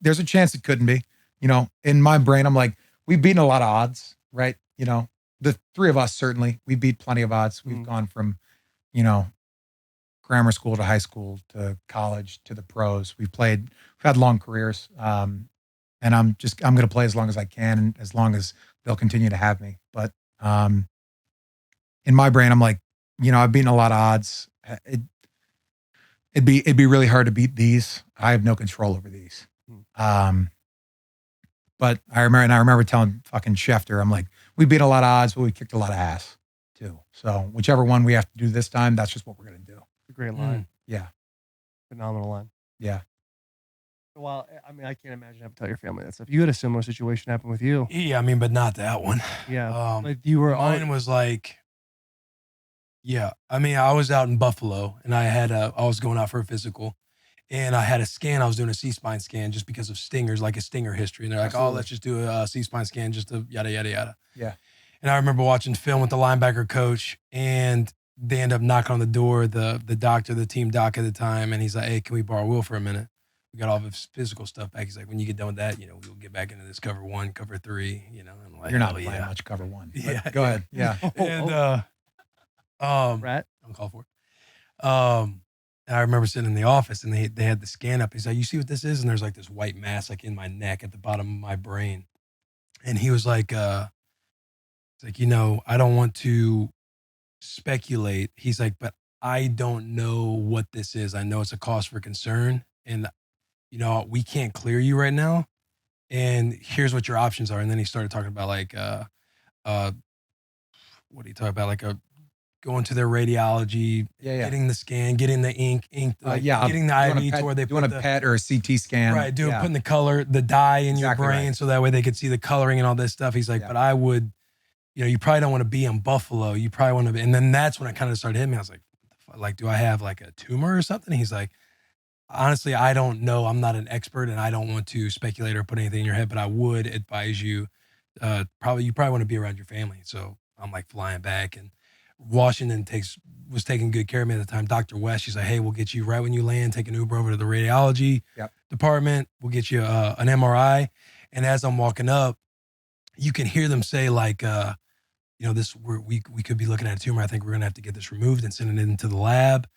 there's a chance it couldn't be, in my brain. I'm like, we've beaten a lot of odds, right? The three of us, certainly we beat plenty of odds. We've gone from, grammar school to high school to college to the pros. We've had long careers. And I'm going to play as long as I can and as long as they'll continue to have me. But in my brain, I'm like, I've beaten a lot of odds. It'd be really hard to beat these. I have no control over these. But I remember telling fucking Schefter, I'm like, we beat a lot of odds, but we kicked a lot of ass too. So whichever one we have to do this time, that's just what we're going to do. A great line. Yeah. Phenomenal line. Yeah. Well, I mean, I can't imagine having to tell your family that stuff. You had a similar situation happen with you. Yeah, I mean, but not that one. Yeah. Like you were mine was like, yeah. I mean, I was out in Buffalo and I was going out for a physical and I had a scan. I was doing a C-spine scan just because of stingers, like a stinger history. And they're like, oh, let's just do a C-spine scan just to yada, yada, yada. Yeah. And I remember watching film with the linebacker coach, and they end up knocking on the door, the doctor, the team doc at the time, and he's like, "Hey, can we borrow Will for a minute? We got all of his physical stuff back." He's like, "When you get done with that, we'll get back into this cover 1, cover 3, And I'm like, You're not "Oh, playing much cover 1. Yeah, Go ahead. Yeah. And Rat. I'm called for it. And I remember sitting in the office, and they had the scan up. He's like, "You see what this is?" And there's like this white mass like in my neck at the bottom of my brain. And he was like, it's like, I don't want to speculate. He's like, but I don't know what this is. I know it's a cause for concern, and we can't clear you right now. And here's what your options are. And then he started talking about like, what do you talk about? Like going to their radiology, getting the scan, getting the ink, getting the IV to where they doing put a the PET or a CT scan. right, putting the color, the dye in your brain, so that way they could see the coloring and all this stuff. He's like, but I would, you probably don't want to be in Buffalo. You probably want to be, and then that's when it kind of started hitting me. I was like, do I have like a tumor or something? He's like, honestly, I don't know. I'm not an expert, and I don't want to speculate or put anything in your head, but I would advise you, you probably want to be around your family. So I'm like flying back, and Washington was taking good care of me at the time. Dr. West, she's like, "Hey, we'll get you right when you land, take an Uber over to the radiology department. We'll get you an MRI." And as I'm walking up, you can hear them say like, we could be looking at a tumor. I think we're going to have to get this removed and send it into the lab.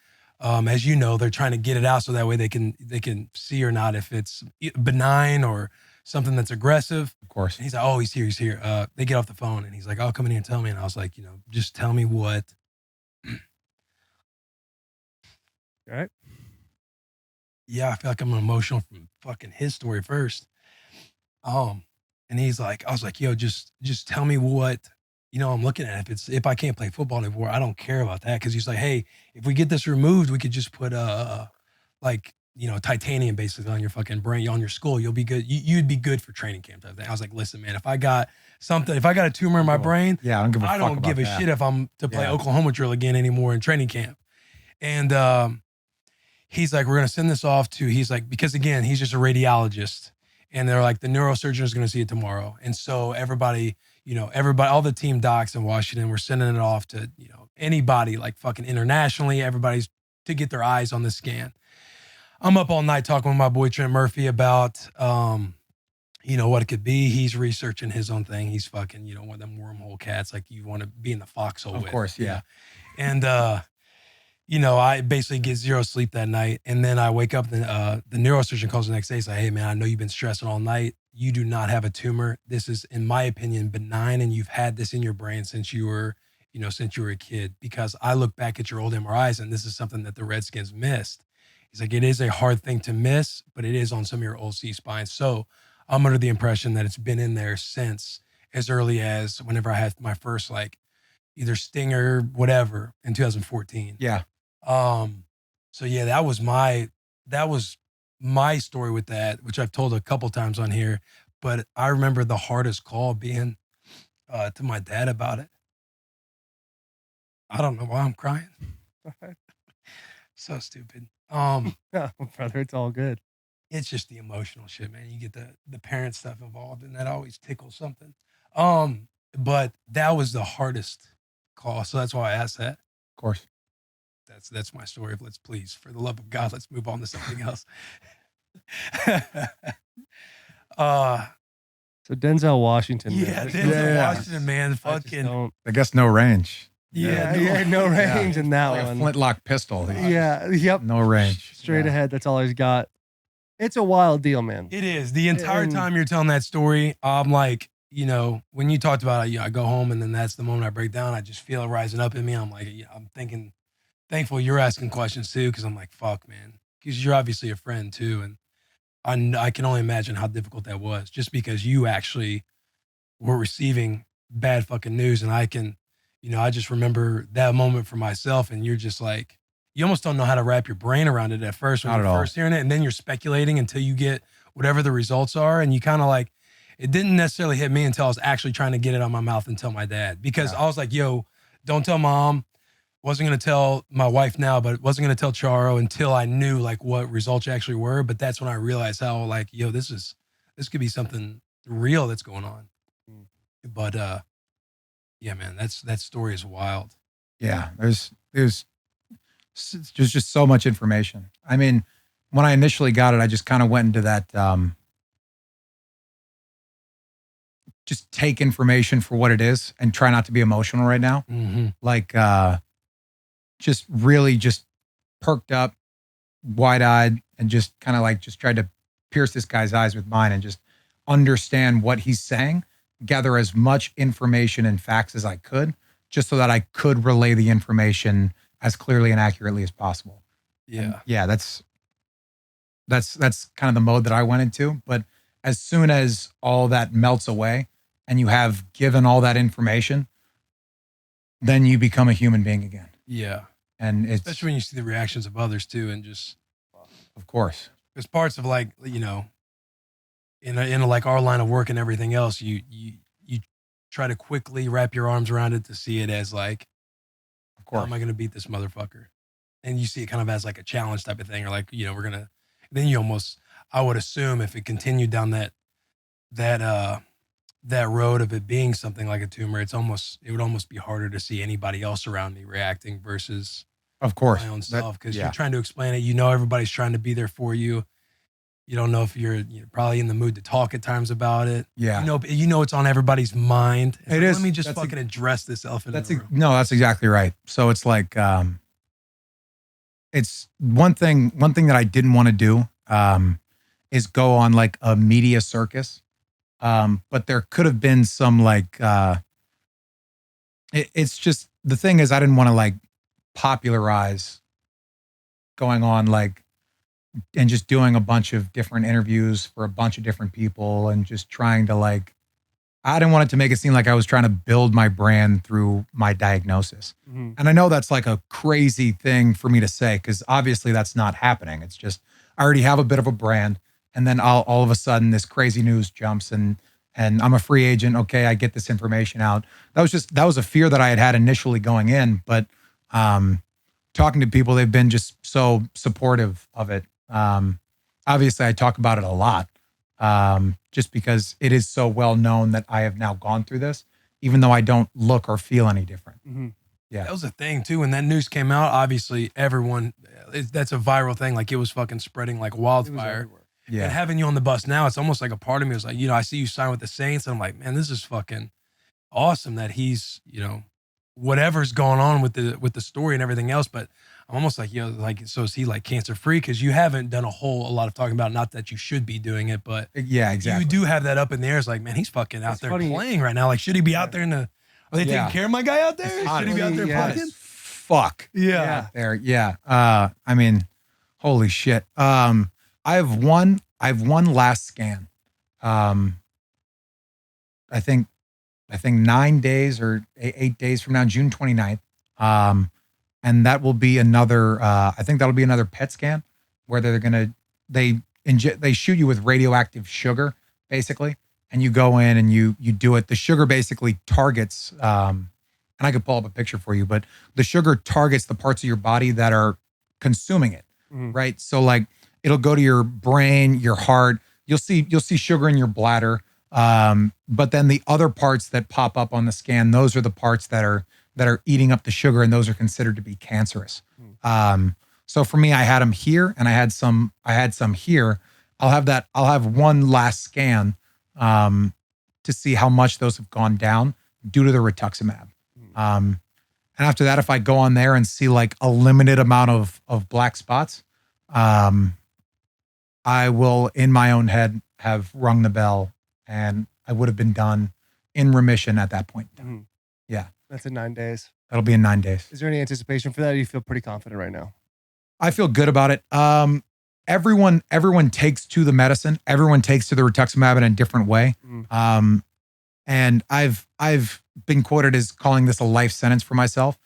As you know, they're trying to get it out so that way they can see or not if it's benign or something that's aggressive. Of course. And he's like, "Oh, he's here. They get off the phone, and he's like, "Oh, come in here and tell me." And I was like, just tell me what. All right. Yeah, I feel like I'm emotional from fucking his story first. And he's like, I was like, "Yo, just tell me what, I'm looking at. If I can't play football anymore, I don't care about that." Cause he's like, "Hey, if we get this removed, we could just put titanium basically on your fucking brain, on your skull. You'll be good. You'd be good for training camp type thing." I was like, "Listen, man, if I got a tumor in my brain, I don't give a shit if I'm to play Oklahoma drill again anymore in training camp." And he's like, "We're going to send this off to," he's like, because again, he's just a radiologist, and they're like, "The neurosurgeon is going to see it tomorrow." And so everybody, all the team docs in Washington, we're sending it off to, anybody like fucking internationally, everybody's to get their eyes on the scan. I'm up all night talking with my boy Trent Murphy about, what it could be. He's researching his own thing. He's fucking, one of them wormhole cats like you want to be in the foxhole with. Of course, yeah. And, I basically get zero sleep that night. And then I wake up, the neurosurgeon calls the next day. He's like, "Hey, man, I know you've been stressing all night. You do not have a tumor. This is, in my opinion, benign, and you've had this in your brain since you were a kid. Because I look back at your old MRIs, and this is something that the Redskins missed." He's like, "It is a hard thing to miss, but it is on some of your old C-spines. So I'm under the impression that it's been in there since as early as whenever I had my first, like, either stinger, whatever, in 2014. Yeah. So yeah, that was my story with that, which I've told a couple times on here. But I remember the hardest call being to my dad about it. I don't know why I'm crying. So stupid. Yeah, brother, it's all good. It's just the emotional shit, man. You get the parent stuff involved, and that always tickles something. But that was the hardest call, so that's why I asked that. Of course. That's my story. Let's please, for the love of God, let's move on to something else. So Denzel Washington. Yeah, Denzel Washington, man. Fucking. I guess no range. Yeah, no range in that Like one. a flintlock pistol. Yep. No range. Straight ahead. That's all he's got. It's a wild deal, man. It is. The entire time you're telling that story, I'm like, when you talked about it, I go home, and then that's the moment I break down. I just feel it rising up in me. I'm like, I'm thinking, thankful you're asking questions too, because I'm like, fuck, man, because you're obviously a friend too, and I can only imagine how difficult that was, just because you actually were receiving bad fucking news, and I can, I just remember that moment for myself, and you're just like, you almost don't know how to wrap your brain around it at first when you're first hearing it, and then you're speculating until you get whatever the results are, and you kind of like, it didn't necessarily hit me until I was actually trying to get it on my mouth and tell my dad, because I was like, yo, don't tell mom. Wasn't going to tell my wife now, but wasn't going to tell Charo until I knew like what results actually were. But that's when I realized how like, yo, this could be something real that's going on. But Yeah, man, that story is wild. Yeah, there's just so much information. I mean, when I initially got it, I just kind of went into that just take information for what it is and try not to be emotional right now. Mm-hmm. Like just really just perked up, wide-eyed, and just kind of like just tried to pierce this guy's eyes with mine and just understand what he's saying, gather as much information and facts as I could, just so that I could relay the information as clearly and accurately as possible. Yeah. And yeah, that's kind of the mode that I went into. But as soon as all that melts away and you have given all that information, then you become a human being again. Yeah. And it's, especially when you see the reactions of others too, and just, of course, there's parts of like, in a like our line of work and everything else, you try to quickly wrap your arms around it to see it as like, of course, how am I going to beat this motherfucker? And you see it kind of as like a challenge type of thing, or like, then you almost, I would assume if it continued down that road of it being something like a tumor, it would almost be harder to see anybody else around me reacting versus of course, my own self. Cause yeah. you're trying to explain it. Everybody's trying to be there for you. You don't know if you're probably in the mood to talk at times about it. Yeah. It's on everybody's mind. It's It like, is. Let me just That's fucking address this elephant in the room. No, that's exactly right. So it's like, it's one thing that I didn't want to do, is go on like a media circus. But there could have been some like, it's just, the thing is I didn't want to like popularize going on like, and just doing a bunch of different interviews for a bunch of different people and just trying to like, I didn't want it to make it seem like I was trying to build my brand through my diagnosis. Mm-hmm. And I know that's like a crazy thing for me to say, because obviously that's not happening. It's just, I already have a bit of a brand. And then all of a sudden this crazy news jumps and I'm a free agent. Okay, I get this information out. That was a fear that I had initially going in, but talking to people, they've been just so supportive of it. Obviously I talk about it a lot, just because it is so well known that I have now gone through this, even though I don't look or feel any different. Mm-hmm. Yeah. That was the thing too. When that news came out, obviously that's a viral thing. Like it was fucking spreading like wildfire. Yeah. And having you on the bus now, it's almost like a part of me was like, I see you sign with the Saints. And I'm like, man, this is fucking awesome that he's, whatever's going on with the story and everything else. But I'm almost like, so is he like cancer free? Because you haven't done a lot of talking about, not that you should be doing it, but yeah, exactly. You do have that up in the air. It's like, man, he's fucking out there playing right now. Like, should he be out there are they taking care of my guy out there? Should he be out there playing? Fuck. Yeah. There. Yeah. I mean, holy shit. I have one last scan. I think 9 days or 8 days from now, June 29th. And that will be another, I think that'll be another PET scan where they shoot you with radioactive sugar, basically. And you go in and you do it. The sugar basically targets, and I could pull up a picture for you, but the sugar targets the parts of your body that are consuming it, right? So like it'll go to your brain, your heart. You'll see sugar in your bladder. But then the other parts that pop up on the scan, those are the parts that are eating up the sugar, and those are considered to be cancerous. So for me, I had them here, and I had some here. I'll have one last scan to see how much those have gone down due to the rituximab. And after that, if I go on there and see like a limited amount of black spots, I will, in my own head, have rung the bell, and I would have been done in remission at that point. Yeah. That's in 9 days. That'll be in 9 days. Is there any anticipation for that? Or you feel pretty confident right now? I feel good about it. Everyone takes to the medicine. Everyone takes to the rituximab in a different way. And I've been quoted as calling this a life sentence for myself.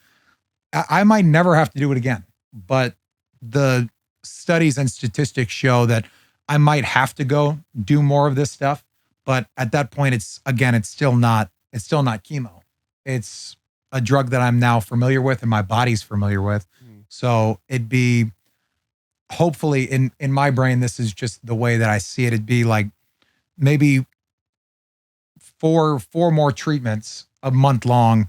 I might never have to do it again, but the studies and statistics show that I might have to go do more of this stuff. But at that point, it's still not chemo. It's a drug that I'm now familiar with and my body's familiar with. So it'd be, hopefully in my brain, this is just the way that I see it. It'd be like maybe four more treatments a month long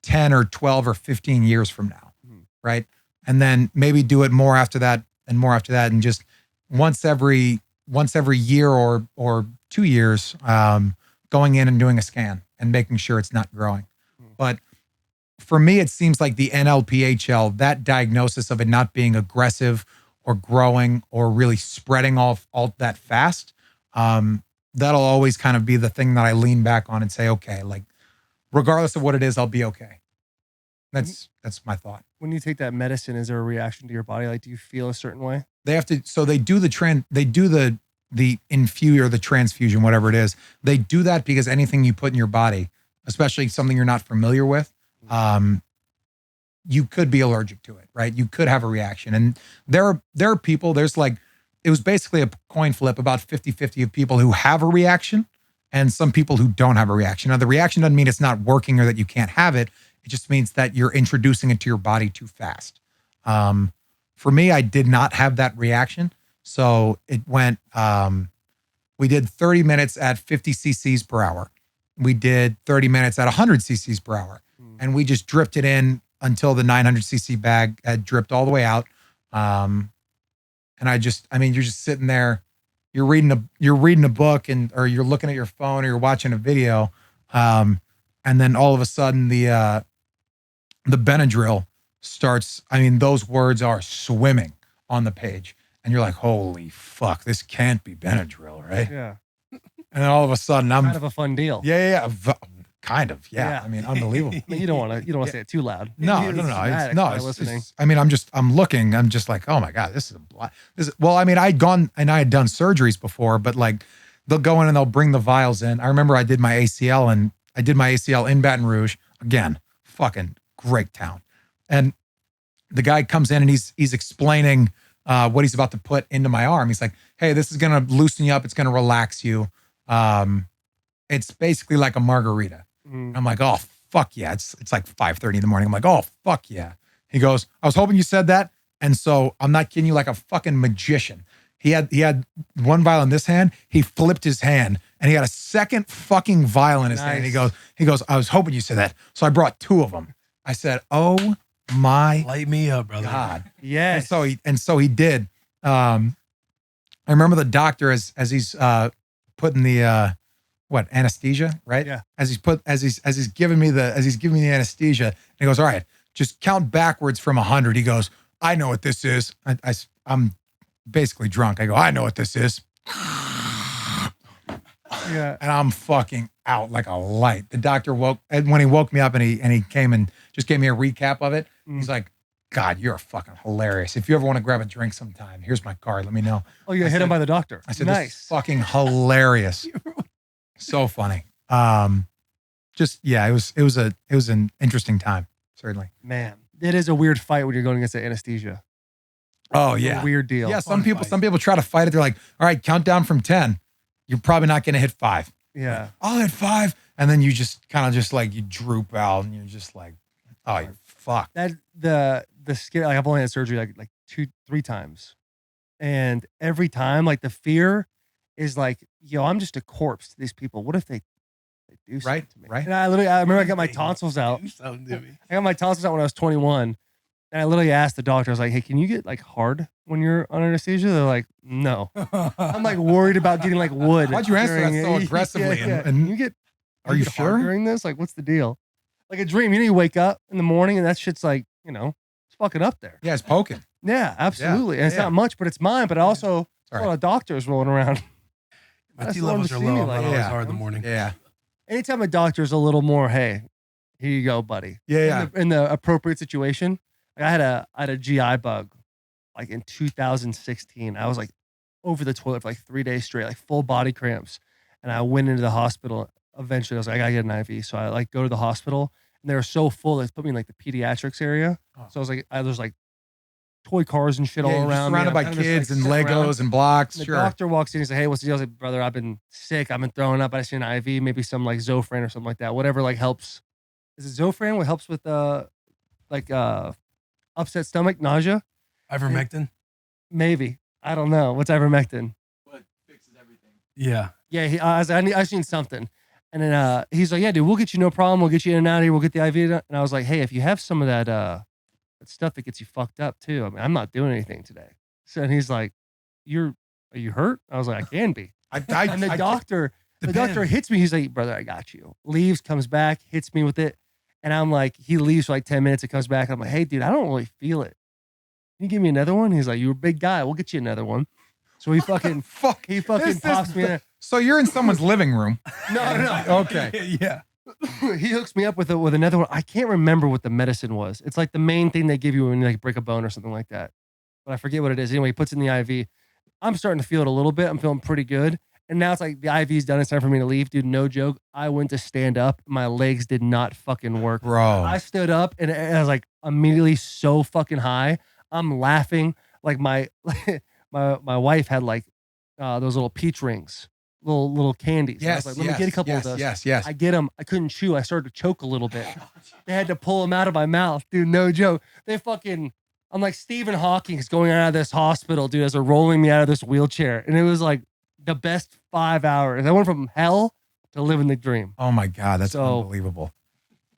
10 or 12 or 15 years from now, right? And then maybe do it more after that and more after that, and just once every year or 2 years, going in and doing a scan and making sure it's not growing. But for me, it seems like the NLPHL, that diagnosis of it not being aggressive or growing or really spreading all that fast, that'll always kind of be the thing that I lean back on and say, okay, like regardless of what it is, I'll be okay. That's my thought. When you take that medicine, is there a reaction to your body? Like, do you feel a certain way? They have to, so they do the infuse or the transfusion, whatever it is. They do that because anything you put in your body, especially something you're not familiar with, you could be allergic to it, right? You could have a reaction. And there are people, there's like, it was basically a coin flip, about 50-50 of people who have a reaction and some people who don't have a reaction. Now, the reaction doesn't mean it's not working or that you can't have it. It just means that you're introducing it to your body too fast. For me, I did not have that reaction. So it went, we did 30 minutes at 50 cc's per hour. We did 30 minutes at 100 cc's per hour. And we just dripped it in until the 900 cc bag had dripped all the way out. And you're just sitting there, you're reading a book or you're looking at your phone or you're watching a video. And then all of a sudden the Benadryl starts, those words are swimming on the page. And you're like, holy fuck, this can't be Benadryl, right? Yeah. And then all of a sudden I'm kind of a fun deal. Yeah. Kind of. Yeah. Unbelievable. You don't want to say it too loud. No. I'm looking. I'm just like, oh my God, this is I had done surgeries before, but like they'll go in and they'll bring the vials in. I remember I did my ACL in Baton Rouge. Again, fucking great town. And the guy comes in and he's explaining what he's about to put into my arm. He's like, hey, this is going to loosen you up. It's going to relax you. It's basically like a margarita. I'm like, oh, fuck yeah. It's like 5:30 in the morning. I'm like, oh, fuck yeah. He goes, I was hoping you said that. And so I'm not kidding you, like a fucking magician. He had one vial in this hand. He flipped his hand and he had a second fucking vial in his hand. He goes, I was hoping you said that. So I brought two of them. I said, oh my light me up, brother. God. Yes. And so he did. I remember the doctor as he's putting the anesthesia, right? Yeah. As he's giving me the anesthesia, and he goes, all right, just count backwards from 100. He goes, I know what this is. I'm basically drunk. I go, I know what this is. Yeah. And I'm fucking out like a light. The doctor when he woke me up and he came and just gave me a recap of it. He's like, God, you're fucking hilarious. If you ever want to grab a drink sometime, here's my card. Let me know. Oh, you got hit him by the doctor. I said, nice. This is fucking hilarious. So funny. It was an interesting time, certainly. Man, it is a weird fight when you're going against the anesthesia. Oh It's yeah. a weird deal. Yeah, some people try to fight it. They're like, all right, count down from 10. You're probably not going to hit 5. Yeah. Like, I'll hit 5. And then you just kind of just like, you droop out and you're just like, oh, you're fucked. That the scare, like I've only had surgery like 2-3 times. And every time, like the fear is like, yo, I'm just a corpse to these people. What if they do something to me? Right. And I remember I got my tonsils out. I got my tonsils out when I was 21. And I literally asked the doctor, I was like, hey, can you get like hard when you're on anesthesia? They're like, no. I'm like worried about getting like wood. Why'd you answer that so aggressively? Yeah. And you get, are you sure during this? Like, what's the deal? Like a dream, you wake up in the morning and that shit's like, it's fucking up there. Yeah, it's poking. Yeah, absolutely. And it's not much, but it's mine. But I also, a lot of doctors rolling around. My T levels are low. I'm always hard in the morning. Yeah. Anytime a doctor's a little more, hey, here you go, buddy. Yeah. In the appropriate situation. Like I had a GI bug like in 2016. I was like over the toilet for like 3 days straight, like full body cramps. And I went into the hospital. Eventually I was like, I gotta get an IV. So I like go to the hospital and they were so full, they put me in like the pediatrics area. So I was like, there's like toy cars and shit all around. Surrounded by kids and Legos and blocks. And the doctor walks in and says, hey, what's the deal? I was like, brother, I've been sick. I've been throwing up. I just need an IV, maybe some like Zofran or something like that. Whatever like helps. Is it Zofran? What helps with upset stomach, nausea? Ivermectin? Maybe. I don't know. What's ivermectin? What fixes everything? Yeah. Yeah, I just need something. And then he's like, yeah, dude, we'll get you no problem. We'll get you in and out of here. We'll get the IV done. And I was like, hey, if you have some of that stuff that gets you fucked up too, I mean, I'm not doing anything today. So and he's like, are you hurt? I was like, I can be. And the doctor hits me. He's like, brother, I got you. Leaves, comes back, hits me with it. And I'm like, he leaves for like 10 minutes. It comes back. I'm like, hey, dude, I don't really feel it. Can you give me another one? He's like, you're a big guy. We'll get you another one. So he fucking pops me in. So you're in someone's living room. No. Okay. Yeah. He hooks me up with another one. I can't remember what the medicine was. It's like the main thing they give you when you like break a bone or something like that. But I forget what it is. Anyway, he puts it in the IV. I'm starting to feel it a little bit. I'm feeling pretty good. And now it's like the IV's done. It's time for me to leave. Dude, no joke. I went to stand up. My legs did not fucking work. Bro. I stood up and I was like immediately so fucking high. I'm laughing. Like my wife had like those little peach rings, little candies. Yes, I was like, let me get a couple of those. Yes. I get them. I couldn't chew. I started to choke a little bit. They had to pull them out of my mouth, dude. No joke. I'm like Stephen Hawking's going out of this hospital, dude, as they're rolling me out of this wheelchair. And it was like the best 5 hours. I went from hell to living the dream. Oh my God, that's unbelievable.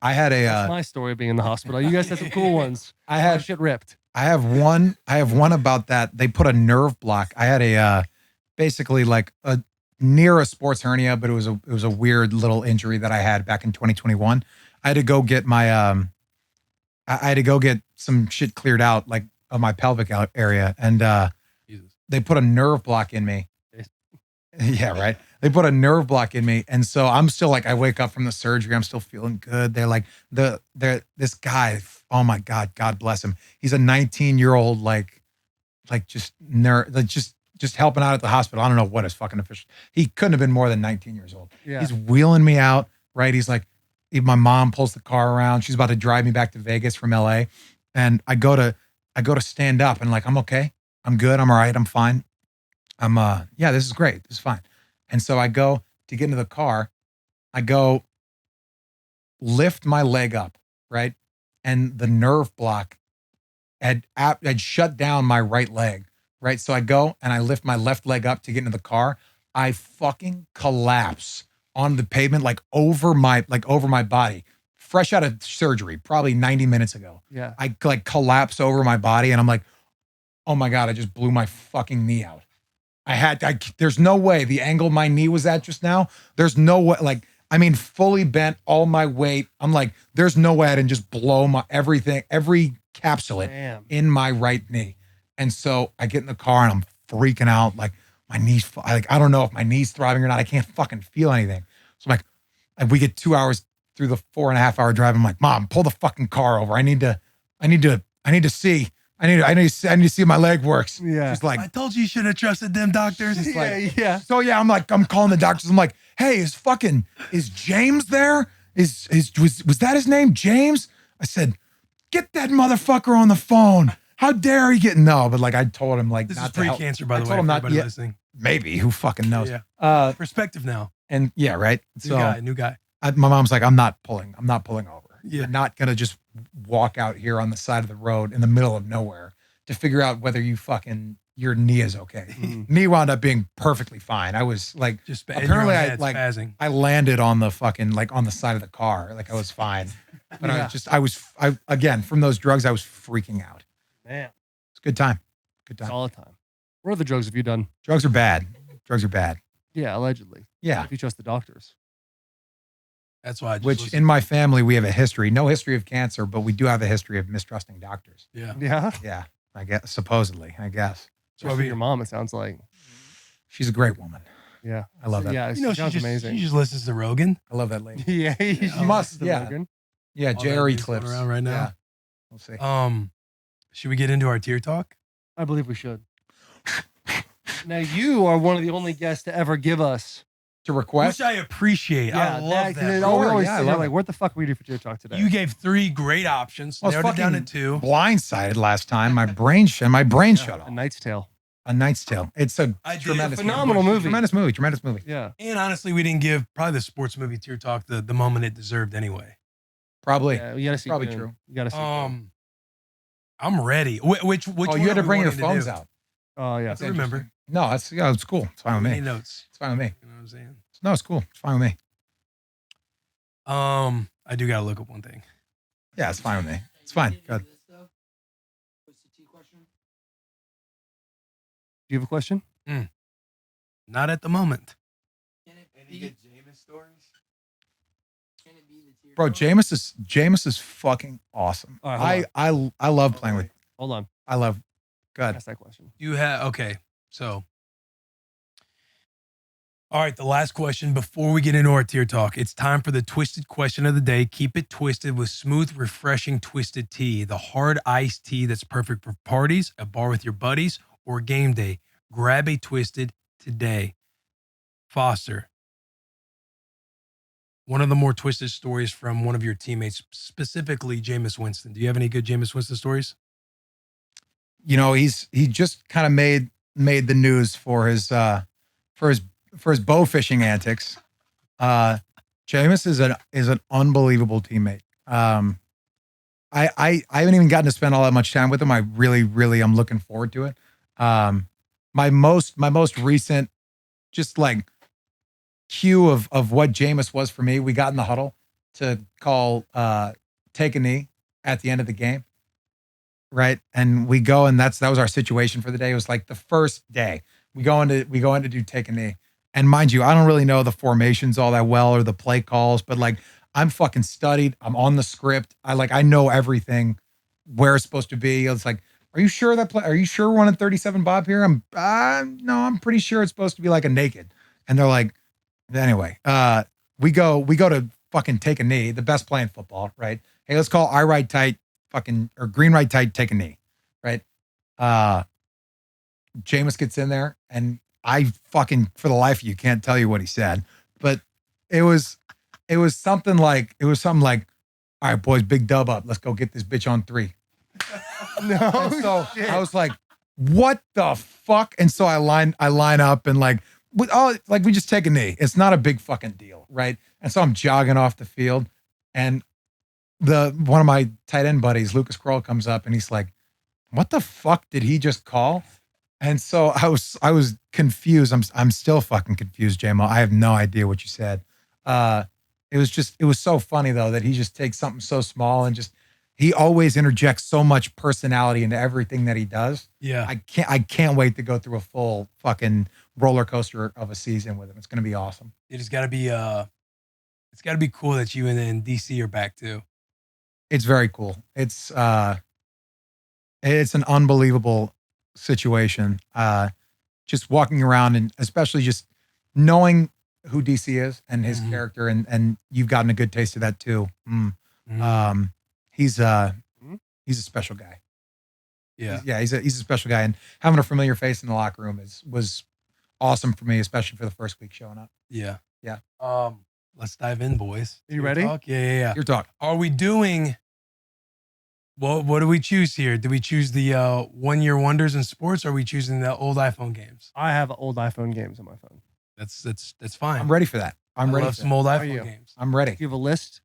I had That's my story of being in the hospital. You guys had some cool ones. I had shit ripped. I have one about that. They put a nerve block. I had a basically like a near a sports hernia, but it was a weird little injury that I had back in 2021. I had to go get my I had to go get some shit cleared out like of my pelvic area, and they put a nerve block in me. Yeah, right. They put a nerve block in me, and so I'm still like, I wake up from the surgery, I'm still feeling good. They're like this guy. Oh my God, God bless him. He's a 19-year-old just helping out at the hospital. I don't know what his fucking official. He couldn't have been more than 19 years old. Yeah. He's wheeling me out. Right. He's like, my mom pulls the car around. She's about to drive me back to Vegas from LA, and I go to stand up and like, I'm okay. I'm good. I'm all right. I'm fine. Yeah, this is great. This is fine. And so I go to get into the car. I go lift my leg up, right? And the nerve block had shut down my right leg, right? So I go and I lift my left leg up to get into the car. I fucking collapse on the pavement, like over my body, fresh out of surgery, probably 90 minutes ago. Yeah. I like collapse over my body and I'm like, oh my God, I just blew my fucking knee out. There's no way the angle my knee was at just now. There's no way, like, I mean, fully bent, all my weight. I'm like, there's no way I didn't just blow my everything, every capsulate in my right knee. And so I get in the car and I'm freaking out. Like my knees, like, I don't know if my knee's throbbing or not. I can't fucking feel anything. So I'm like, we get 2 hours through the 4.5 hour drive. I'm like, Mom, pull the fucking car over. I need to see. I need to see if my leg works. Yeah. She's like, I told you should have trusted them doctors. It's like, yeah. So yeah, I'm calling the doctors. I'm like, hey, is James there? Was that his name? James? I said, get that motherfucker on the phone. How dare he get no? But like I told him like this not is pre-cancer, by the way. Told him not everybody yet. Listening. Maybe who fucking knows? Yeah. Perspective now. And yeah, right. New guy. My mom's like, I'm not pulling over. Yeah. You're not gonna just walk out here on the side of the road in the middle of nowhere to figure out whether your knee is okay. Knee wound up being perfectly fine. I was like, Just apparently spazzing. I landed on the fucking like on the side of the car, like I was fine. But I again from those drugs I was freaking out. Man, it's a good time. Good time. All the time. What other drugs have you done? Drugs are bad. Drugs are bad. Yeah, allegedly. Yeah. If you trust the doctors. That's why. Which in my family we have a history, no history of cancer, but we do have a history of mistrusting doctors. Yeah. Yeah. Yeah. I guess supposedly. I guess. Especially your mom. It sounds like. She's a great woman. Yeah. I love that. Yeah. You know, she sounds amazing. She just listens to Rogan. I love that lady. Yeah. She must. the Yeah. Rogan. Yeah. All that JRE news going clips around right now. Yeah. We'll see. Should we get into our tier talk? I believe we should. Now you are one of the only guests to ever give us. To request. Which I appreciate. I love that. We always say, like, what the fuck we do for tier talk today? You gave 3 great options. I was Narrowed it down to fucking 2. blindsided last time. My brain shut off. A Knight's Tale. A Knight's Tale. It's a tremendous phenomenal movie. Tremendous movie. Yeah. And honestly, we didn't give probably the sports movie tier talk the moment it deserved anyway. Probably. Yeah, you gotta see. Probably Dune. true. You gotta see. I'm ready. Which Oh, one you had are to we bring your wanting to phones do? out. Oh yeah. That's remember. No, it's cool. It's fine with Any me. notes? It's fine with me. You know what I'm saying? No, it's cool. It's fine with me. I do gotta look up one thing. Yeah, it's fine with me. It's fine. Good. Do you have a question? Not at the moment. Any good Jameis stories? Bro, Jameis is fucking awesome. All right, I love playing with. Hold on. I love. God. Ask that question. You have okay. So, all right. The last question before we get into our tier talk. It's time for the twisted question of the day. Keep it twisted with smooth, refreshing twisted tea. The hard iced tea that's perfect for parties, a bar with your buddies, or game day. Grab a twisted today. Foster. One of the more twisted stories from one of your teammates, specifically Jameis Winston. Do you have any good Jameis Winston stories? You know, he just kind of made the news for his bow fishing antics. Jameis is an unbelievable teammate. I haven't even gotten to spend all that much time with him. I really am looking forward to it. My most recent just like cue of what Jameis was for me, we got in the huddle to call take a knee at the end of the game. Right. And we go, and that was our situation for the day. It was like the first day we go in to do take a knee. And mind you, I don't really know the formations all that well or the play calls, but like I'm fucking studied. I'm on the script. I know everything where it's supposed to be. It's like, are you sure we're running 37 Bob here? No, I'm pretty sure it's supposed to be like a naked. And they're like, anyway, we go to fucking take a knee, the best play in football, right? Hey, let's call I ride tight or green right tight, take a knee, right? Jameis gets in there, and I fucking, for the life of you, can't tell you what he said, but it was something like, all right, boys, big dub up. Let's go get this bitch on 3. No. And so I was like, what the fuck? And so I line up and we just take a knee. It's not a big fucking deal, right? And so I'm jogging off the field, and one of my tight end buddies, Lucas Kroll, comes up and he's like, what the fuck did he just call? And so I was confused. I'm still fucking confused, J-Mo. I have no idea what you said. It was so funny though that he just takes something so small and he always interjects so much personality into everything that he does. Yeah. I can't wait to go through a full fucking roller coaster of a season with him. It's gonna be awesome. It's gotta be cool that you and DC are back too. It's very cool. It's an unbelievable situation. Just walking around and especially just knowing who DC is and his character, and you've gotten a good taste of that too. He's a special guy. Yeah. He's a special guy, and having a familiar face in the locker room was awesome for me, especially for the first week showing up. Yeah. Yeah. Let's dive in, boys. You ready? Talk? Yeah. Your talk. Are we doing? What do we choose here? Do we choose the 1-year wonders in sports, or are we choosing the old iPhone games? I have old iPhone games on my phone. That's fine. I'm ready for that. I love some old Are you? iPhone games. I'm ready. Do you have a list?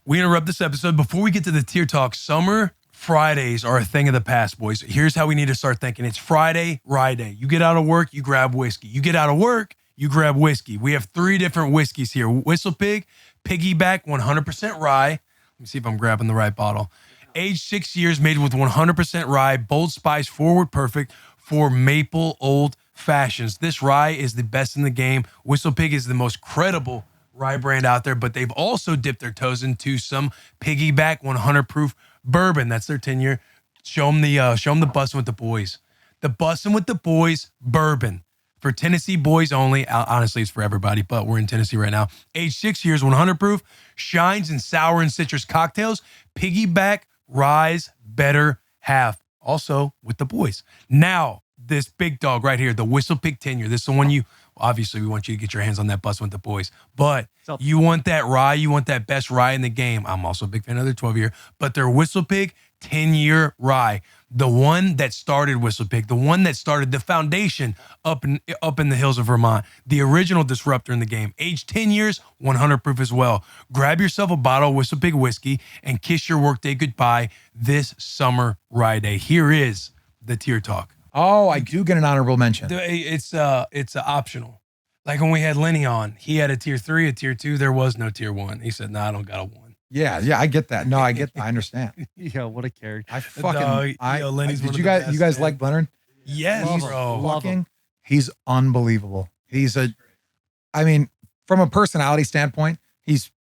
We interrupt this episode before we get to the tier talk. Summer Fridays are a thing of the past, boys. Here's how we need to start thinking. It's Friday, rye day. You get out of work, you grab whiskey. You get out of work, you grab whiskey. We have 3 different whiskeys here. Whistle Pig, Piggyback, 100% rye. Let me see if I'm grabbing the right bottle. Aged 6 years, made with 100% rye, bold spice, forward perfect for maple old fashions. This rye is the best in the game. Whistle Pig is the most credible rye brand out there, but they've also dipped their toes into some Piggyback 100 proof bourbon. That's their 10-year. Show them the Bussin with the Boys. The Bussin with the Boys bourbon for Tennessee boys only. Honestly, it's for everybody, but we're in Tennessee right now. Aged 6 years, 100 proof, shines in sour and citrus cocktails. Piggyback rye's better half. Also with the boys. Now, this big dog right here, the Whistle Pig 10-year. This is the one obviously we want you to get your hands on that Bussin with the Boys, but you want that rye, you want that best rye in the game. I'm also a big fan of their 12-year, but their Whistle Pig 10-year rye, the one that started Whistle Pig, the one that started the foundation up in the hills of Vermont, the original disruptor in the game, aged 10 years, 100 proof as well. Grab yourself a bottle of Whistle Pig whiskey and kiss your workday goodbye this summer rye day. Here is the tier talk. Oh, I do get an honorable mention. It's optional. Like when we had Lenny on, he had a tier 3, a tier 2. There was no tier 1. He said, "No, I don't got a 1." Yeah, I get that. No, I understand. Yo, what a character. I fucking. Dog, yo, Lenny's one did of you the guys? best, You guys man. like Leonard? Yes, Love him. bro. Love him. He's unbelievable. I mean, from a personality standpoint, he's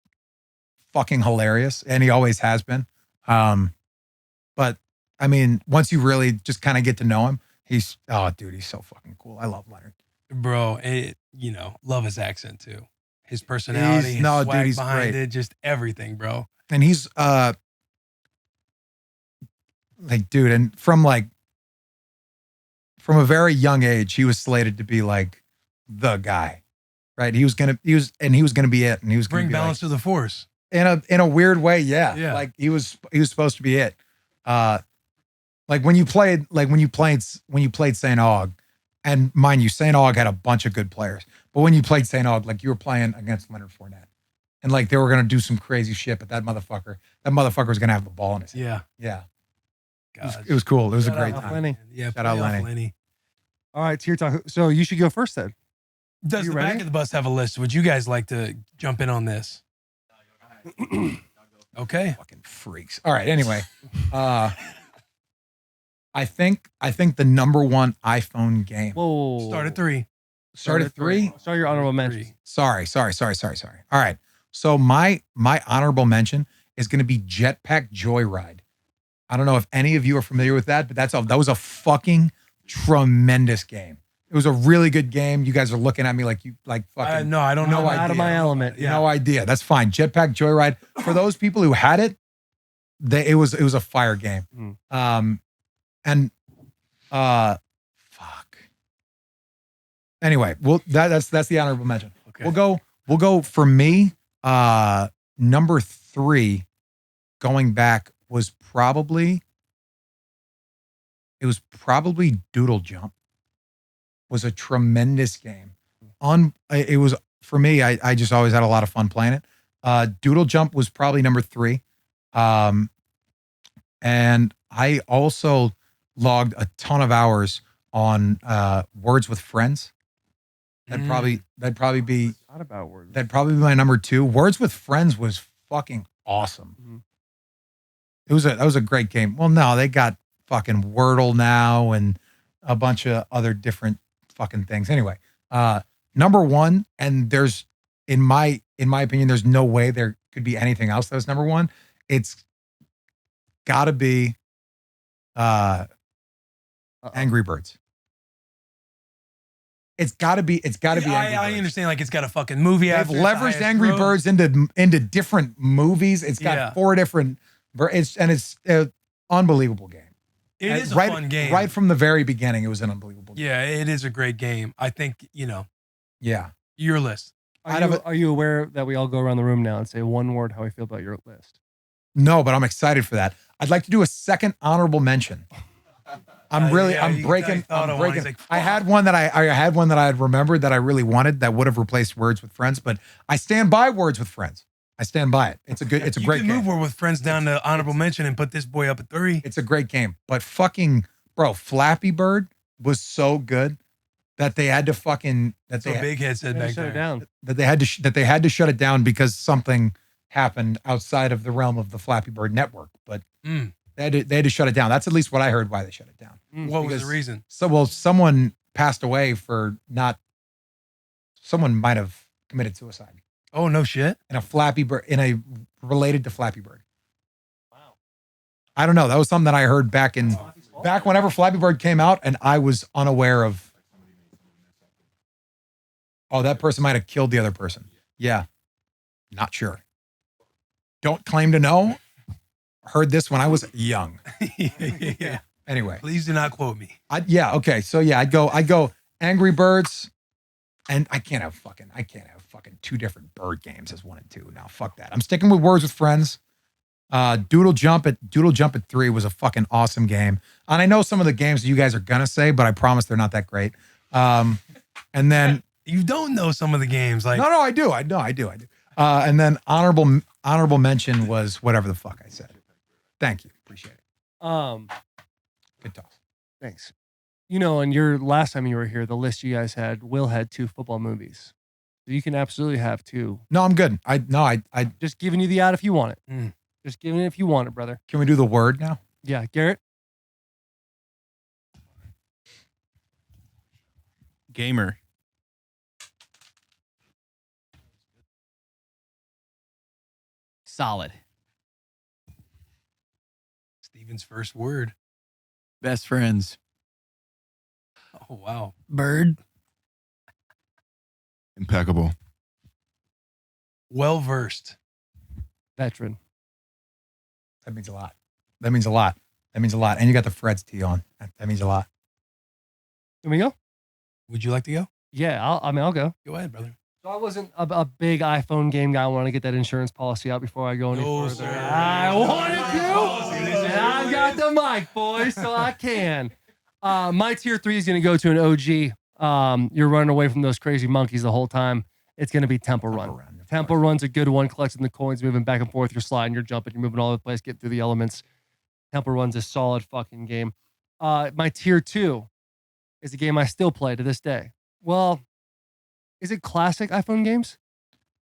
fucking hilarious, and he always has been. But I mean, once you really just kind of get to know him, he's so fucking cool. I love Leonard. Bro, love his accent too. His personality, his swag he's behind great. it, just everything, bro. And he's and from a very young age, he was slated to be like the guy, right? He was gonna be it, and he was gonna Bring be balance to the force. in a weird way, yeah. Yeah. Like he was supposed to be it. Like when you played St. Aug, and mind you, St. Aug had a bunch of good players, but when you played St. Aug, like you were playing against Leonard Fournette, and like they were gonna do some crazy shit, but that motherfucker was gonna have the ball in his hand. Yeah. It was cool. It was Shout a great out time. Lenny. Yeah. Shout out playoff Lenny. All right, tier talk. So you should go first then. Does You the ready? back of the bus have a list? Would you guys like to jump in on this? Okay. Fucking freaks. All right. Anyway, I think the number one iPhone game. Whoa. Start at 3. Start at 3. Start your honorable mentions. 3. Sorry. All right. So my honorable mention is going to be Jetpack Joyride. I don't know if any of you are familiar with that, but that was a fucking tremendous game. It was a really good game. You guys are looking at me like you fucking No, I don't know. No I'm out of my element. Yeah. no idea. That's fine. Jetpack Joyride. For those people who had it, it was a fire game. Fuck. Anyway, that's the honorable mention. Okay. We'll go for me. Number 3 going back was probably Doodle Jump. Was a tremendous game. It was for me, I just always had a lot of fun playing it. Doodle Jump was probably number 3. And I also logged a ton of hours on Words with Friends. That'd probably be Not about words. That'd probably be my number 2. Words with Friends was fucking awesome. Mhm. That was a great game. Well, no, they got fucking Wordle now and a bunch of other different fucking things. Anyway, number 1, and there's in my opinion, there's no way there could be anything else that was number 1. It's gotta be Angry Birds. It's gotta be Angry Birds. I understand. Like it's got a fucking movie. They've leveraged Angry Birds into different movies. It's got 4 different. It's an unbelievable game. It is a right, fun game. Right from the very beginning, it was an unbelievable game. Yeah, it is a great game. I think Yeah. your list. Are you aware that we all go around the room now and say one word how we feel about your list? No, but I'm excited for that. I'd like to do a second honorable mention. I'm breaking. I had one that I had remembered that I really wanted that would have replaced Words with Friends, but I stand by Words with Friends. I stand by it. It's a great You game. can move with friends down to honorable mention and put this boy up at 3. It's a great game, but fucking bro, Flappy Bird was so good that they had to fucking Big Head said back Shut it there. down. that they had to shut it down because something happened outside of the realm of the Flappy Bird network. But Mm. they had to shut it down. That's at least what I heard why they shut it down. What was Because- the reason? Someone passed away someone might have committed suicide Oh, no shit. in a Flappy Bird related to Flappy Bird. Wow. I don't know. That was something that I heard back whenever Flappy Bird came out, and I was unaware of. Oh, that person might have killed the other person. Yeah. Not sure. Don't claim to know. Heard this when I was young. Yeah. Anyway. Please do not quote me. Okay. So yeah, I'd go Angry Birds, and I can't have fucking 2 different bird games as 1 and 2. Now fuck that. I'm sticking with Words with Friends. Doodle Jump at 3 was a fucking awesome game. And I know some of the games you guys are gonna say, but I promise they're not that great. And then You don't know some of the games. Like no, I do. And then honorable mention was whatever the fuck I said. Thank you. Appreciate it. Good toss. Thanks. And your last time you were here, the list you guys had, Will had 2 football movies. You can absolutely have 2. No, I'm good. I Just giving you the out if you want it. Mm. Just giving it if you want it, brother. can we do the word now? Yeah, Garrett. Gamer. Solid. Steven's first word. Best friends. Oh, wow. Bird. Impeccable. Well versed. Veteran. That means a lot. That means a lot. That means a lot. And you got the Fred's tee on. That means a lot. Can we go? Would you like to go? Yeah, I'll go. Go ahead, brother. So I wasn't a big iPhone game guy. I want to get that insurance policy out before I go any No, further. sir. I wanted to. And I got the mic, boys, so I can. My tier 3 is going to go to an OG. You're running away from those crazy monkeys the whole time. It's going to be Temple Run. Temple Run's a good one, collecting the coins, moving back and forth. You're sliding, you're jumping, you're moving all over the place, getting through the elements. Temple Run's a solid fucking game. My tier 2 is a game I still play to this day. Well, is it classic iPhone games?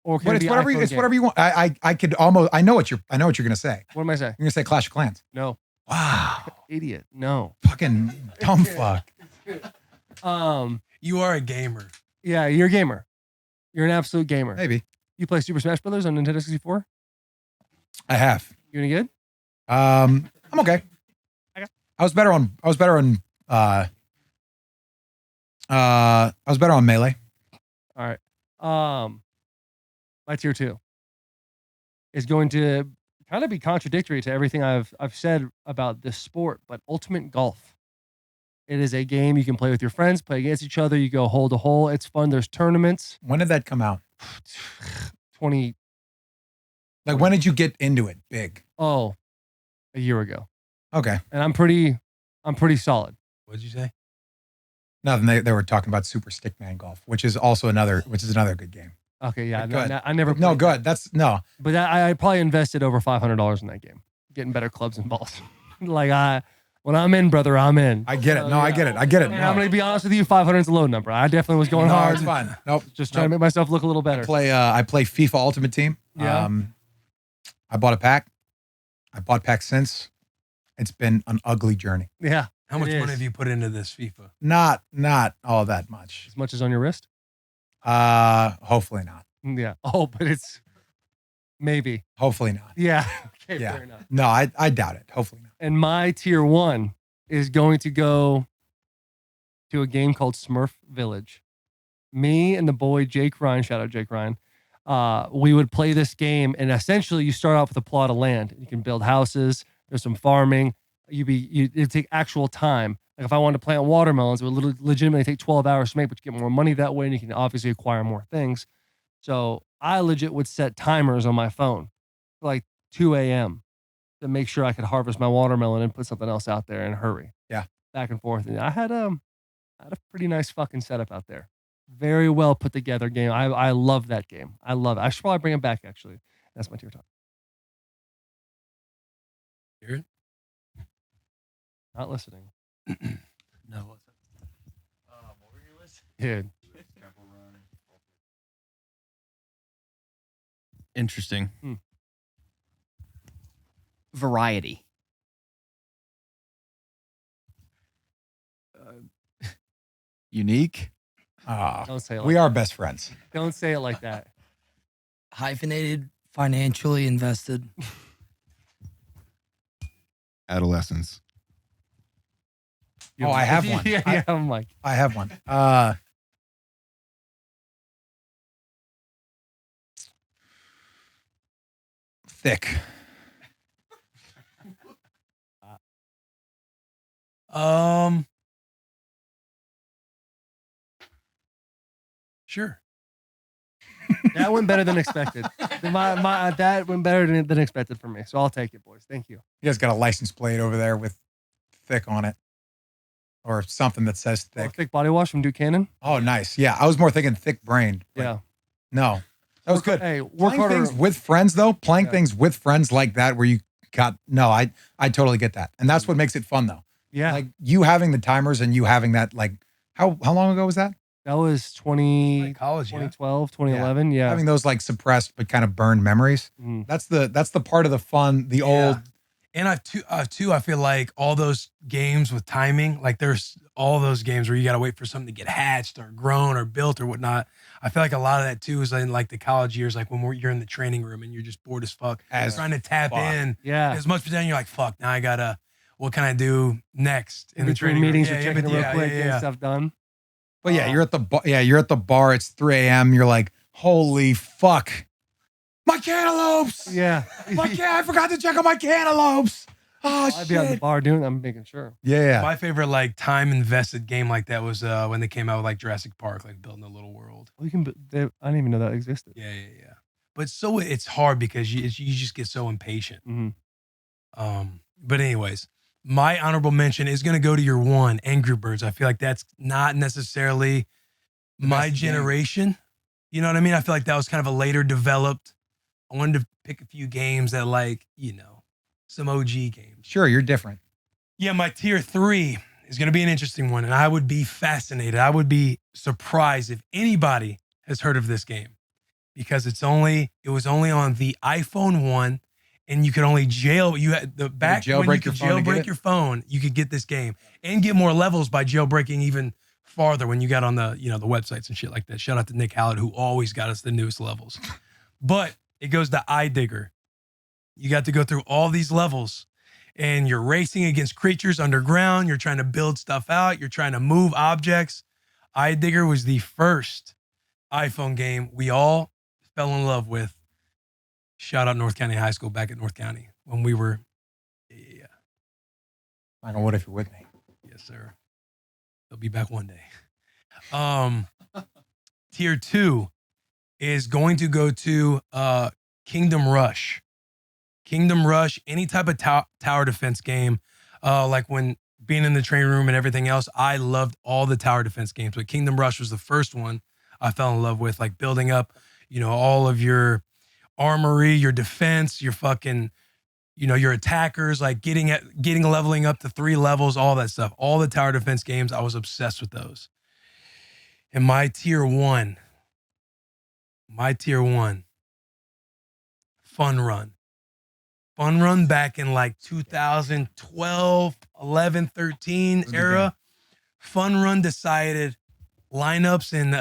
Or can But it it's be whatever. iPhone It's game? whatever you want. I could almost. I know what you're gonna say. What am I saying? You're gonna say Clash of Clans. No. Wow. Idiot. No. Fucking dumb fuck. You are a gamer. Yeah, you're a gamer. You're an absolute gamer. Maybe You play Super Smash Brothers on Nintendo 64? I have. You any good? I'm okay. Okay. I was better on Melee. All right. My tier 2 is going to kind of be contradictory to everything I've said about this sport, but Ultimate Golf. It is a game you can play with your friends, play against each other. You go hole to hole. It's fun. There's tournaments. When did that come out? 20. Like when did you get into it? Big. Oh, a year ago. Okay. And I'm pretty solid. What'd you say? Nothing. They were talking about Super Stickman Golf, which is another good game. Okay, yeah. Good. No, I never. No, played good. That's no. But I probably invested over $500 in that game, getting better clubs and balls. When I'm in, brother, I'm in. I get it. No, I get it. I get it. And No. I'm gonna be honest with you, 500 is a low number. I definitely was going No, hard. it's fine. Nope. Just trying to make myself look a little better. I play FIFA Ultimate Team. Yeah. I bought a pack. I bought packs since. It's been an ugly journey. Yeah. How much It money is. have you put into this FIFA? Not all that much. As much as on your wrist? Hopefully not. Yeah. Oh, but it's maybe. Hopefully not. Yeah. Okay, Yeah. fair enough. No, I doubt it. Hopefully not. And my tier 1 is going to go to a game called Smurf Village. Me and the boy Jake Ryan, shout out Jake Ryan, we would play this game, and essentially you start off with a plot of land. You can build houses. There's some farming. It'd take actual time. Like if I wanted to plant watermelons, it would legitimately take 12 hours to make, but you get more money that way, and you can obviously acquire more things. So I legit would set timers on my phone for like 2 a.m. to make sure I could harvest my watermelon and put something else out there and hurry. Yeah. Back and forth. And I had a pretty nice fucking setup out there. Very well put together game. I love that game. I love it. I should probably bring it back, actually. That's my tier top. Hear it? Not listening. No. What were you listening? Dude. Interesting. Variety. Unique. Don't say it like We are best friends. Don't say it like that. Hyphenated, financially invested. Adolescence. Oh, I have one. Yeah, I'm like, I have one. Thick. Sure. that went better than expected. That went better than expected for me. So I'll take it, boys. Thank you. You guys got a license plate over there with thick on it, or something that says Oh, thick. thick body wash from Duke Cannon. Oh, nice. Yeah, I was more thinking thick brained. Yeah. No, that was good. Hey, work Playing harder. things with friends though. Playing Yeah. things with friends like that, where you got no. I totally get that, and that's what makes it fun though. Yeah. Like you having the timers and you having that. Like how long ago was that? That was Like college, yeah. 2012, 2011. Yeah. Having those like suppressed but kind of burned memories. Mhm. That's the part of the fun, the old. And I feel like all those games with timing, like there's all those games where you got to wait for something to get hatched or grown or built or whatnot. I feel like a lot of that too is in like the college years, like when you're in the training room and you're just bored as fuck, trying to tap in. Yeah. As much as then you're like, fuck, now I gotta, what can I do next In the between training room? meetings, you're checking real quick, getting yeah. stuff done. But yeah, you're at the bar. It's 3 a.m. You're like, holy fuck, my cantaloupes. Yeah. I forgot to check on my cantaloupes. Oh I'd be on the shit. bar doing. I'm making sure. Yeah. My favorite like time invested game like that was when they came out with like Jurassic Park, like building a little world. We can. I didn't even know that existed. Yeah. But so it's hard because you just get so impatient. Mm-hmm. But anyways, my honorable mention is going to go to your one, Angry Birds. I feel like that's not necessarily my generation. You know what I mean? I feel like that was kind of a later developed. I wanted to pick a few games that like, some OG games. Sure, you're different. Yeah, my tier 3 is going to be an interesting one. And I would be fascinated. I would be surprised if anybody has heard of this game because it was only on the iPhone 1 and you could only when you could jailbreak your phone, you could get this game and get more levels by jailbreaking even farther when you got on the, the websites and shit like that. Shout out to Nick Hallett, who always got us the newest levels. But it goes to iDigger. You got to go through all these levels and you're racing against creatures underground. You're trying to build stuff out. You're trying to move objects. iDigger was the first iPhone game we all fell in love with. Shout out North County High School back at North County when we were, I don't know what if you're with me. Yes, sir. They'll be back one day. Tier 2 is going to go to Kingdom Rush. Kingdom Rush, any type of tower defense game, like when being in the training room and everything else, I loved all the tower defense games. But Kingdom Rush was the first one I fell in love with, like building up, all of your armory, your defense, your fucking, your attackers, like getting leveling up to 3 levels, all that stuff. All the tower defense games, I was obsessed with those. And my tier 1, Fun Run. Fun Run back in like 2012, 11, 13 era. Fun Run decided lineups in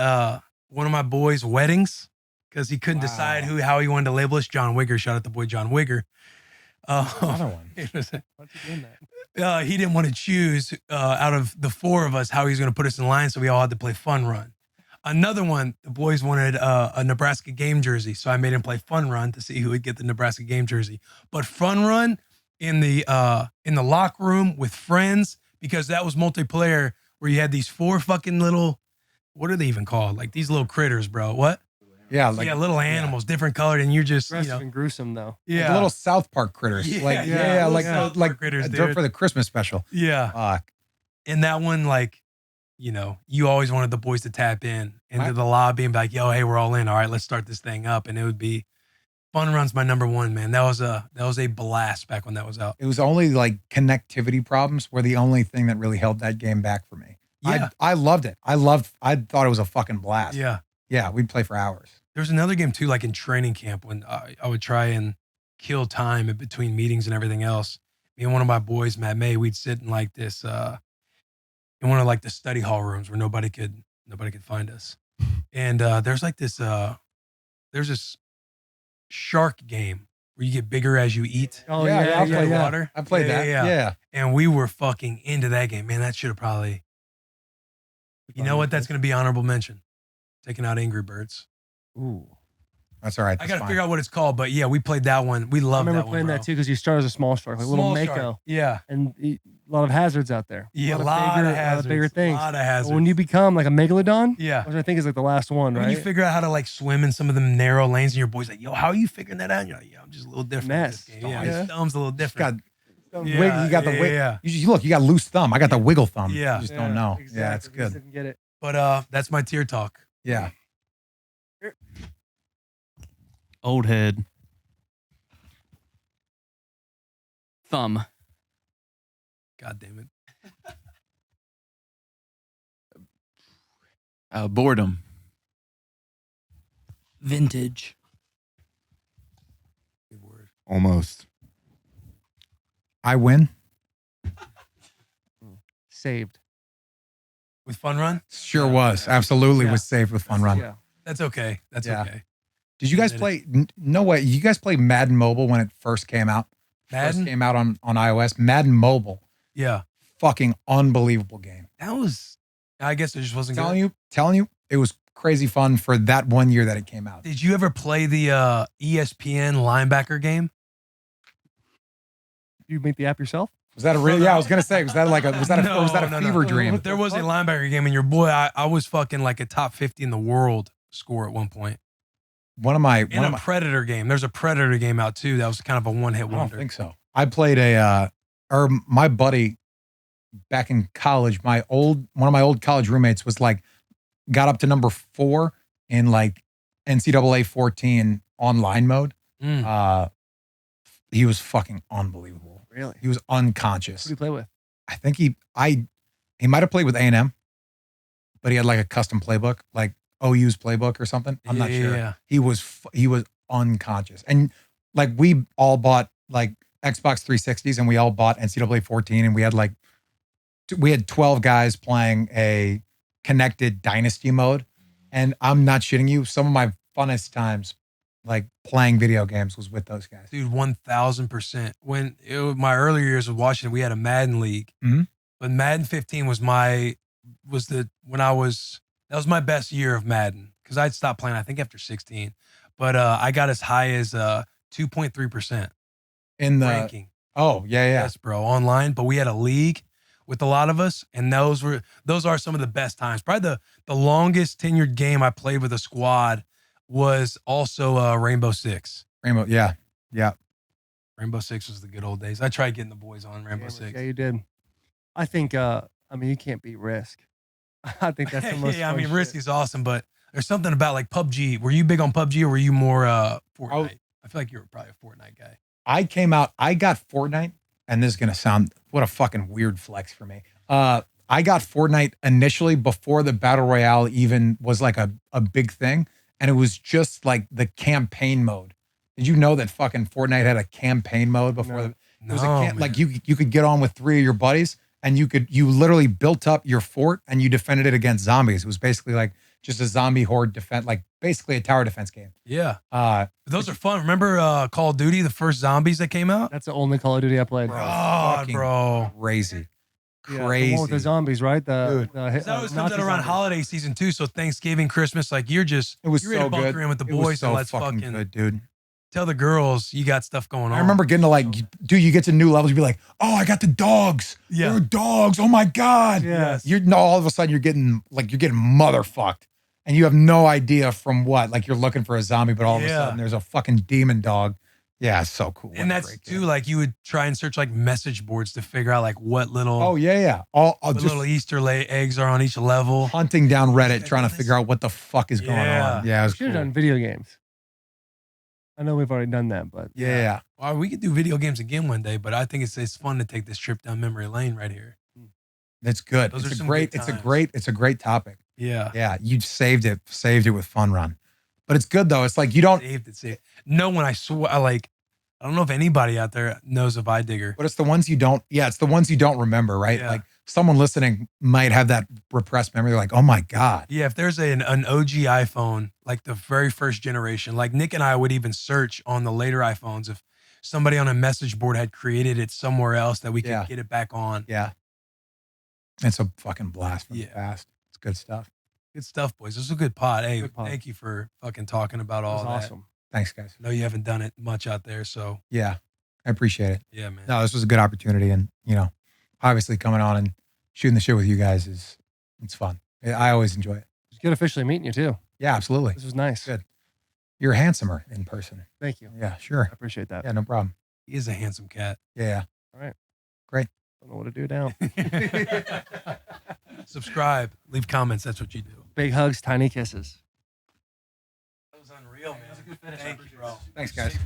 one of my boys' weddings because he couldn't decide how he wanted to label us. John Wigger, shout out the boy John Wigger. Another one. What's he doing that? He didn't want to choose out of the 4 of us how he was going to put us in line, so we all had to play Fun Run. Another one, the boys wanted a Nebraska game jersey, so I made him play Fun Run to see who would get the Nebraska game jersey. But Fun Run in the locker room with friends, because that was multiplayer where you had these 4 fucking little, what are they even called? Like these little critters, bro. What? Yeah, little animals, different colored, and you're just Aggressive and gruesome though. like the little South Park critters. Like critters, like for the Christmas special. Yeah. Fuck. And that one, like, you always wanted the boys to tap in into the lobby and be like, yo, hey, we're all in. All right, let's start this thing up. And it would be Fun Run's my number 1, man. That was a blast back when that was out. It was only like connectivity problems were the only thing that really held that game back for me. Yeah. I loved it. I thought it was a fucking blast. Yeah. Yeah, we'd play for hours. There was another game too, like in training camp when I would try and kill time in between meetings and everything else. Me and one of my boys, Matt May, we'd sit in like this, in one of like the study hall rooms where nobody could find us. And there's like this, there's this shark game where you get bigger as you eat. Oh yeah, Water. I played that. Yeah. And we were fucking into that game, man. That should have probably, you know what? That's going to be honorable mention. Taking out Angry Birds. Ooh. That's all right. I got to figure out what it's called, but yeah, we played that one. We I loved that remember one. playing that too because you start as a small shark, like a little Small mako, shark. Yeah. and a lot of hazards out there. Yeah, a of lot bigger, of hazards. bigger things. A lot of hazards. But when you become like a megalodon, Yeah. which I think is like the last one, When right? you figure out how to like swim in some of them narrow lanes and your boy's like, yo, how are you figuring that out? And you're like, yeah, I'm just a little different. in this game. Yeah, his thumb's a little different. You got the wiggle. Yeah. You got loose thumb. I got the wiggle thumb. Yeah. You just don't know. Exactly. Yeah, it's Just good. didn't get it. But that's my tier talk. Yeah. Old head. Thumb. God damn it. Boredom. Vintage. Good word. Almost. I win. Saved. With Fun Run? Sure was. Absolutely Yeah. was saved with Fun Run. Yeah. That's okay. That's Yeah. okay. Did you guys Did it. play? No way. You guys play Madden Mobile when it first came out? Madden? First came out on iOS. Madden Mobile. Yeah. Fucking unbelievable game. That was, I guess it just wasn't Telling good. you, it was crazy fun for that 1 year that it came out. Did you ever play the ESPN linebacker game? You make the app yourself? Was that a real? Yeah, I was gonna say, was that a No. fever dream? There was a linebacker game, and your boy, I was fucking like a top 50 in the world score at one point. One of my Predator game. There's a Predator game out too. That was kind of a one-hit I don't wonder. think so. I played my buddy back in college, one of my old college roommates was like, got up to number 4 in like NCAA 14 online mode. He was fucking unbelievable. Really? He was unconscious. Who do you play with? I think he might have played with A&M, but he had like a custom playbook, like OU's playbook or something. I'm not sure. Yeah. He was unconscious. And like we all bought like Xbox 360s and we all bought NCAA 14 and we had 12 guys playing a connected dynasty mode. And I'm not shitting you. Some of my funnest times like playing video games was with those guys. Dude, 1000%. When my earlier years of Washington, we had a Madden league, but Madden 15 was that was my best year of Madden because I'd stopped playing, I think after 16, but I got as high as 2.3% In the ranking. Oh, yeah. Yes, bro, online. But we had a league with a lot of us, and those are some of the best times. Probably the longest tenured game I played with a squad was also Rainbow Six. Yeah. Rainbow Six was the good old days. I tried getting the boys on Rainbow Six. Yeah, you did. I think, you can't beat Risk. I think that's the most Yeah, fun Risk shit. is awesome, but there's something about like PUBG. Were you big on PUBG or were you more Fortnite? I feel like you were probably a Fortnite guy. I got Fortnite, and this is going to sound, what a fucking weird flex for me. I got Fortnite initially before the Battle Royale even was like a big thing. And it was just like the campaign mode. Did you know that fucking Fortnite had a campaign mode before? It was like you could get on with 3 of your buddies and you literally built up your fort and you defended it against zombies. It was basically like just a zombie horde defense, like basically a tower defense game. Yeah. Those are fun. Remember Call of Duty, the first zombies that came out? That's the only Call of Duty I played. Bro. Crazy. Yeah, the one with the zombies, right? That always comes out around holiday season too. So Thanksgiving, Christmas, like you're ready so to bunker good. in with the It was boys so and let's fucking fucking good, dude. tell the girls you got stuff going on. I remember getting to like, dude, you get to new levels, you'd be like, oh, I got the dogs. Yeah. There are dogs. Oh my God. Yes. All of a sudden you're getting motherfucked. And you have no idea from what. Like you're looking for a zombie, but all of a sudden there's a fucking demon dog. Yeah, it's so cool. And that's too, like you would try and search like message boards to figure out like what little Oh yeah. All what just little Easter eggs are on each level. hunting down Reddit trying to figure out what the fuck is going Yeah. on. Yeah, it was Should have cool. done video games. I know we've already done that, but Yeah. Well, we could do video games again one day, but I think it's fun to take this trip down memory lane right here. It's good. Those are It's a some great, good it's a times. great, it's a great topic. Yeah. Yeah. You saved it with Fun Run. But it's good though. It's like you don't Saved it. No, when I swear, I don't know if anybody out there knows of iDigger. But it's the ones you don't, it's the ones you don't remember, right? Yeah. Like someone listening might have that repressed memory. They're like, oh my God. Yeah, if there's an OG iPhone, like the very first generation, like Nick and I would even search on the later iPhones if somebody on a message board had created it somewhere else that we could get it back on. Yeah. It's a fucking blast from the Yeah. past. It's good stuff. Good stuff, boys. This is a good pod. Hey, Good pod. thank you for fucking talking about it all was that. awesome. Thanks, guys. I know you haven't done it much out there, so Yeah. I appreciate it. yeah, man. No, this was a good opportunity. And, obviously coming on and shooting the shit with you guys it's fun. I always enjoy it. It was good officially meeting you too. Yeah, absolutely. This was nice. Good. You're handsomer in person. Thank you. Yeah, sure. I appreciate that. Yeah, no problem. He is a handsome cat. Yeah. Don't know what to do now. Subscribe, leave comments. That's what you do. Big hugs, tiny kisses. That was unreal, man. Thank you, bro. Thanks, guys.